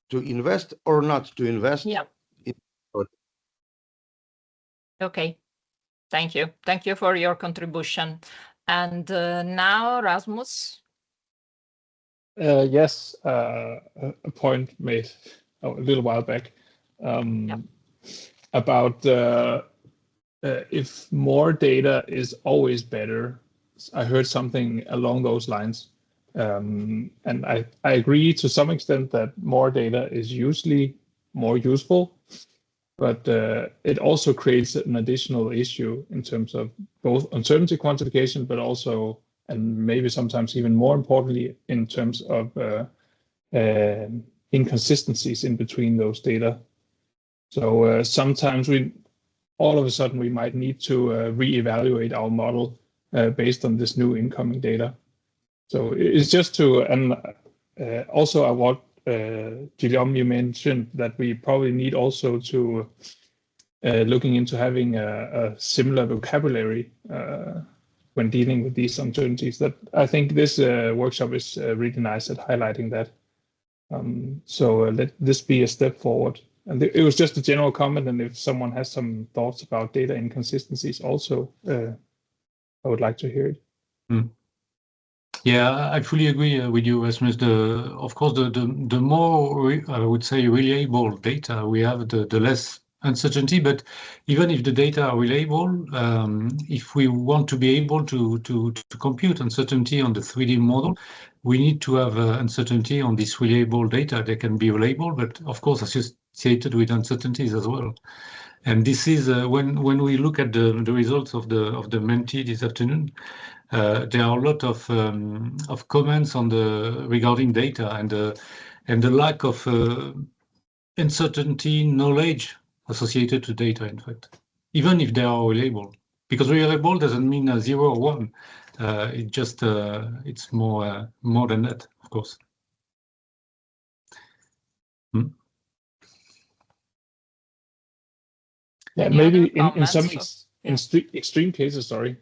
to invest or not to invest. Okay, thank you. Thank you for your contribution. And now, Rasmus. Yes, a point made a little while back about if more data is always better. I heard something along those lines. And I agree to some extent that more data is usually more useful, but it also creates an additional issue in terms of both uncertainty quantification, but also, and maybe sometimes even more importantly, in terms of inconsistencies in between those data. So sometimes all of a sudden we might need to reevaluate our model based on this new incoming data. So it's just to, and also Guillaume, you mentioned that we probably need also to looking into having a similar vocabulary when dealing with these uncertainties. That I think this workshop is really nice at highlighting that. So let this be a step forward. And it was just a general comment, and if someone has some thoughts about data inconsistencies also, I would like to hear it. Yeah, I fully agree with you, Rasmus. Of course, the more I would say reliable data we have, the less uncertainty. But even if the data are reliable, if we want to be able to compute uncertainty on the 3D model, we need to have uncertainty on this reliable data. They can be reliable, but of course associated with uncertainties as well. And this is when we look at the results of the Menti this afternoon. There are a lot of comments on regarding data and the lack of uncertainty knowledge associated to data. In fact, even if they are reliable, because reliable doesn't mean 0 or 1. It just it's more than that, of course. Yeah, maybe in some extreme cases, sorry.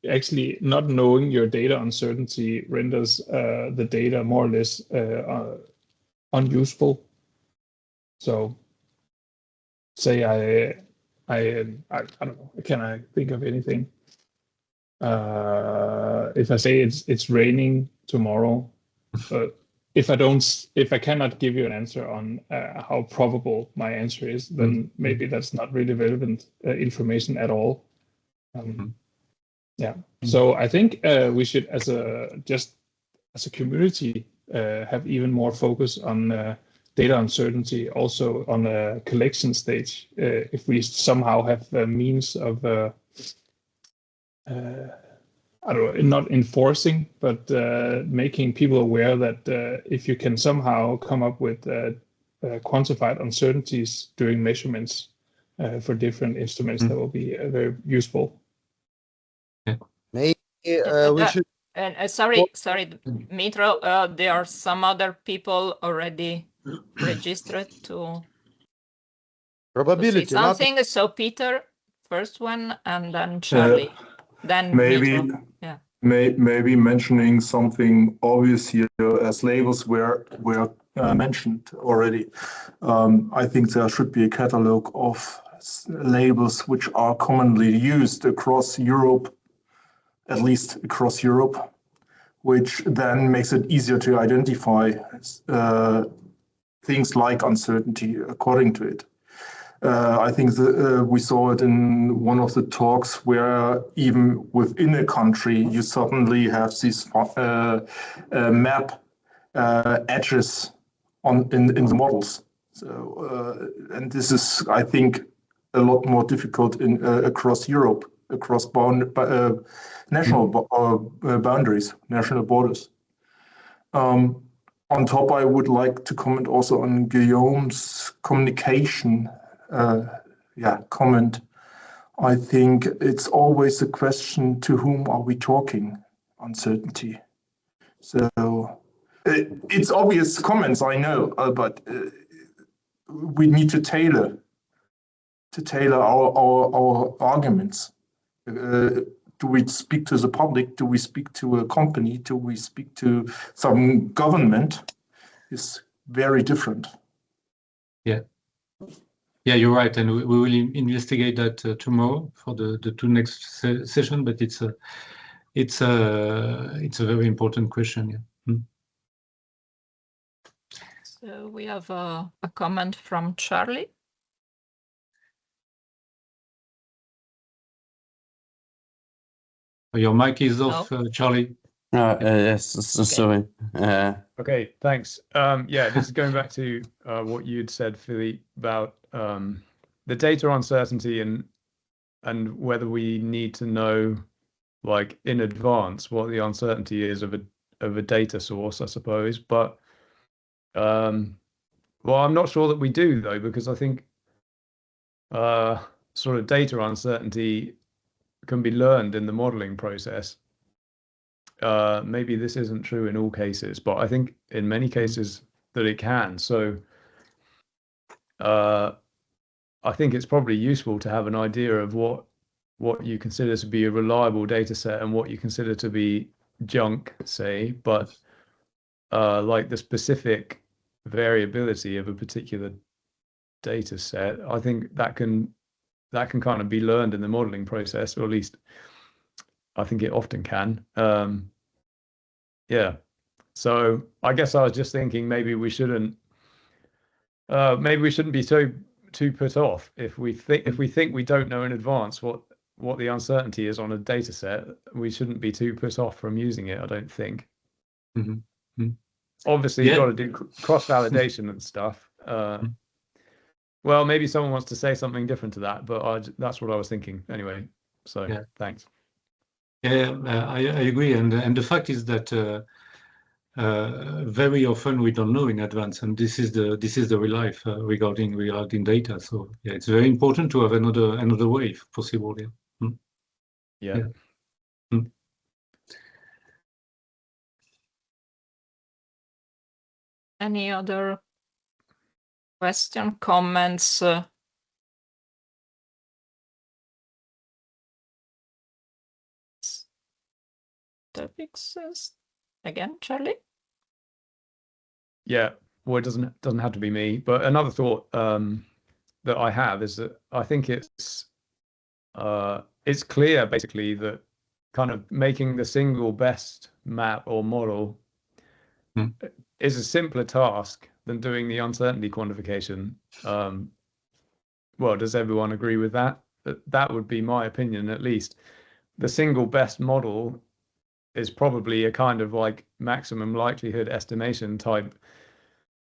Actually, not knowing your data uncertainty renders the data more or less unuseful. So, say I don't know. Can I think of anything? If I say it's raining tomorrow, if I cannot give you an answer on how probable my answer is, then maybe that's not really relevant information at all. Yeah. So I think we should, as a community, have even more focus on data uncertainty, also on a collection stage. If we somehow have a means of I don't know, not enforcing, but making people aware that if you can somehow come up with quantified uncertainties during measurements for different instruments, that will be very useful. Yeah. Maybe we should. And sorry, Mitro, there are some other people already registered to Probability. say something. Not... So Peter, first one, and then Charlie. Then maybe Mitro. Yeah. Maybe mentioning something obvious here, as labels were mentioned already. I think there should be a catalog of labels which are commonly used across Europe, at least across Europe, which then makes it easier to identify things like uncertainty according to it. I think we saw it in one of the talks where even within a country, you suddenly have these map edges in the models. So, and this is, I think, a lot more difficult across Europe, across national boundaries, national borders. On top, I would like to comment also on Guillaume's communication comment. I think it's always a question, to whom are we talking? Uncertainty. So it's obvious comments, I know, but we need to tailor our arguments. Do we speak to the public? Do we speak to a company? Do we speak to some government? It's very different. Yeah. Yeah, you're right, and we will investigate that tomorrow for the two next session. But it's a very important question. Yeah. So we have a comment from Charlie. Your mic is off, Charlie. Yes, sorry. Okay, thanks. Yeah, this is going back to what you'd said, Philippe, about the data uncertainty and whether we need to know, like, in advance what the uncertainty is of a data source, I suppose. But well, I'm not sure that we do, though, because I think sort of data uncertainty can be learned in the modeling process. maybe this isn't true in all cases, but I think in many cases that it can. So I think it's probably useful to have an idea of what you consider to be a reliable data set and what you consider to be junk, say, but like the specific variability of a particular data set, I think that can kind of be learned in the modeling process, or at least I think it often can. Yeah. So I guess I was just thinking maybe we shouldn't be too put off if we think we don't know in advance what the uncertainty is on a data set. We shouldn't be too put off from using it, I don't think. Obviously, you've got to do cross-validation and stuff. Well, maybe someone wants to say something different to that, but that's what I was thinking anyway. So thanks. I agree, and the fact is that very often we don't know in advance, and this is the real life regarding data. So yeah, it's very important to have another way if possible. Yeah. Any other question, comments? Topics again, Charlie? Yeah, well, it doesn't have to be me, but another thought that I have is that I think it's clear basically that kind of making the single best map or model is a simpler task than doing the uncertainty quantification. Well, does everyone agree with that? That would be my opinion, at least. The single best model is probably a kind of like maximum likelihood estimation type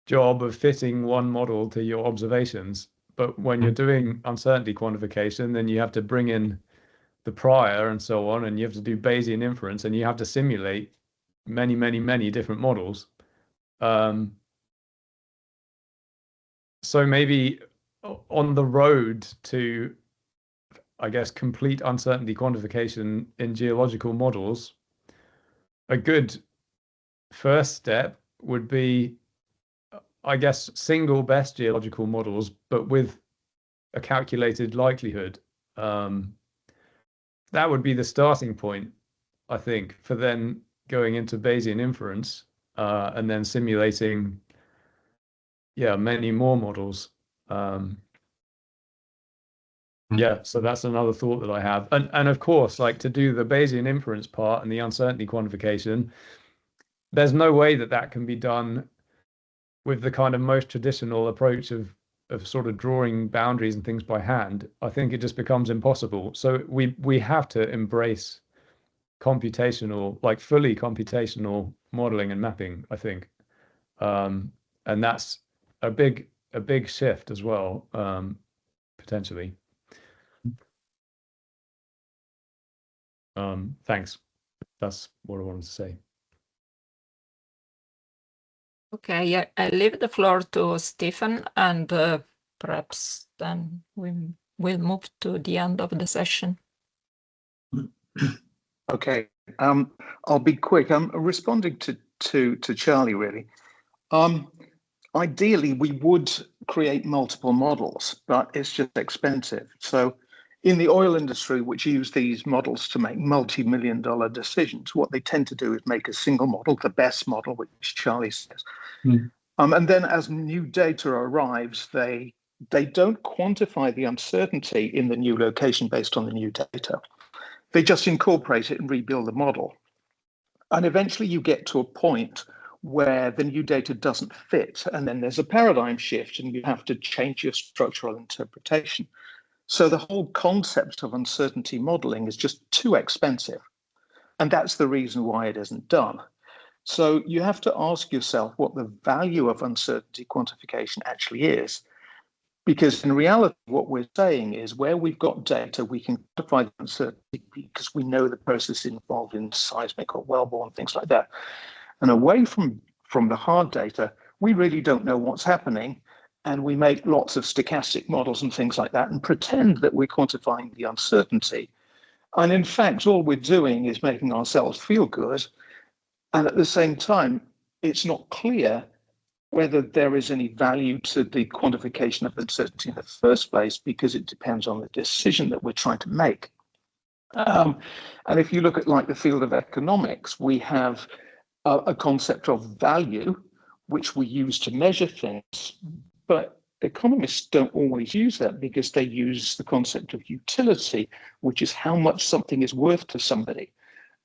job of fitting one model to your observations. But when you're doing uncertainty quantification, then you have to bring in the prior and so on, and you have to do Bayesian inference, and you have to simulate many, many, many different models. So maybe on the road to, I guess, complete uncertainty quantification in geological models, a good first step would be, I guess, single best geological models, but with a calculated likelihood. That would be the starting point, I think, for then going into Bayesian inference and then simulating, many more models. Yeah, so that's another thought that I have. And of course, like to do the Bayesian inference part and the uncertainty quantification, there's no way that can be done with the kind of most traditional approach of sort of drawing boundaries and things by hand. I think it just becomes impossible. So we have to embrace computational, like fully computational modeling and mapping, I think. And that's a big shift as well, potentially. Thanks. That's what I wanted to say. Okay, yeah, I leave the floor to Stephen, and perhaps then we'll move to the end of the session. Okay, I'll be quick. I'm responding to Charlie, really. Ideally, we would create multiple models, but it's just expensive. So in the oil industry, which use these models to make multi-million-dollar decisions, what they tend to do is make a single model, the best model, which Charlie says. And then as new data arrives, they don't quantify the uncertainty in the new location based on the new data. They just incorporate it and rebuild the model. And eventually you get to a point where the new data doesn't fit, and then there's a paradigm shift and you have to change your structural interpretation. So the whole concept of uncertainty modeling is just too expensive. And that's the reason why it isn't done. So you have to ask yourself what the value of uncertainty quantification actually is. Because in reality, what we're saying is where we've got data, we can quantify the uncertainty because we know the process involved in seismic or wellbore and things like that. And away from the hard data, we really don't know what's happening. And we make lots of stochastic models and things like that and pretend that we're quantifying the uncertainty. And in fact, all we're doing is making ourselves feel good And at the same time, it's not clear whether there is any value to the quantification of uncertainty in the first place, because it depends on the decision that we're trying to make. And if you look at like the field of economics, we have a concept of value, which we use to measure things, but economists don't always use that because they use the concept of utility, which is how much something is worth to somebody.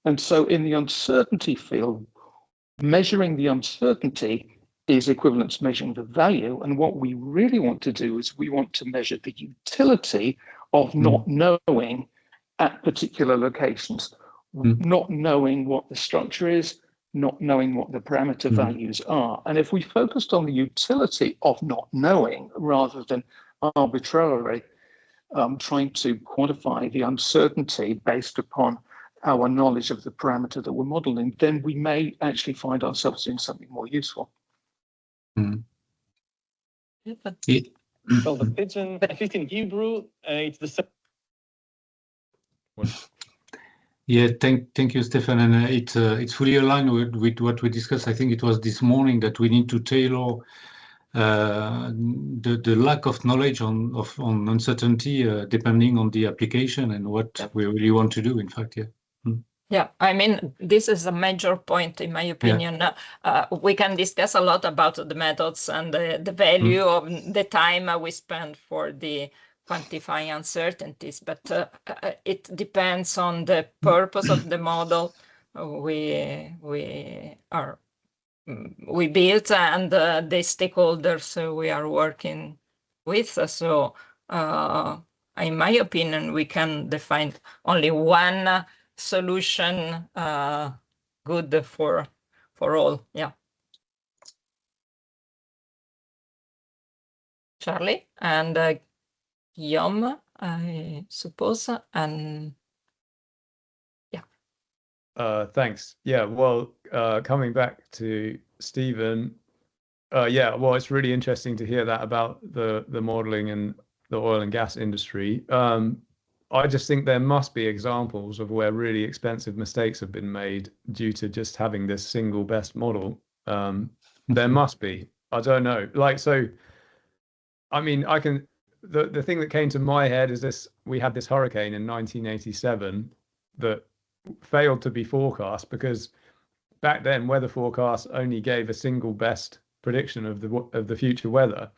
And so in the uncertainty field, measuring the uncertainty is equivalent to measuring the value. And what we really want to do is we want to measure the utility of not knowing at particular locations, not knowing what the structure is, not knowing what the parameter values are. And if we focused on the utility of not knowing rather than arbitrarily trying to quantify the uncertainty based upon our knowledge of the parameter that we're modeling, then we may actually find ourselves doing something more useful. Well, the pigeon, at least in Hebrew, it's the same. Yeah, thank you, Stefan. And it's fully aligned with what we discussed. I think it was this morning that we need to tailor the lack of knowledge on uncertainty depending on the application and what we really want to do. In fact, Yeah, I mean, this is a major point, in my opinion. We can discuss a lot about the methods and the value of the time we spend for the quantifying uncertainties, but it depends on the purpose of the model we built and the stakeholders we are working with. So, in my opinion, we can define only one solution good for all. Yeah. Charlie and Guillaume, I suppose, and thanks. Yeah, well, coming back to Stephen, yeah, well, it's really interesting to hear that about the modeling in the oil and gas industry. I just think there must be examples of where really expensive mistakes have been made due to just having this single best model. There must be. I don't know. Like, so, I mean, the thing that came to my head is this: we had this hurricane in 1987 that failed to be forecast because back then weather forecasts only gave a single best prediction of the future weather,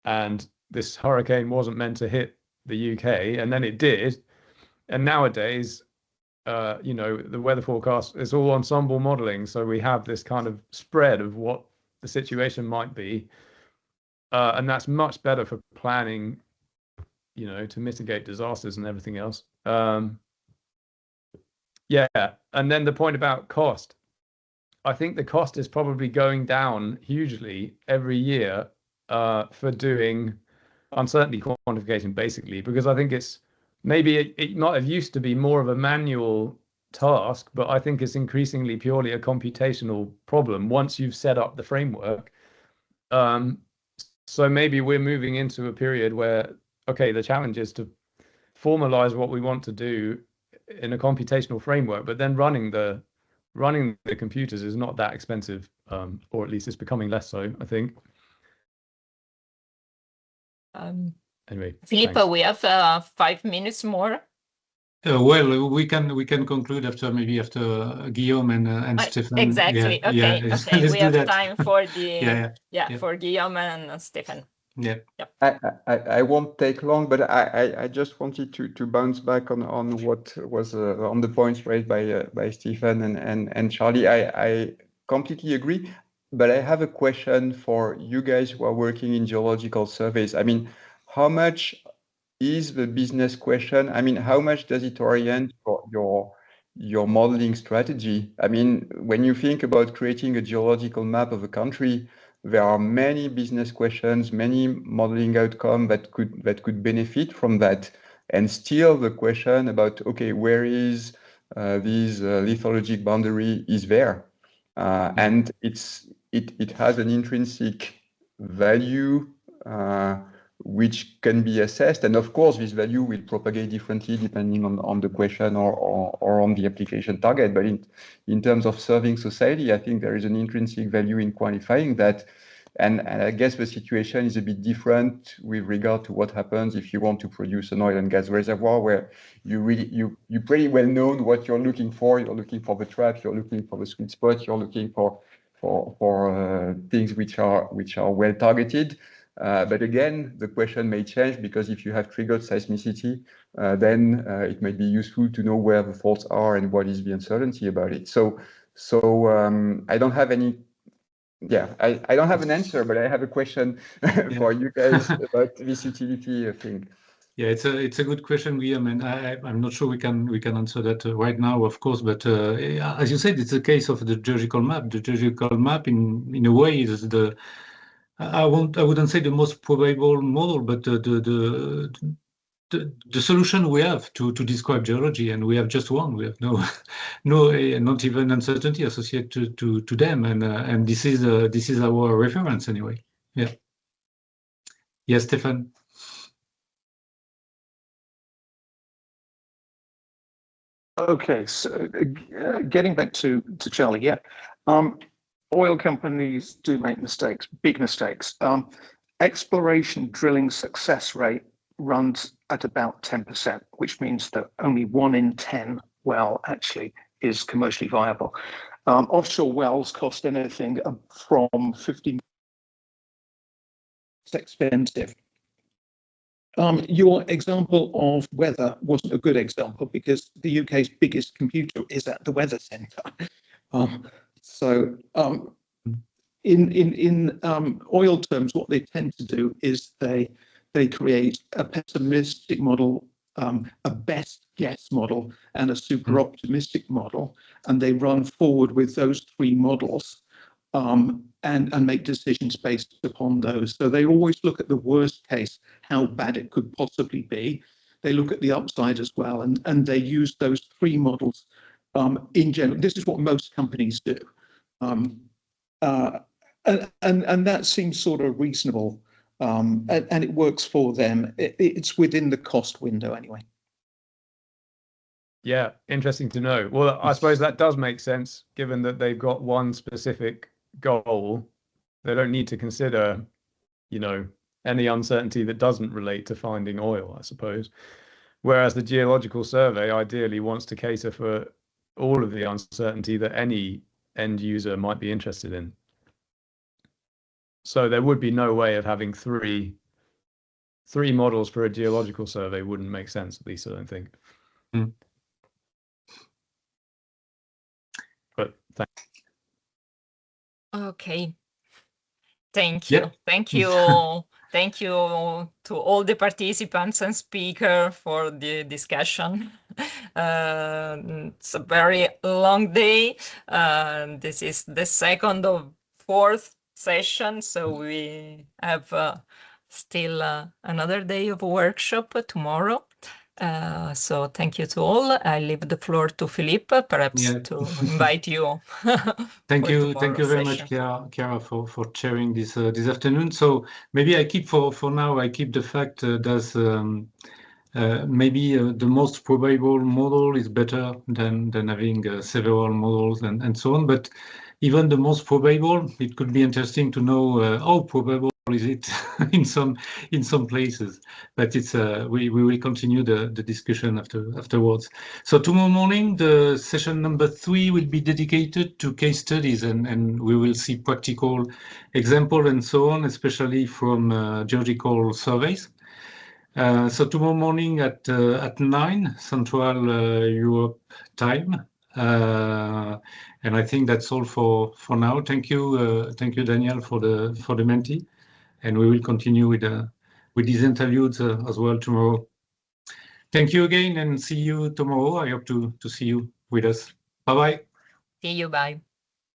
and this hurricane wasn't meant to hit the UK, and then it did. And nowadays, you know, the weather forecast is all ensemble modeling, so we have this kind of spread of what the situation might be. And that's much better for planning, you know, to mitigate disasters and everything else. Yeah, and then the point about cost. I think the cost is probably going down hugely every year for doing uncertainty quantification, basically, because I think it's maybe it might have used to be more of a manual task, but I think it's increasingly purely a computational problem once you've set up the framework. So maybe we're moving into a period where, okay, the challenge is to formalize what we want to do in a computational framework, but then running the computers is not that expensive, or at least it's becoming less so, I think. Anyway, Philippe, thanks. we have 5 minutes more. Well, we can conclude after Guillaume and Stefan. Exactly. Yeah, okay. yeah. Okay. Let's We do have that. time for the yeah. for Guillaume and Stefan. Yeah. I won't take long, but I just wanted to bounce back on what was on the points raised by Stephen and Charlie. I completely agree, but I have a question for you guys who are working in geological surveys. I mean, how much is the business question? I mean, how much does it orient your modeling strategy? I mean, when you think about creating a geological map of a country, there are many business questions, many modeling outcomes that could benefit from that. And still the question about, okay, where is this lithologic boundary is there? And it has an intrinsic value which can be assessed. And of course, this value will propagate differently depending on the question or on the application target. But in terms of serving society, I think there is an intrinsic value in quantifying that. And I guess the situation is a bit different with regard to what happens if you want to produce an oil and gas reservoir, where you pretty well know what you're looking for. You're looking for the trap, you're looking for the sweet spot, you're looking for things which are well targeted. But again, the question may change, because if you have triggered seismicity, then it might be useful to know where the faults are and what is the uncertainty about it. So I don't have any. Yeah, I don't have an answer, but I have a question for you guys about this utility thing. Yeah, it's a good question, Guillaume, and I'm not sure we can answer that right now, of course. But as you said, it's a case of the geological map. The geological map, in a way, is the I wouldn't say the most probable model, but the solution we have to describe geology, and we have just one. We have not even uncertainty associated to them, and this is our reference anyway. Yeah. Yes, Stefan. Okay, so getting back to Charlie, yeah. Oil companies do make mistakes, big mistakes. Exploration drilling success rate runs at about 10%, which means that only 1 in 10 well actually is commercially viable. Offshore wells cost anything from 50. It's expensive. Your example of weather wasn't a good example, because the UK's biggest computer is at the weather centre. In oil terms, what they tend to do is they create a pessimistic model, a best guess model, and a super optimistic model, and they run forward with those 3 models and make decisions based upon those. So they always look at the worst case, how bad it could possibly be. They look at the upside as well, and they use those 3 models in general. This is what most companies do. And that seems sort of reasonable, and it works for them. It's within the cost window anyway. Yeah, interesting to know. Well, I suppose that does make sense, given that they've got one specific goal. They don't need to consider, any uncertainty that doesn't relate to finding oil, I suppose. Whereas the Geological Survey ideally wants to cater for all of the uncertainty that any end user might be interested in. So there would be no way of having three models for a geological survey. Wouldn't make sense, at least I don't think. But thanks. Okay. Thank you. Yeah. Thank you. Thank you to all the participants and speakers for the discussion. It's a very long day. This is the second of 4th session, so we have still another day of workshop tomorrow. So thank you to all. I leave the floor to Philippe, perhaps to invite you. Thank you very much, Chiara, for chairing this afternoon. So maybe I keep for now. I keep the fact that maybe the most probable model is better than having several models and so on. But even the most probable, it could be interesting to know how probable is it in some places. But it's we will continue the discussion afterwards. So tomorrow morning, the session number 3 will be dedicated to case studies, and we will see practical example and so on, especially from geological surveys. So tomorrow morning at 9 Central Europe time. And I think that's all for now. Thank you, Daniel, for the Menti, and we will continue with these interludes as well tomorrow. Thank you again, and see you tomorrow. I hope to see you with us. Bye bye. See you. Bye.